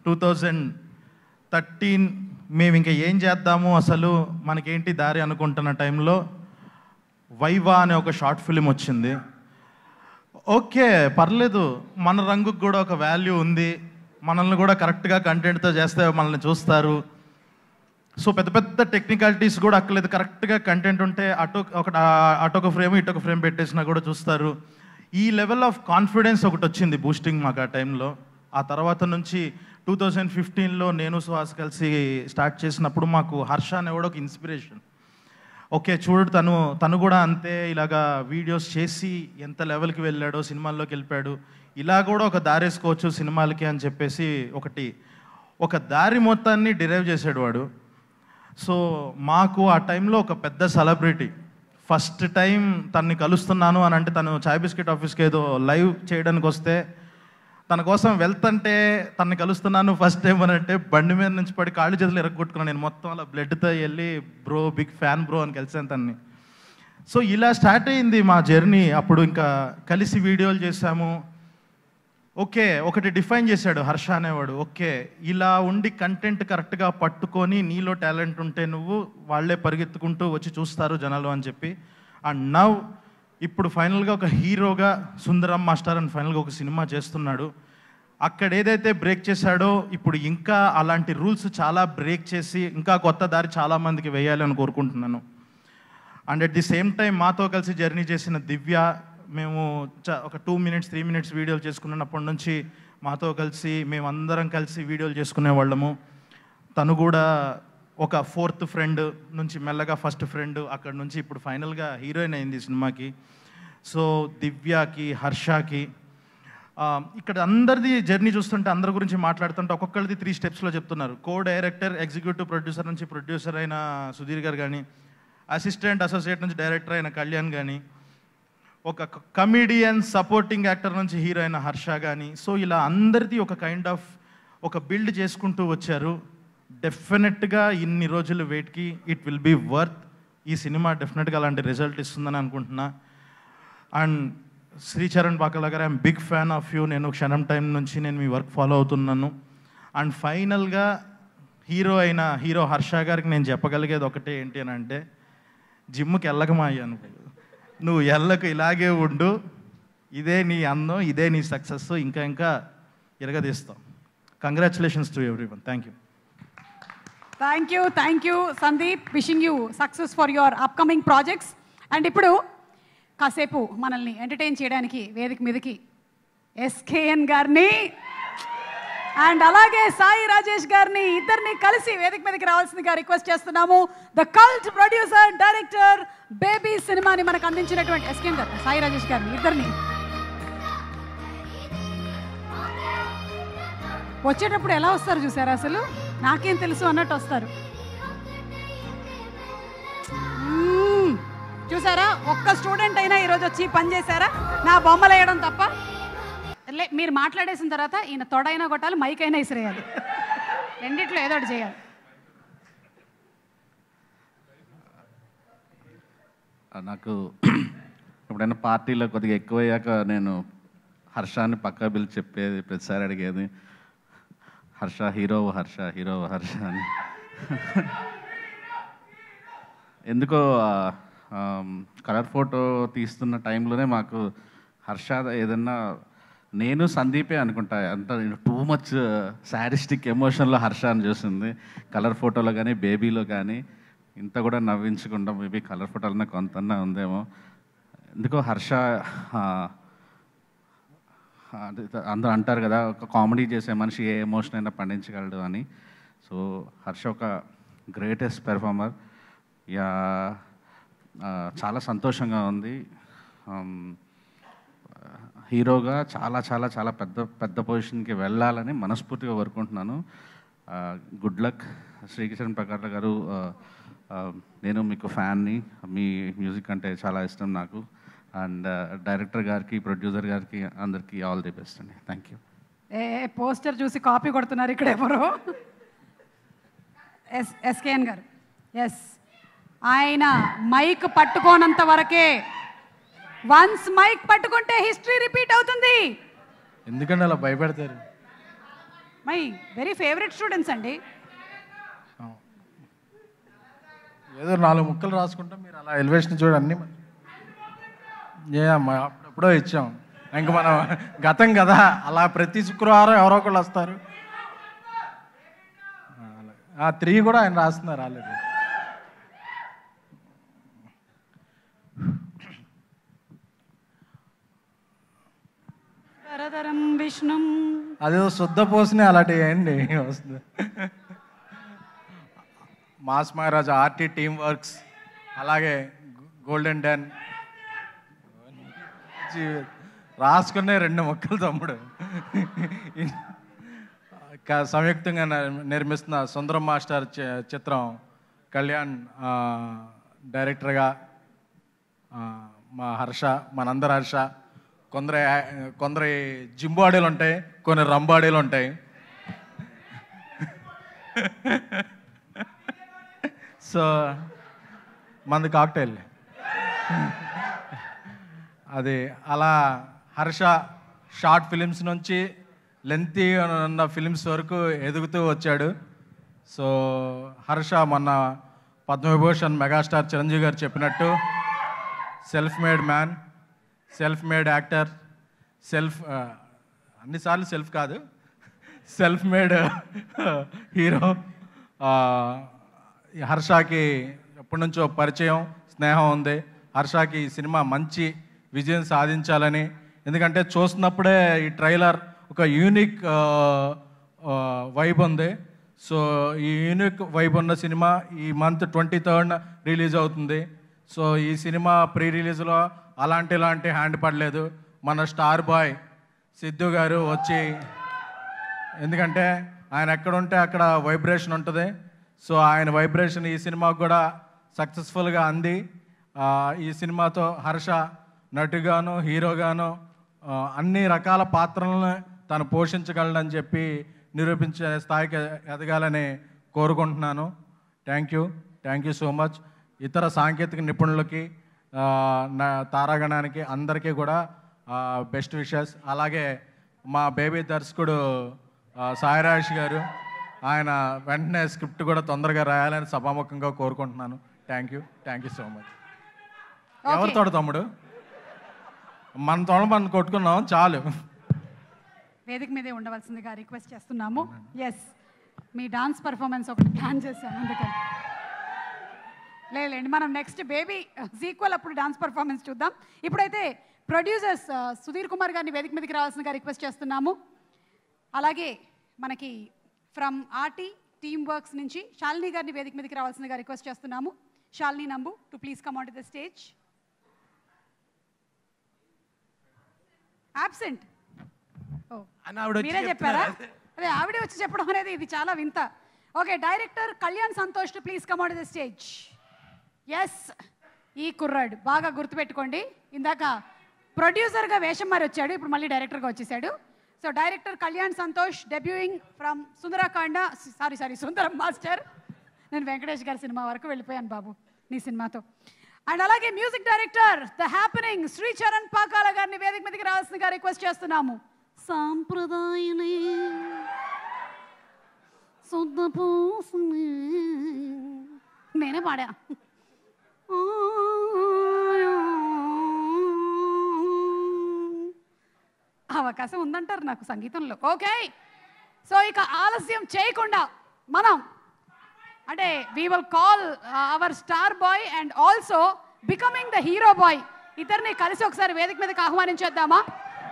2013. మేము ఇంకా ఏం చేద్దాము, అసలు మనకేంటి దారి అనుకుంటున్న టైంలో వైవా అనే ఒక షార్ట్ ఫిలిం వచ్చింది. ఓకే పర్లేదు, మన రంగుకు కూడా ఒక వాల్యూ ఉంది, మనల్ని కూడా కరెక్ట్గా కంటెంట్తో చేస్తే మనల్ని చూస్తారు. సో పెద్ద పెద్ద టెక్నికాలిటీస్ కూడా అక్కర్లేదు, కరెక్ట్గా కంటెంట్ ఉంటే అటొక ఫ్రేమ్ ఇటొక ఫ్రేమ్ పెట్టేసినా కూడా చూస్తారు. ఈ లెవెల్ ఆఫ్ కాన్ఫిడెన్స్ ఒకటి వచ్చింది బూస్టింగ్ మాకు ఆ టైంలో. ఆ తర్వాత నుంచి 2015లో నేను సుహాస్ కలిసి స్టార్ట్ చేసినప్పుడు మాకు హర్ష అనేవాడు ఒక ఇన్స్పిరేషన్. ఓకే చూడు, తను కూడా అంతే, ఇలాగా వీడియోస్ చేసి ఎంత లెవెల్కి వెళ్ళాడో, సినిమాల్లోకి వెళ్ళిపోయాడు, ఇలా కూడా ఒక దారి వేసుకోవచ్చు సినిమాలకి అని చెప్పేసి ఒక దారి మొత్తాన్ని డిరైవ్ చేసాడు వాడు. సో మాకు ఆ టైంలో ఒక పెద్ద సెలబ్రిటీ, ఫస్ట్ టైం తనని కలుస్తున్నాను అని అంటే, తను చాయ్ బిస్కెట్ ఆఫీస్కి ఏదో లైవ్ చేయడానికి వస్తే తన కోసం వెళ్తుంటే తనని కలుస్తున్నాను ఫస్ట్ టైం అని అంటే బండి మీద నుంచి పడి కాళ్ళు చేతులు ఎరగొట్టుకున్నాను నేను, మొత్తం అలా బ్లడ్తో వెళ్ళి బ్రో బిగ్ ఫ్యాన్ బ్రో అని కలిసాను తనని. సో ఇలా స్టార్ట్ అయింది మా జర్నీ. అప్పుడు ఇంకా కలిసి వీడియోలు చేశాము. ఓకే ఒకటి డిఫైన్ చేశాడు హర్ష అనేవాడు, ఓకే ఇలా ఉండి కంటెంట్ కరెక్ట్గా పట్టుకొని నీలో టాలెంట్ ఉంటే నువ్వు వాళ్ళే పరిగెత్తుకుంటూ వచ్చి చూస్తారు జనాలు అని చెప్పి. అండ్ నవ్ ఇప్పుడు ఫైనల్గా ఒక హీరోగా సుందరం మాస్టర్ అని ఫైనల్గా ఒక సినిమా చేస్తున్నాడు. అక్కడ ఏదైతే బ్రేక్ చేశాడో ఇప్పుడు ఇంకా అలాంటి రూల్స్ చాలా బ్రేక్ చేసి ఇంకా కొత్త దారి చాలామందికి వేయాలని కోరుకుంటున్నాను. And at the same time మాతో కలిసి జర్నీ చేసిన దివ్య, మేము ఒక 2 minutes 3 minutes వీడియోలు చేసుకున్నప్పటి నుంచి మాతో కలిసి మేమందరం కలిసి వీడియోలు చేసుకునే వాళ్ళము. తను కూడా ఒక 4th ఫ్రెండ్ నుంచి మెల్లగా ఫస్ట్ ఫ్రెండ్, అక్కడ నుంచి ఇప్పుడు ఫైనల్గా హీరోయిన్ అయింది సినిమాకి. సో దివ్యకి, హర్షకి, ఇక్కడ అందరిది జర్నీ చూస్తుంటే అందరి గురించి మాట్లాడుతుంటే ఒక్కొక్కరిది 3 స్టెప్స్లో చెప్తున్నారు. డైరెక్టర్, ఎగ్జిక్యూటివ్ ప్రొడ్యూసర్ నుంచి ప్రొడ్యూసర్ అయిన సుధీర్ గారు కానీ, అసిస్టెంట్ అసోసియేట్ నుంచి డైరెక్టర్ అయిన కళ్యాణ్ కానీ, ఒక కమీడియన్ సపోర్టింగ్ యాక్టర్ నుంచి హీరో అయిన హర్ష కానీ. సో ఇలా అందరిది ఒక కైండ్ ఆఫ్ ఒక బిల్డ్ చేసుకుంటూ వచ్చారు. డెఫినెట్గా ఇన్ని రోజుల వెయిట్కి ఇట్ విల్ బీ వర్త్. ఈ సినిమా డెఫినెట్గా అలాంటి రిజల్ట్ ఇస్తుందని అనుకుంటున్నా. And Sricharan Pakala garu, I'm big fan of you. నేను క్షణం టైం నుంచి నేను మీ వర్క్ ఫాలో అవుతున్నాను. అండ్ ఫైనల్గా హీరో హర్ష గారికి నేను చెప్పగలిగేది ఒకటే ఏంటి అని అంటే, జిమ్కి వెళ్ళకమాయ్యాను, నువ్వు ఎల్లకు ఇలాగే ఉండు, ఇదే నీ అందం, ఇదే నీ సక్సెస్, ఇంకా ఇంకా ఎరగదీస్తాం. Congratulations to everyone. Thank you. Thank you Sandeep. Wishing you success for your upcoming projects. And ఇప్పుడు కాసేపు మనల్ని ఎంటర్టైన్ చేయడానికి వేదిక మీదకి ఎస్కేఎన్ గారిని అండ్ అలాగే సాయి రాజేష్ గారిని ఇద్దరిని కలిసి వేదిక మీదకి రావాల్సిందిగా రిక్వెస్ట్ చేస్తున్నాము. The cult producer, director, baby సినిమాని మనకు అందించినటువంటి ఎస్కేఎన్ గారు, సాయి రాజేష్ గారిని ఇద్దరిని వచ్చేటప్పుడు ఎలా వస్తారు చూసారా, అసలు నాకేం తెలుసు అన్నట్టు వస్తారు. చూసారా, ఒక్క స్టూడెంట్ అయినా ఈరోజు వచ్చి పని చేశారా నా బొమ్మలు వేయడం తప్ప? మీరు మాట్లాడేసిన తర్వాత ఈయన తొడైనా కొట్టాలి, మైక్ అయినా ఇసిరేయాలి, రెండిట్లో ఏదో ఒకటి చేయాలి. నాకు ఎప్పుడైనా పార్టీలో కొద్దిగా ఎక్కువయ్యాక నేను హర్షాన్ని పక్కా పిలిచి చెప్పేది, ప్రతిసారి అడిగేది హర్ష హీరో, హర్ష హీరో, హర్ష అని. ఎందుకో కలర్ ఫోటో తీస్తున్న టైంలోనే మాకు హర్ష ఏదన్నా, నేను సందీపే అనుకుంటా, అంత టూ మచ్ సాడిస్టిక్ ఎమోషన్లో హర్ష అని చూసింది. కలర్ ఫోటోలో కానీ బేబీలో కానీ ఇంత కూడా నవ్వించకుండా మేబీ కలర్ ఫోటోలనే కొంతన్నా ఉందేమో. ఎందుకో హర్ష అందరూ అంటారు కదా, ఒక కామెడీ చేసే మనిషి ఏ ఎమోషన్ అయినా పండించగలడు అని. సో హర్ష ఒక గ్రేటెస్ట్ పెర్ఫార్మర్. చాలా సంతోషంగా ఉంది. హీరోగా చాలా చాలా చాలా పెద్ద పొజిషన్కి వెళ్ళాలని మనస్ఫూర్తిగా కోరుకుంటున్నాను. Good luck. శ్రీకిరణ్ ప్రకాష్ గారు నేను మీకు ఫ్యాన్ని, మీ మ్యూజిక్ అంటే చాలా ఇష్టం నాకు. అండ్ డైరెక్టర్ గారికి, ప్రొడ్యూసర్ గారికి అందరికీ ఆల్ ది బెస్ట్ అండి. Thank you. పోస్టర్ చూసి కాపీ కొడుతున్నారు ఇక్కడ ఎవరో. ఎస్కేఎన్ గారు. ఎస్, ఆయన మైక్ పట్టుకోనంత వరకే. వన్స్ మైక్ పట్టుకుంటే హిస్టరీ రిపీట్ అవుతుంది. ఎందుకంటే అలా భయపెడతారు? మై వెరీ ఫేవరెట్ స్టూడెంట్స్ అండి. ఏదో 4 ముక్కలు రాసుకుంటాం, మీరు అలా ఎలివేషన్ చూడండి. అప్పుడెప్పుడో ఇచ్చాం, ఇంక మనం గతం కదా, అలా ప్రతి శుక్రవారం ఎవరో ఒకళ్ళు వస్తారు. 3 కూడా ఆయన రాస్తున్నారు ఆల్రెడీ. విష్ణు అదేదో శుద్ధ పోసినే అలాంటివి ఏంటి వస్తుంది. మాస్ మహారాజా, ఆర్టీ టీమ్ వర్క్స్, అలాగే గోల్డెన్ డెన్ రాసుకునే 2 ముక్కలు తమ్ముడు. సంయుక్తంగా నిర్మిస్తున్న సుందరం మాస్టర్ చిత్రం, కళ్యాణ్ డైరెక్టర్గా, మా హర్ష, మనందరి హర్ష. కొందరి జింబాడీలు ఉంటాయి, కొన్ని రంబాడీలు ఉంటాయి. సో మంది కాక్టైల్ అది. అలా హర్ష షార్ట్ ఫిలిమ్స్ నుంచి లెంతీ ఉన్న ఫిలిమ్స్ వరకు ఎదుగుతూ వచ్చాడు. సో హర్ష మొన్న పద్మవిభూషణ్ మెగాస్టార్ చిరంజీవి గారు చెప్పినట్టు self made man, self made actor, అన్నిసార్లు సెల్ఫ్ కాదు, సెల్ఫ్ మేడ్ హీరో. హర్షకి ఎప్పటి నుంచో పరిచయం, స్నేహం ఉంది. హర్షకి ఈ సినిమా మంచి విజయం సాధించాలని, ఎందుకంటే చూస్తున్నప్పుడే ఈ ట్రైలర్ ఒక యూనిక్ వైబ్ ఉంది. సో ఈ యూనిక్ వైబ్ ఉన్న సినిమా ఈ మంత్ 23rd రిలీజ్ అవుతుంది. సో ఈ సినిమా ప్రీ రిలీజ్లో ఇలాంటి హ్యాండ్ పడలేదు. మన స్టార్ బాయ్ సిద్ధు గారు వచ్చి, ఎందుకంటే ఆయన ఎక్కడుంటే అక్కడ వైబ్రేషన్ ఉంటుంది. సో ఆయన వైబ్రేషన్ ఈ సినిమాకు కూడా సక్సెస్ఫుల్గా అంది. ఈ సినిమాతో హర్ష నటుగాను, హీరోగాను అన్ని రకాల పాత్రలను తను పోషించగలడని చెప్పి నిరూపించే స్థాయికి ఎదగాలని కోరుకుంటున్నాను. Thank you so much. ఇతర సాంకేతిక నిపుణులకి, తారాగణానికి అందరికీ కూడా బెస్ట్ విషెస్. అలాగే మా బేబీ దర్శకుడు సాయిరాజ్ గారు, ఆయన వెంటనే స్క్రిప్ట్ కూడా తొందరగా రాయాలని సభాముఖంగా కోరుకుంటున్నాను. Thank you so much. ఎవరితోడు తమ్ముడు, మన తోడ మనం కొట్టుకున్నాం చాలు. వేదిక మీదే ఉండవలసిందిగా రిక్వెస్ట్ చేస్తున్నాము. ఎస్, మీ డాన్స్ పర్ఫార్మెన్స్ ఒకటి ప్లాన్ చేశాను, అందుకని లేదండి. మనం నెక్స్ట్ బేబీ సీక్వెల్ అప్పుడు డాన్స్ పర్ఫార్మెన్స్ చూద్దాం. ఇప్పుడైతే ప్రొడ్యూసర్స్ సుధీర్ కుమార్ గారిని వేదిక మీదకి రావాల్సిందిగా రిక్వెస్ట్ చేస్తున్నాము. అలాగే మనకి ఫ్రమ్ ఆర్టీ టీమ్ వర్క్స్ నుంచి శాలిని గారిని వేదిక మీదకి రావాల్సిందిగా రిక్వెస్ట్ చేస్తున్నాము. Shalini Nambu to please come on to the stage. Absent. మీరే చెప్పారా? అదే ఆవిడే వచ్చి చెప్పడం అనేది ఇది చాలా వింత. Okay, director Kalyan Santosh to please come on to the stage. Yes, ఈ కుర్రాడు బాగా గుర్తుపెట్టుకోండి. ఇందాక ప్రొడ్యూసర్గా వేషం మారి వచ్చాడు, ఇప్పుడు మళ్ళీ డైరెక్టర్గా వచ్చేసాడు. So director Kalyan Santosh, debuting from Sundaram master. నేను వెంకటేష్ గారి సినిమా వరకు వెళ్ళిపోయాను బాబు నీ సినిమాతో. అండ్ అలాగే music director the happening Sri Charan Pakala గారిని వేదిక మీదకి రావాల్సిందిగా రిక్వెస్ట్ చేస్తున్నాము. సాంప్రదాయనే నేనే పాడా. అవకాశం ఉందంటారు నాకు సంగీతంలో. ఓకే, సో ఇక ఆలస్యం చేయకుండా మనం అంటే we will call our star boy and also becoming the hero boy, ఇద్దరిని కలిసి ఒకసారి వేదిక మీదకి ఆహ్వానించేద్దామా?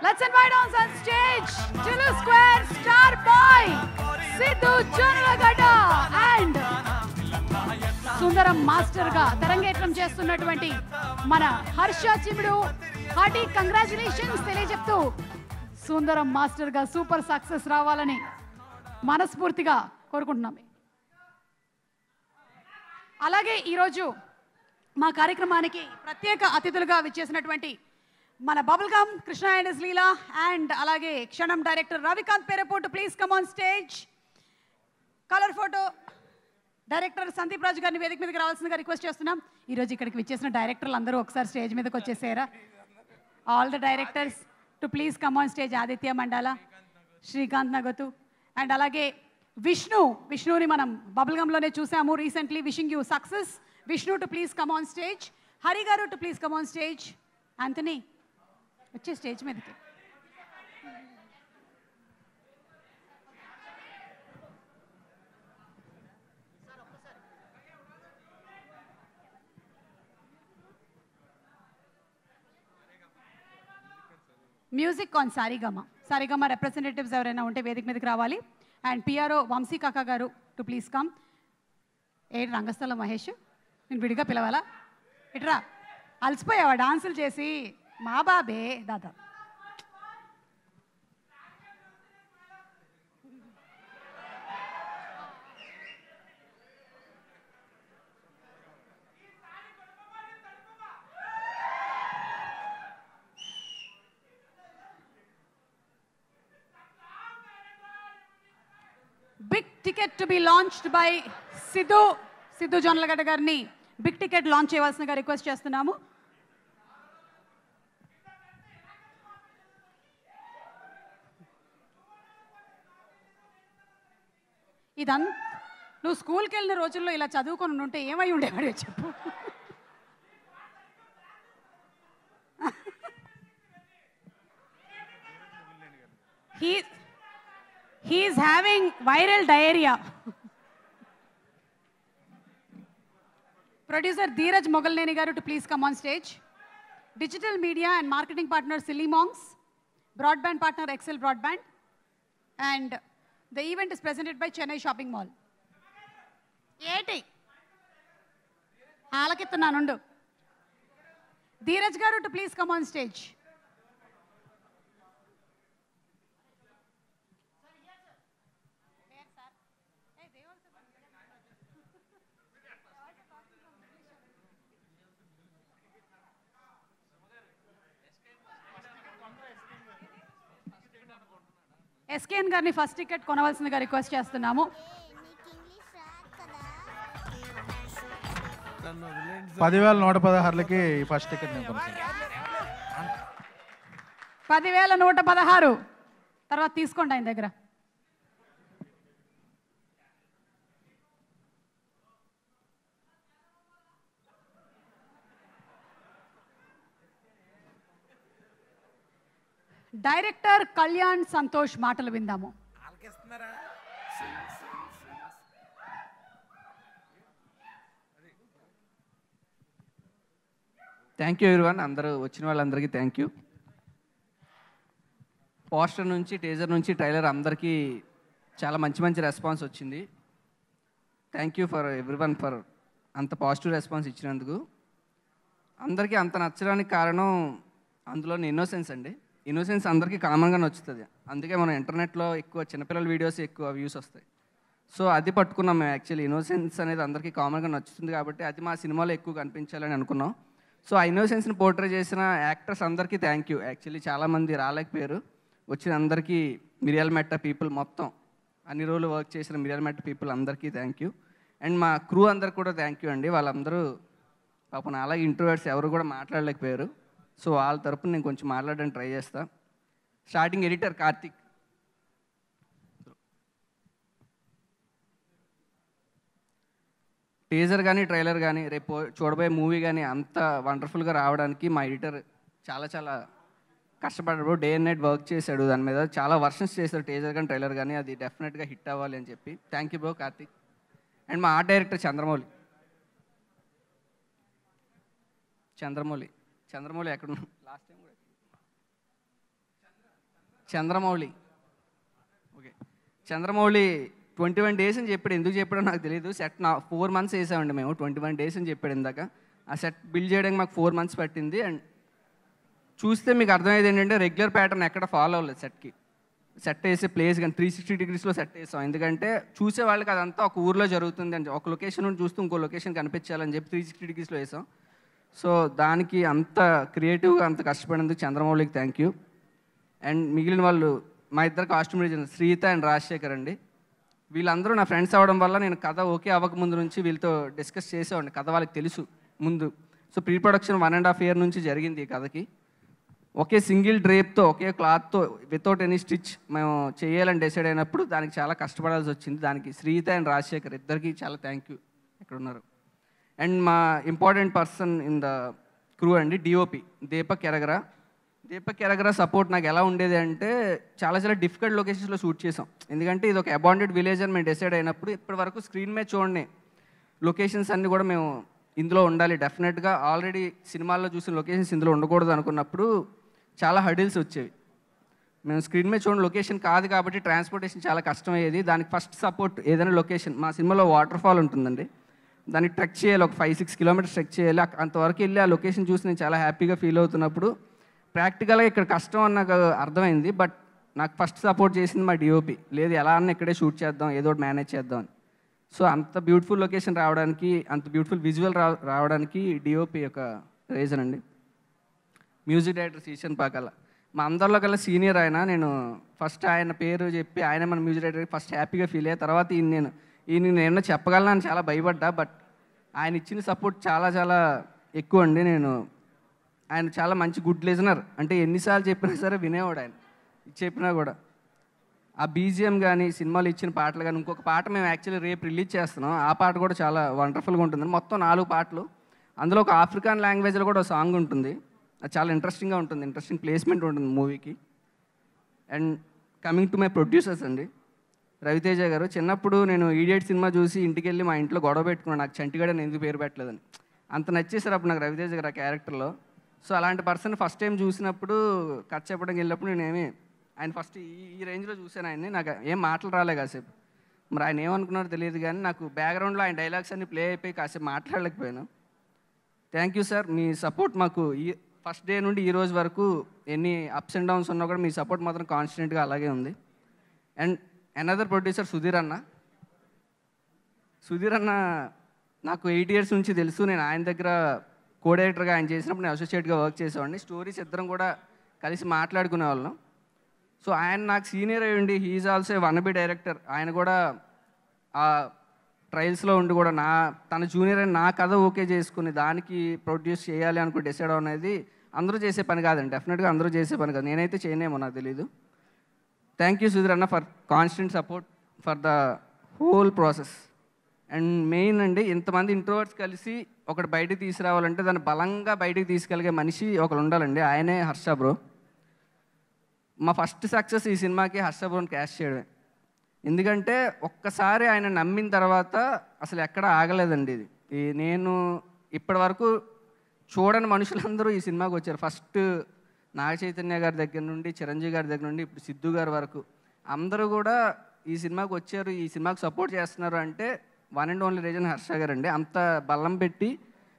Let's invite on stage Tillu square star boy Siddhu Jonnalagadda and Sundaram master గా తెరంగేట్రం చేస్తున్నటువంటి మన హర్ష చిముడు. హార్టీ కంగ్రాచులేషన్స్ తెలియజెప్తూ సుందరం మాస్టర్ గా సూపర్ సక్సెస్ రావాలని మనస్ఫూర్తిగా కోరుకుంటున్నాం. అలాగే ఈరోజు మా కార్యక్రమానికి ప్రత్యేక అతిథులుగా విచ్చేసినటువంటి మన Bubblegum Krishna and his Leela and అలాగే Kshanam director Ravikanth Perepu please come on stage. Colour Photo director Sandeep Raju గారిని వేదిక మీదకి రావాల్సిందిగా రిక్వెస్ట్ చేస్తున్నాం. ఈరోజు ఇక్కడికి విచ్చేసిన డైరెక్టర్లు అందరూ ఒకసారి స్టేజ్ మీదకి వచ్చేసారా? All the directors to please come on stage. Aditya Mandala, Srikanth Nagathu and అలాగే విష్ణుని మనం బబుల్ గమ్లోనే చూసాము recently. Wishing you success. Vishnu to please come on stage. Hari garu to please come on stage. Anthony వచ్చే స్టేజ్ మీదకి. మ్యూజిక్ ఆన్ సారీగమ రిప్రజెంటేటివ్స్ ఎవరైనా ఉంటే వేదిక మీదకి రావాలి. And PRO Vamsi Kaka garu to please come. Rangasthalam Mahesh, నేను విడిగా పిలవాలా? ఇట్రా, అలసిపోయావా డాన్సులు చేసి? మా బాబే Dada. Big ticket to be launched by Siddhu Jonnalagadda గారిని బిగ్ టికెట్ లాంచ్ చేయవలసిందిగా రిక్వెస్ట్ చేస్తున్నాము. నువ్వు స్కూల్కి వెళ్ళిన రోజుల్లో ఇలా చదువుకొని ఉంటే ఏమై ఉండేవాడు చెప్పు. He is having viral diarrhea. Producer Dheeraj Mogalneni garu to please come on stage. Digital media and marketing partner Silly Monks. Broadband partner Excel Broadband. And the event is presented by Chennai Shopping Mall. Eti Alakittunanu. Dheeraj garu to please come on stage. SKN గారిని first ticket కొనవలసిందిగా request చేస్తున్నాము. 10,116కి first ticket నేను కొనుక్కుంటాను. 10,116 తర్వాత తీసుకోండి ఆయన దగ్గర. Director Kalyan Santosh మాటలు విందాము. Thank you everyone. అందరూ వచ్చిన వాళ్ళందరికీ థ్యాంక్ యూ. పోస్టర్ నుంచి, టీజర్ నుంచి, ట్రైలర్ అందరికీ చాలా మంచి రెస్పాన్స్ వచ్చింది. Thank you for everyone for అంత పాజిటివ్ రెస్పాన్స్ ఇచ్చినందుకు. అందరికీ అంత నచ్చడానికి కారణం అందులోని ఇన్నోసెన్స్ అండి. ఇన్నోసెన్స్ అందరికీ కామన్గా నచ్చుతుంది. అందుకే మనం ఇంటర్నెట్లో ఎక్కువ చిన్నపిల్లల వీడియోస్ ఎక్కువ వ్యూస్ వస్తాయి. సో అది పట్టుకున్నాం మేము. యాక్చువల్లీ ఇన్నోసెన్స్ అనేది అందరికీ కామన్గా నచ్చుతుంది కాబట్టి అది మా సినిమాలో ఎక్కువ కనిపించాలని అనుకున్నాం. సో ఆ ఇన్నోసెన్స్ని పోర్ట్రే చేసిన యాక్టర్స్ అందరికీ థ్యాంక్ యూ. యాక్చువల్లీ చాలామంది రాలేకపోయారు. వచ్చిన అందరికీ మిర్యాలమెట్ట పీపుల్ మొత్తం అన్ని రోజులు వర్క్ చేసిన మిర్యాలమెట్ట పీపుల్ అందరికీ థ్యాంక్ యూ. అండ్ మా క్రూ అందరికి కూడా థ్యాంక్ యూ అండి. వాళ్ళందరూ పాపం అలాగే ఇంట్రోవర్ట్స్ ఎవరు కూడా మాట్లాడలేకపోయారు. సో వాళ్ళ తరపున నేను కొంచెం మాట్లాడడానికి ట్రై చేస్తా. Starting editor Karthik. టీజర్ కానీ ట్రైలర్ కానీ రేపు చూడబోయే మూవీ కానీ అంత వండర్ఫుల్గా రావడానికి మా ఎడిటర్ చాలా కష్టపడ్డాడు. డే అండ్ నైట్ వర్క్ చేశాడు దాని మీద. చాలా వర్షన్స్ చేశాడు టీజర్ కానీ ట్రైలర్ కానీ. అది డెఫినెట్గా హిట్ అవ్వాలి అని చెప్పి thank you bro Karthik. And మా ఆర్ట్ డైరెక్టర్ చంద్రమౌళి ఎక్కడ లాస్ట్ టైం కూడా చంద్రమౌళి 21 days అని చెప్పాడు. ఎందుకు చెప్పాడో నాకు తెలియదు. సెట్ 4 months వేసామండి మేము. 21 days అని చెప్పాడు ఇందాక. ఆ సెట్ బిల్డ్ చేయడానికి మాకు 4 months పట్టింది. అండ్ చూస్తే మీకు అర్థమయ్యేది ఏంటంటే రెగ్యులర్ ప్యాటర్న్ ఎక్కడ ఫాలో అవ్వలేదు సెట్కి. సెట్ వేసే ప్లేస్ కానీ 360 degreesలో సెట్ వేసాం. ఎందుకంటే చూసే వాళ్ళకి అదంతా ఒక ఊర్లో జరుగుతుంది అని ఒక లొకేషన్ నుండి చూస్తూ ఇంకో లొకేషన్ కనిపించాలని చెప్పి 360 degreesలో వేసాం. సో దానికి అంత క్రియేటివ్గా అంత కష్టపడినందుకు చంద్రమౌళికి థ్యాంక్ యూ. అండ్ మిగిలిన వాళ్ళు మా ఇద్దరు costume designer Sritha and Rajasekhar అండి. వీళ్ళందరూ నా ఫ్రెండ్స్ అవ్వడం వల్ల నేను కథ ఓకే అవ్వకముందు నుంచి వీళ్ళతో డిస్కస్ చేసేవాడిని. కథ వాళ్ళకి తెలుసు ముందు. సో ప్రీ ప్రొడక్షన్ 1.5 year నుంచి జరిగింది ఈ కథకి. ఒకే సింగిల్ డ్రేప్తో ఒకే క్లాత్తో వితౌట్ ఎనీ స్టిచ్ మేము చేయాలని డిసైడ్ అయినప్పుడు దానికి చాలా కష్టపడాల్సి వచ్చింది. దానికి శ్రీత అండ్ రాజశేఖర్ ఇద్దరికి చాలా థ్యాంక్ యూ ఇక్కడ ఉన్నారు. అండ్ మా important person in the crew అండి డిఓపి దీపక్ ఎరగరా. దీపక్ ఎరగరా సపోర్ట్ నాకు ఎలా ఉండేది అంటే చాలా డిఫికల్ట్ లొకేషన్స్లో షూట్ చేసాం. ఎందుకంటే ఇది ఒక అబాండెడ్ విలేజ్ అని మేము డిసైడ్ అయినప్పుడు ఇప్పటి వరకు స్క్రీన్ మీద చూడండి లొకేషన్స్ అన్నీ కూడా మేము ఇందులో ఉండాలి డెఫినెట్గా. ఆల్రెడీ సినిమాల్లో చూసిన లొకేషన్స్ ఇందులో ఉండకూడదు అనుకున్నప్పుడు చాలా హడిల్స్ వచ్చేవి. మేము స్క్రీన్ మీద చూడండి లొకేషన్ కాదు కాబట్టి ట్రాన్స్పోర్టేషన్ చాలా కష్టమయ్యేది. దానికి ఫస్ట్ సపోర్ట్ ఏదైనా లొకేషన్. మా సినిమాలో వాటర్ ఫాల్ ఉంటుందండి, దాన్ని ట్రెక్ చేయాలి, ఒక 5-6 kilometers ట్రెక్ చేయాలి. అంతవరకు వెళ్ళి ఆ లొకేషన్ చూసి నేను చాలా హ్యాపీగా ఫీల్ అవుతున్నప్పుడు ప్రాక్టికల్గా ఇక్కడ కష్టం అని నాకు అర్థమైంది. బట్ నాకు ఫస్ట్ సపోర్ట్ చేసింది మా డిఓపి. లేదు ఎలా అన్న ఇక్కడే షూట్ చేద్దాం, ఏదో ఒకటి మేనేజ్ చేద్దాం అని. సో అంత బ్యూటిఫుల్ లొకేషన్ రావడానికి, అంత బ్యూటిఫుల్ విజువల్ రావడానికి డిఓపి యొక్క రీజన్ అండి. మ్యూజిక్ డైరెక్టర్ సీషన్ పాకాల మా అందరిలో కల్లా సీనియర్ ఆయన. నేను ఫస్ట్ ఆయన పేరు చెప్పి ఆయన మన మ్యూజిక్ డైరెక్టర్ ఫస్ట్ హ్యాపీగా ఫీల్ అయ్యా. తర్వాత నేను ఏమన్నా చెప్పగలను అని చాలా భయపడ్డా. బట్ ఆయన ఇచ్చిన సపోర్ట్ చాలా ఎక్కువ అండి. ఆయన చాలా మంచి గుడ్ లిజనర్. అంటే ఎన్నిసార్లు చెప్పినా సరే వినేవాడు ఆయన చెప్పినా కూడా. ఆ బీజిఎం కానీ సినిమాలో ఇచ్చిన పాటలు కానీ ఇంకొక పాట మేము యాక్చువల్లీ రేపు రిలీజ్ చేస్తున్నాం. ఆ పాట కూడా చాలా వండర్ఫుల్గా ఉంటుంది. మొత్తం 4 పాటలు. అందులో ఒక ఆఫ్రికన్ లాంగ్వేజ్లో కూడా ఒక సాంగ్ ఉంటుంది. అది చాలా ఇంట్రెస్టింగ్గా ఉంటుంది. ఇంట్రెస్టింగ్ ప్లేస్మెంట్ ఉంటుంది మూవీకి. And coming to my producers అండి, రవితేజ గారు. చిన్నప్పుడు నేను ఈడియట్ సినిమా చూసి ఇంటికి వెళ్ళి మా ఇంట్లో గొడవ పెట్టుకున్నాను, నాకు చంటిగాడ నేను ఎందుకు పేరు పెట్టలేదని. అంత నచ్చేసారు అప్పుడు నాకు రవితేజ గారు ఆ క్యారెక్టర్లో. సో అలాంటి పర్సన్ ఫస్ట్ టైం చూసినప్పుడు కథ చెప్పడానికి వెళ్ళినప్పుడు నేనేమి ఆయన ఫస్ట్ ఈ రేంజ్లో చూశాను ఆయన్ని. నాకు ఏం మాటలు రాలే కాసేపు. మరి ఆయన ఏమనుకున్నారో తెలియదు కానీ నాకు బ్యాక్గ్రౌండ్లో ఆయన డైలాగ్స్ అన్ని ప్లే అయిపోయి కాసేపు మాట్లాడలేకపోయాను. Thank you sir. మీ సపోర్ట్ మాకు ఈ ఫస్ట్ డే నుండి ఈ రోజు వరకు ఎన్ని అప్స్ అండ్ డౌన్స్ ఉన్నా కూడా మీ సపోర్ట్ మాత్రం కాన్స్టెంట్గా అలాగే ఉంది. అండ్ అనదర్ ప్రొడ్యూసర్ సుధీర్ అన్న నాకు 8 years నుంచి తెలుసు. నేను ఆయన దగ్గర కో డైరెక్టర్గా ఆయన చేసినప్పుడు నేను అసోసియేట్గా వర్క్ చేసేవాడిని. స్టోరీస్ ఇద్దరం కూడా కలిసి మాట్లాడుకునే వాళ్ళం. సో ఆయన నాకు సీనియర్ అయ్యి ఉండి హీఈస్ ఆల్సో వన్-బి డైరెక్టర్. ఆయన కూడా ఆ ట్రయల్స్లో ఉండి కూడా తన జూనియర్ అని నా కథ ఓకే చేసుకుని దానికి ప్రొడ్యూస్ చేయాలి అనుకుని డిసైడ్ అనేది అందరూ చేసే పని కాదండి. డెఫినెట్గా అందరూ చేసే పని కాదు. నేనైతే చేయనేమో నాకు తెలీదు. థ్యాంక్ యూ సుధీర్ అన్న for constant support for the whole process. And main అండి, ఇంతమంది ఇంట్రోవర్ట్స్ కలిసి ఒకటి బయటికి తీసుకురావాలంటే దాన్ని బలంగా బయటికి తీసుకెళ్ళగే మనిషి ఒకరు ఉండాలండి. ఆయనే హర్ష బ్రో. మా ఫస్ట్ సక్సెస్ ఈ సినిమాకి హర్ష బ్రోని క్యాష్ చేయడమే. ఎందుకంటే ఒక్కసారి ఆయన నమ్మిన తర్వాత అసలు ఎక్కడ ఆగలేదండి ఇది. నేను ఇప్పటి వరకు చూడని మనుషులందరూ ఈ సినిమాకి వచ్చారు. ఫస్ట్ నాగ చైతన్య గారి దగ్గర నుండి, చిరంజీవి గారి దగ్గర నుండి, ఇప్పుడు సిద్ధు గారి వరకు అందరూ కూడా ఈ సినిమాకి వచ్చారు, ఈ సినిమాకి సపోర్ట్ చేస్తున్నారు అంటే one and only reason Harsha గారు అండి. అంత బలం పెట్టి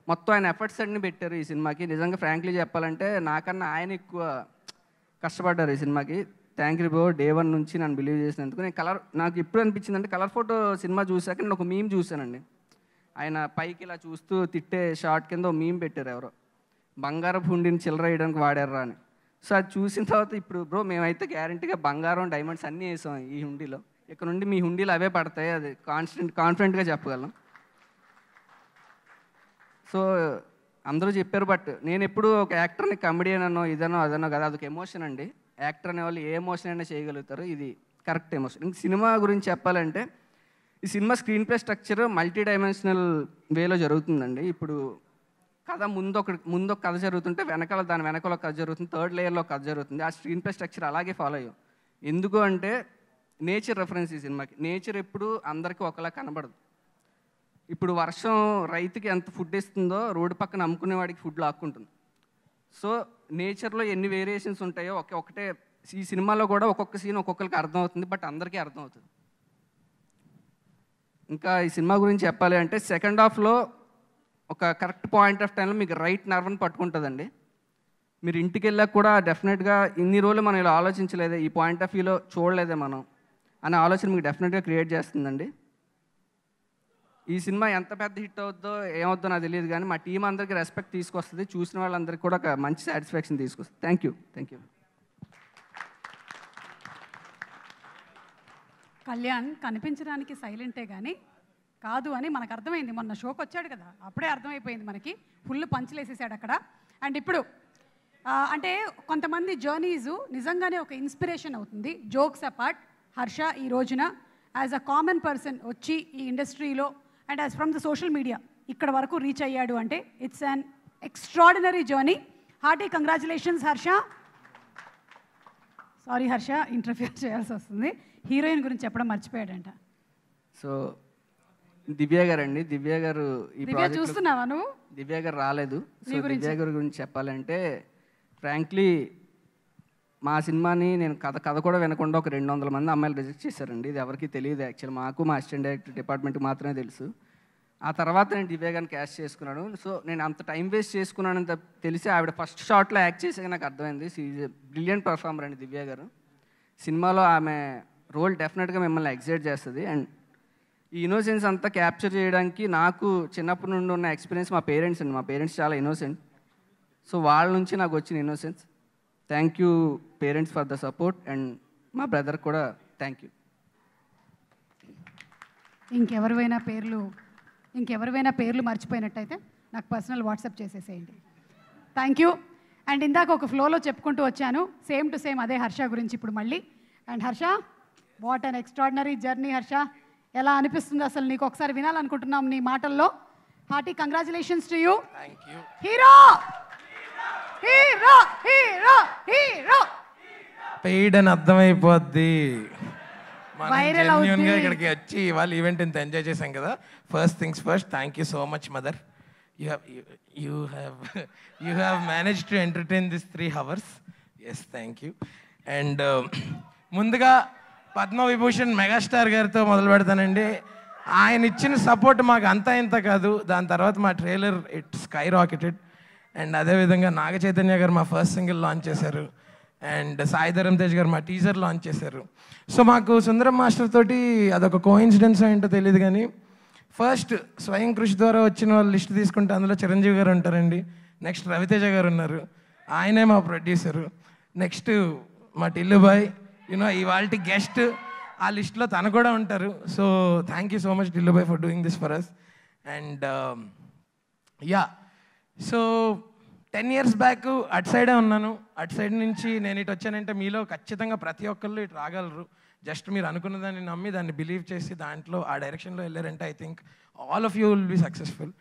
మొత్తం ఆయన ఎఫర్ట్స్ అన్ని పెట్టారు ఈ సినిమాకి. నిజంగా ఫ్రాంక్లీ చెప్పాలంటే నాకన్నా ఆయన ఎక్కువ కష్టపడ్డారు ఈ సినిమాకి. Thank you bro. డే 1 నుంచి నన్ను బిలీవ్ చేసినందుకు. నాకు ఎప్పుడు అనిపించింది అంటే కలర్ ఫోటో సినిమా చూశాక నేను ఒక మీమ్ చూశానండి. ఆయన పైకి ఇలా చూస్తూ తిట్టే షార్ట్ కింద ఒక మీమ్ పెట్టారు, ఎవరో బంగారపు హుండీని చిల్లర వేయడానికి వాడారా అని. సో అది చూసిన తర్వాత ఇప్పుడు బ్రో మేమైతే గ్యారంటీగా బంగారం డైమండ్స్ అన్నీ వేసాం ఈ హుండీలో. ఇక్కడ నుండి మీ హుండీలు అవే పడతాయి, అది కాన్ఫిడెంట్గా చెప్పగలను. సో అందరూ చెప్పారు. బట్ నేను ఎప్పుడు ఒక యాక్టర్ని కమెడియన్ అనో ఇదనో అదనో కదా, అదొక ఎమోషన్ అండి. యాక్టర్ అనే వాళ్ళు ఏ ఎమోషన్ అయినా చేయగలుగుతారు, ఇది కరెక్ట్ ఎమోషన్. ఇంక సినిమా గురించి చెప్పాలంటే ఈ cinema screen play structure multi dimensional వేలో జరుగుతుందండి. ఇప్పుడు కథ ముందు ఒక కథ జరుగుతుంటే దాని వెనకాల ఒక కథ జరుగుతుంది, 3rd లేయర్లో కథ జరుగుతుంది. ఆ స్క్రీన్ ప్లే స్ట్రక్చర్ అలాగే ఫాలో అయ్యాం. ఎందుకు అంటే నేచర్ రెఫరెన్స్ ఈ సినిమాకి. నేచర్ ఎప్పుడు అందరికీ ఒకలా కనబడదు. ఇప్పుడు వర్షం రైతుకి ఎంత ఫుడ్ ఇస్తుందో రోడ్డు పక్కన అమ్ముకునేవాడికి ఫుడ్ లాక్కుంటుంది. సో నేచర్లో ఎన్ని వేరియేషన్స్ ఉంటాయో ఒకటే ఈ సినిమాలో కూడా ఒక్కొక్క సీన్ ఒక్కొక్కరికి అర్థమవుతుంది, బట్ అందరికీ అర్థమవుతుంది. ఇంకా ఈ సినిమా గురించి చెప్పాలి అంటే సెకండ్ హాఫ్లో ఒక కరెక్ట్ పాయింట్ ఆఫ్ టైంలో మీకు రైట్ నర్వ్ని పట్టుకుంటుందండి. మీరు ఇంటికి వెళ్ళాక కూడా డెఫినెట్గా ఇన్ని రోజులు మనం ఇలా ఆలోచించలేదే, ఈ పాయింట్ ఆఫ్ వ్యూలో చూడలేదే మనం అనే ఆలోచన మీకు డెఫినెట్గా క్రియేట్ చేస్తుందండి. ఈ సినిమా ఎంత పెద్ద హిట్ అవుద్దో ఏమవుద్దో నాకు తెలియదు, కానీ మా టీం అందరికీ రెస్పెక్ట్ తీసుకొస్తుంది, చూసిన వాళ్ళందరికీ కూడా ఒక మంచి సాటిస్ఫాక్షన్ తీసుకొస్తుంది. Thank you. కళ్యాణ్ కనిపించడానికి సైలెంటే కానీ కాదు అని మనకు అర్థమైంది. మొన్న షోకి వచ్చాడు కదా, అప్పుడే అర్థమైపోయింది మనకి. ఫుల్ పంచులేసేసాడు అక్కడ. అండ్ ఇప్పుడు అంటే కొంతమంది జర్నీస్ నిజంగానే ఒక ఇన్స్పిరేషన్ అవుతుంది. జోక్స్ అపార్ట్, హర్ష ఈ రోజున యాజ్ అ కామన్ పర్సన్ వచ్చి ఈ ఇండస్ట్రీలో and as from the social media ఇక్కడ వరకు రీచ్ అయ్యాడు అంటే it's an extraordinary journey. Hearty congratulations Harsha. Sorry Harsha, interfere చేయాల్సి వస్తుంది. హీరోయిన్ గురించి చెప్పడం మర్చిపోయాడంట. సో దివ్య గారు అండి, దివ్య గారు ఈ ప్రాజెక్ట్ చూస్తున్నావా నువ్వు? దివ్య గారు రాలేదు. సో దివ్య గారి గురించి చెప్పాలంటే ఫ్రాంక్లీ మా సినిమాని నేను కథ కూడా వినకుండా ఒక 200 మంది అమ్మాయిలు రిజెక్ట్ చేశారండి. ఇది ఎవరికి తెలియదు యాక్చువల్, మాకు మా అసిస్టెంట్ డైరెక్టర్ డిపార్ట్మెంట్కి మాత్రమే తెలుసు. ఆ తర్వాత నేను దివ్య గారిని క్యాస్ట్ చేసుకున్నాను. సో నేను అంత టైం వేస్ట్ చేసుకున్నానని తెలిసి ఆవిడ ఫస్ట్ షాట్లో యాక్ట్ చేసాక నాకు అర్థమైంది. ఈజ్ బ్రిలియంట్ పర్ఫార్మర్ అండి దివ్య గారు. సినిమాలో ఆమె రోల్ డెఫినెట్గా మిమ్మల్ని ఎగ్జైట్ చేస్తుంది. అండ్ ఈ ఇన్నోసెన్స్ అంతా క్యాప్చర్ చేయడానికి నాకు చిన్నప్పటి నుండి ఉన్న ఎక్స్పీరియన్స్ మా పేరెంట్స్ అండి. మా పేరెంట్స్ చాలా ఇన్నోసెంట్. సో వాళ్ళ నుంచి నాకు వచ్చిన innocence. Thank you parents for the support. And మా బ్రదర్ కూడా థ్యాంక్ యూ. ఇంకెవరివైనా పేర్లు మర్చిపోయినట్టయితే నాకు పర్సనల్ వాట్సాప్ చేసేసేయండి. Thank you. అండ్ ఇందాక ఒక ఫ్లోలో చెప్పుకుంటూ వచ్చాను, సేమ్ టు సేమ్ అదే హర్ష గురించి ఇప్పుడు మళ్ళీ. And Harsha, what an extraordinary journey Harsha. ఎలా అనిపిస్తుంది అసలు నీకు? ఒకసారి వినాలనుకుంటున్నాం నీ మాటల్లో. Hearty congratulations to you. Hero hero hero hero paid అని అర్థమైపోద్ది. వైరల్ అవుతుంది. ఇక్కడికి వచ్చి వాళ్ళ ఈవెంట్ ఇంత ఎంజాయ్ చేశాం కదా. First things first, thank you so much mother. You have manage to entertain this 3 hours. Yes, thank you. And ముందుగా పద్మవిభూషణ్ మెగాస్టార్ గారితో మొదలు పెడతానండి. ఆయన ఇచ్చిన సపోర్ట్ మాకు అంతా ఇంత కాదు. దాని తర్వాత మా trailer it sky rocketed. And అదేవిధంగా నాగ చైతన్య గారు మా ఫస్ట్ సింగిల్ లాంచ్ చేశారు. అండ్ సాయి ధరమ్ తేజ్ గారు మా టీజర్ లాంచ్ చేశారు. సో మాకు సుందరం మాస్టర్ తోటి అదొక కోఇన్సిడెన్స్ ఏంటో తెలియదు, కానీ ఫస్ట్ స్వయం కృషి ద్వారా వచ్చిన వాళ్ళ లిస్ట్ తీసుకుంటే అందులో చిరంజీవి గారు ఉంటారండి. నెక్స్ట్ రవితేజ గారు ఉన్నారు, ఆయనే మా ప్రొడ్యూసరు. నెక్స్ట్ మా టిల్లుబాయ్, ఇవాళ గెస్ట్, ఆ లిస్ట్లో తను కూడా ఉంటారు. So thank you so much Tillubhai for doing this for us. And yeah, so 10 years back అటు సైడే ఉన్నాను. అటు సైడ్ నుంచి నేను ఇటు వచ్చానంటే మీలో ఖచ్చితంగా ప్రతి ఒక్కళ్ళు ఇటు రాగలరు. జస్ట్ మీరు అనుకున్న దాన్ని నమ్మి దాన్ని బిలీవ్ చేసి దాంట్లో ఆ డైరెక్షన్లో వెళ్ళారంటే I think all of you will be successful.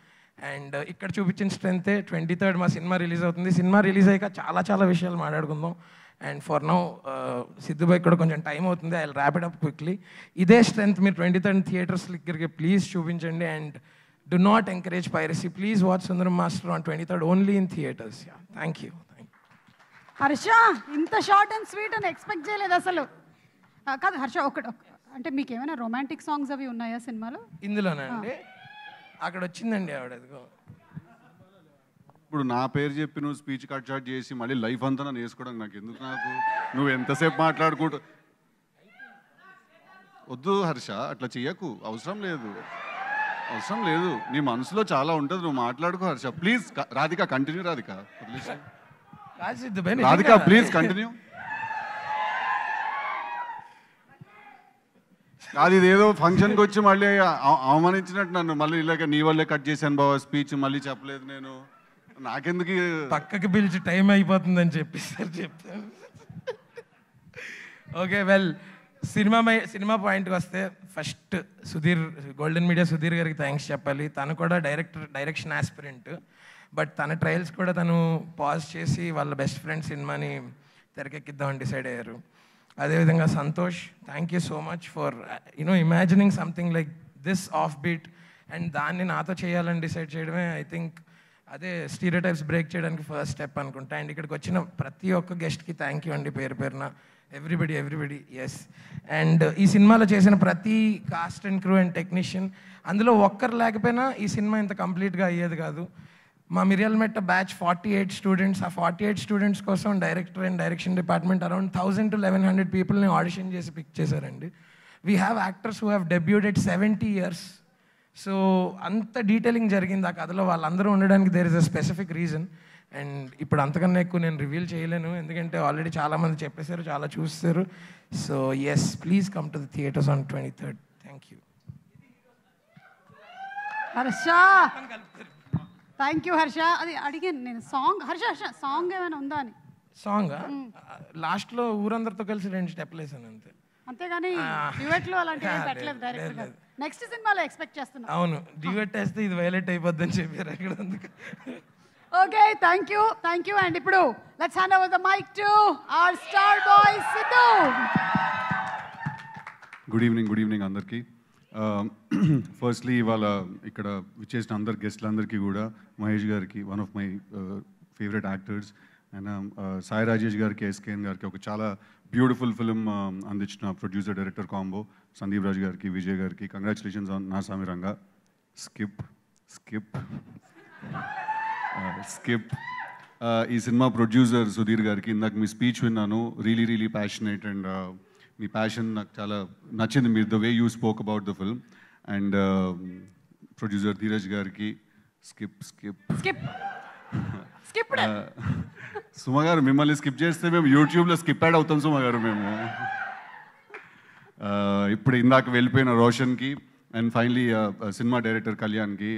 And ఇక్కడ చూపించిన స్ట్రెంతే 23rd మా సినిమా రిలీజ్ అవుతుంది. సినిమా రిలీజ్ అయ్యాక చాలా విషయాలు మాట్లాడుకుందాం. అండ్ ఫర్ నౌ సిద్ధుబాయ్ కూడా కొంచెం టైం అవుతుంది. I will wrap it up quickly. ఇదే స్ట్రెంత్ మీరు 23rd థియేటర్స్ దగ్గరికి ప్లీజ్ చూపించండి. And do not encourage piracy. Please watch Sundaram Master on 23rd only in theaters. Yeah, thank you. Harsha, ఇంత short and sweet అని expect చేయలేదు అసలు. కాదు హర్ష, అంటే మీకు ఏమైనా రొమాంటిక్ సాంగ్స్ అవి ఉన్నాయా సినిమాలో? ఇందులోనే అండి, అక్కడ వచ్చిందండి ఆవిడ. ఇప్పుడు నా పేరు చెప్పి నువ్వు స్పీచ్ కట్ షాట్ చేసి మళ్ళీ లైఫ్ అంతా నన్ను వేసుకోవడం నాకు ఎందుకు? నువ్వు ఎంతసేపు మాట్లాడుకుంటూ వద్దు హర్ష, అట్లా చెయ్యకు. అవసరం లేదు. నీ మనసులో చాలా ఉంటుంది, నువ్వు మాట్లాడుకో Harsha. Please Radhika continue. Radhika please continue. కాదు, ఇదేదో ఫంక్షన్కి వచ్చి మళ్ళీ అవమానించినట్టు నన్ను మళ్ళీ ఇలాగ నీ వల్లే కట్ చేశాను బాబా స్పీచ్, మళ్ళీ చెప్పలేదు నేను. నాకెందుకు పక్కకి పిలిచి టైం అయిపోతుందని చెప్పేసారు చెప్తాను. ఓకే, వెల్, సినిమా పాయింట్కి వస్తే first Sudheer, golden media Sudheer గారికి థ్యాంక్స్ చెప్పాలి. తను కూడా డైరెక్షన్ ఆస్పిరెంట్, బట్ తన ట్రయల్స్ కూడా తను పాజ్ చేసి వాళ్ళ బెస్ట్ ఫ్రెండ్ సినిమాని తెరకెక్కిద్దామని డిసైడ్ అయ్యారు. అదేవిధంగా Santosh, thank you so much for imagining something like this off beat and దాన్ని నాతో చేయాలని డిసైడ్ చేయడమే ఐ థింక్ అదే స్టీరియోటైప్స్ బ్రేక్ చేయడానికి ఫస్ట్ స్టెప్ అనుకుంటా. అండ్ ఇక్కడికి వచ్చిన ప్రతి ఒక్క గెస్ట్కి థ్యాంక్ యూ అండి, పేరు పేరున. Everybody yes. అండ్ ఈ సినిమాలో చేసిన ప్రతి cost and crew and technician, అందులో ఒక్కరు లేకపోయినా ఈ సినిమా ఇంత కంప్లీట్గా అయ్యేది కాదు. మా మిరియల్మెట్ట బ్యాచ్ 48 స్టూడెంట్స్. ఆ 48 స్టూడెంట్స్ కోసం director and direction department around 1000 to 1100 పీపుల్ని ఆడిషన్ చేసి పిక్ చేశారండి. We have actors who have debuted 70 years. So అంత డీటెయిలింగ్ జరిగింది ఆ కథలో. వాళ్ళందరూ ఉండడానికి there is a specific reason. And ఇప్పుడు అంతకన్నా ఎక్కువ నేను రివీల్ చేయలేను, ఎందుకంటే ఆల్రెడీ చాలామంది చెప్పేశారు, చాలా చూస్తారు. So yes, please come to the theatres on 23rd. Thank you. Harsha, thank you Harsha. అది అడిగాను నేను, సాంగ్ హర్ష సాంగ్ ఏమైనా ఉందా అని. సాంగ్ లాస్ట్లో ఊరందరితో కలిసి 2 స్టెప్లు వేసాను అంతే, అంతేగాని డ్యూయెట్లు అలాంటివి ఏం పెట్టలేదు డైరెక్ట్ గా. నెక్స్ట్ సినిమాలో ఎక్స్పెక్ట్ చేస్తున్నా. అవును, డ్యూయెట్ వేస్తే ఇది వైలెట్ అయిపోద్దని చెప్పారు అక్కడ, అందుకు. Okay, thank you. అండ్ ఇప్పుడు let's hand over the mic to our star boy Siddhu. Good evening అందరికీ. ఫస్ట్లీ ఇవాళ ఇక్కడ విచ్చేసిన అందరు గెస్ట్లందరికీ కూడా, మహేష్ గారికి, one of my favourite actors, and Sai Rajesh గారికి, ఎస్కేఎన్ గారికి, ఒక చాలా బ్యూటిఫుల్ ఫిల్మ్ అందించిన producer director combo Sandeep Raj గారికి, విజయ్ గారికి కంగ్రాచులేషన్స్ ఆన్ నా సామి రంగా. స్కిప్ ఈ సినిమా ప్రొడ్యూసర్ సుధీర్ గారికి ఇందాక మీ స్పీచ్ విన్నాను, really passionate, and me passion నాకు చాలా నచ్చింది, మీరు the way you spoke about the film. And producer Dheeraj గారికి స్కిప్. సుమ గారు, మిమ్మల్ని స్కిప్ చేస్తే మేము యూట్యూబ్లో స్కిప్ యాడ్ అవుతాం సుమ గారు మేము. ఇప్పుడు ఇందాక వెళ్ళిపోయిన రోషన్కి, అండ్ ఫైనలీ సినిమా డైరెక్టర్ కళ్యాణ్కి.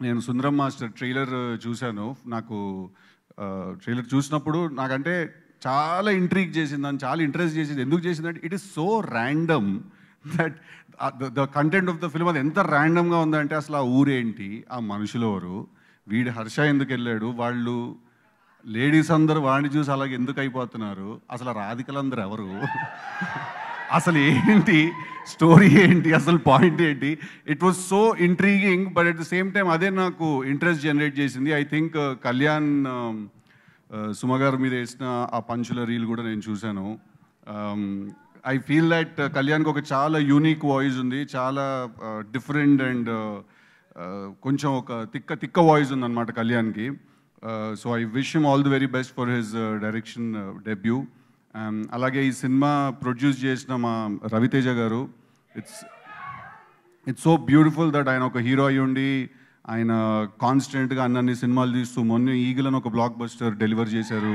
నేను సుందరం మాస్టర్ ట్రైలర్ చూశాను. నాకు ట్రైలర్ చూసినప్పుడు నాకంటే చాలా ఇంట్రీగ్ చేసింది, చాలా ఇంట్రెస్ట్ చేసింది. ఎందుకు చేసిందంటే it is so random that the content of the film అది ఎంత ర్యాండమ్గా ఉందంటే, అసలు ఆ ఊరేంటి, ఆ మనుషులు ఎవరు, వీడి హర్ష ఎందుకు వెళ్ళాడు, వాళ్ళు లేడీస్ అందరూ వాడిని చూసి అలాగే ఎందుకు అయిపోతున్నారు, అసలు రాధికలందరూ ఎవరు, అసలు ఏంటి స్టోరీ ఏంటి, అసలు పాయింట్ ఏంటి. It was so intriguing, but at the same time అదే నాకు ఇంట్రెస్ట్ జనరేట్ చేసింది. ఐ థింక్ కళ్యాణ్ సుమ గారి మీద వేసిన ఆ పంచుల రీల్ కూడా నేను చూశాను. ఐ ఫీల్ దట్ కళ్యాణ్కి ఒక చాలా యూనిక్ వాయిస్ ఉంది, చాలా డిఫరెంట్ అండ్ కొంచెం ఒక తిక్క వాయిస్ ఉంది అనమాట కళ్యాణ్కి. So I wish him all the very best for his direction debut. అలాగే ఈ సినిమా ప్రొడ్యూస్ చేసిన మా రవితేజ గారు, ఇట్స్ సో బ్యూటిఫుల్ దట్ ఆయన ఒక హీరో అయ్యి ఉండి ఆయన కాన్స్టెంట్గా అన్ని సినిమాలు తీస్తూ, మొన్న ఈగలను ఒక బ్లాక్ బస్టర్ డెలివర్ చేశారు.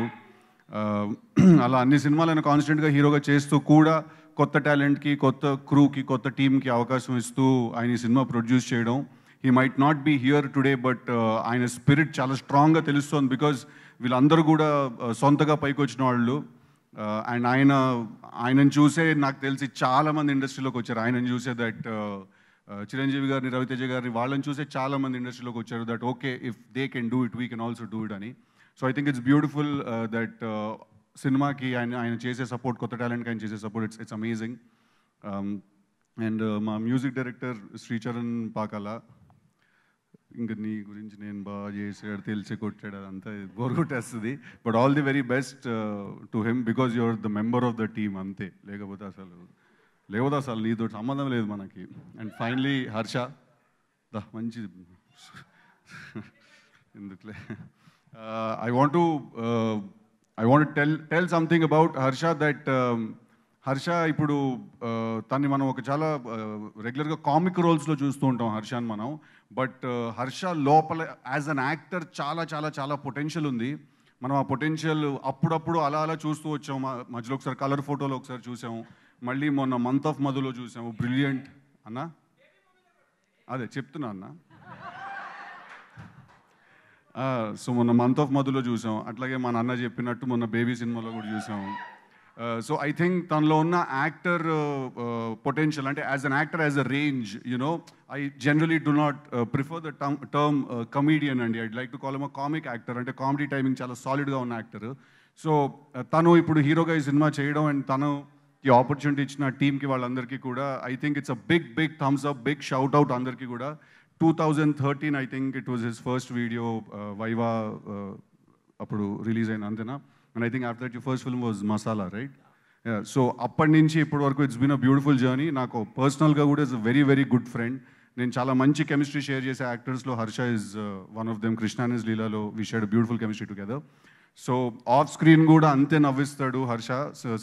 అలా అన్ని సినిమాలు ఆయన కాన్స్టెంట్గా హీరోగా చేస్తూ కూడా కొత్త టాలెంట్కి, కొత్త క్రూకి, కొత్త టీమ్కి అవకాశం ఇస్తూ ఆయన ఈ సినిమా ప్రొడ్యూస్ చేయడం. He might not be here today, but ఆయన స్పిరిట్ చాలా స్ట్రాంగ్గా తెలుస్తోంది, బికాజ్ వీళ్ళందరూ కూడా సొంతగా పైకి వచ్చిన వాళ్ళు. అండ్ ఆయనను చూసే నాకు తెలిసి చాలామంది ఇండస్ట్రీలోకి వచ్చారు. ఆయనను చూసే దట్ చిరంజీవి గారిని, రవితేజ గారిని, వాళ్ళని చూసే చాలామంది ఇండస్ట్రీలోకి వచ్చారు. That okay, if they can do it, we can also do it అని. So I think it's beautiful that సినిమాకి ఆయన చేసే సపోర్ట్, కొత్త టాలెంట్కి ఆయన చేసే సపోర్ట్, ఇట్స్ అమేజింగ్. అండ్ మా మ్యూజిక్ డైరెక్టర్ శ్రీచరణ్ పాకాల, ఇంకా నీ గురించి నేను బాగా చేసాడు, తెలిసి కొట్టాడు, అదంతా బోర్ కొట్టేస్తుంది. But all the very best to him, because your the member of the team అంతే. లేకపోతే అసలు నీతో సంబంధం లేదు మనకి. అండ్ ఫైనలీ హర్ష, మంచి ఎందుకులే, I want tell something about Harsha, that Harsha ఇప్పుడు తన్ని మనం ఒక చాలా రెగ్యులర్గా కామిక్ రోల్స్లో చూస్తూ ఉంటాం హర్షని మనం. బట్ హర్ష లోపల యాజ్ అన్ యాక్టర్ చాలా చాలా చాలా పొటెన్షియల్ ఉంది. మనం ఆ పొటెన్షియల్ అప్పుడప్పుడు అలా చూస్తూ వచ్చాం. మధ్యలో ఒకసారి కలర్ ఫోటోలో ఒకసారి చూసాం, మళ్ళీ మొన్న మంత్ ఆఫ్ మధులో చూసాము. బ్రిలియంట్ అన్న, అదే చెప్తున్నా అన్న. సో మొన్న మంత్ ఆఫ్ మధులో చూసాం, అట్లాగే మన అన్న చెప్పినట్టు మొన్న బేబీ సినిమాలో కూడా చూసాం. సో ఐ థింక్ తనలో ఉన్న యాక్టర్ పొటెన్షియల్, అంటే as an actor, as a range, you know I generally do not prefer the term comedian అండి. I'd like to call him a comic actor, అంటే కామెడీ టైమింగ్ చాలా సాలిడ్గా ఉన్న యాక్టర్. సో తను ఇప్పుడు హీరోగా ఈ సినిమా చేయడం, అండ్ తను ఈ ఆపర్చునిటీ ఇచ్చిన టీమ్కి వాళ్ళందరికీ కూడా I think it's a big thumbs up, big shout out అందరికీ కూడా. 2013 I think it was his first video, Viva అప్పుడు రిలీజ్ అయిన, అంతేనా? And I think after that your first film was Masala, right? So అప్పటి నుంచి ఇప్పటి వరకు it's been a beautiful journey. నాకు పర్సనల్గా కూడా is a very good friend. నేను చాలా మంచి కెమిస్ట్రీ షేర్ చేసే యాక్టర్స్లో Harsha is one of them. Krishna and లీలాలో we shared beautiful chemistry together. So off screen కూడా అంతే నవ్విస్తాడు హర్ష,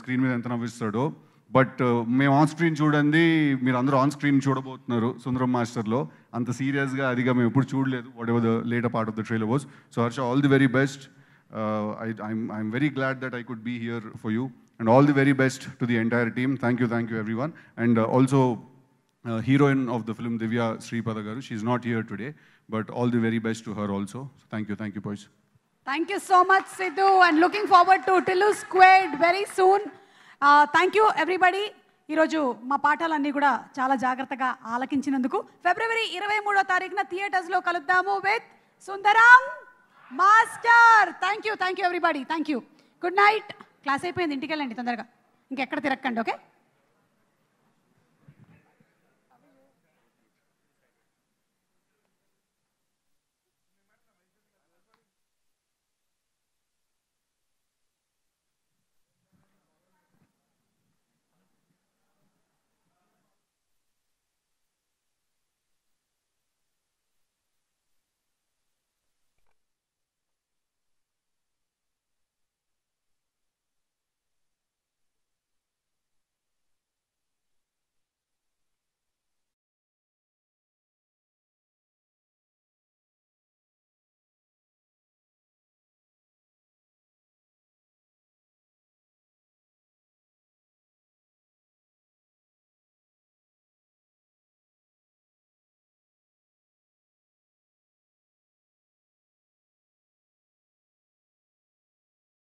స్క్రీన్ మీద ఎంత నవ్విస్తాడో. బట్ మేము ఆన్ స్క్రీన్ చూడండి, మీరు అందరూ ఆన్ స్క్రీన్ చూడబోతున్నారు సుందరం మాస్టర్లో. అంత సీరియస్గా అదిగా మేము ఎప్పుడు చూడలేదు, what ever the later part of the trailer was. So Harsha, all the very best. I'm very glad that I could be here for you, and all the very best to the entire team. Thank you everyone. And also heroine of the film, Divya Sripada garu, she's not here today, but all the very best to her also. So thank you boys. Thank you so much, Sidhu, and looking forward to Tillu Squared very soon. Thank you everybody. ఈరోజు మా పాఠాలన్నీ కూడా చాలా జాగ్రత్తగా ఆలకించినందుకు. ఫిబ్రవరి 23వ తారీఖున థియేటర్స్లో కలుద్దాము with Sundaram master. Thank you everybody. Thank you. Good night. Class అయిపోయింది, ఇంటికి వెళ్ళండి తొందరగా, ఇంకెక్కడ తిరక్కండి. ఓకే.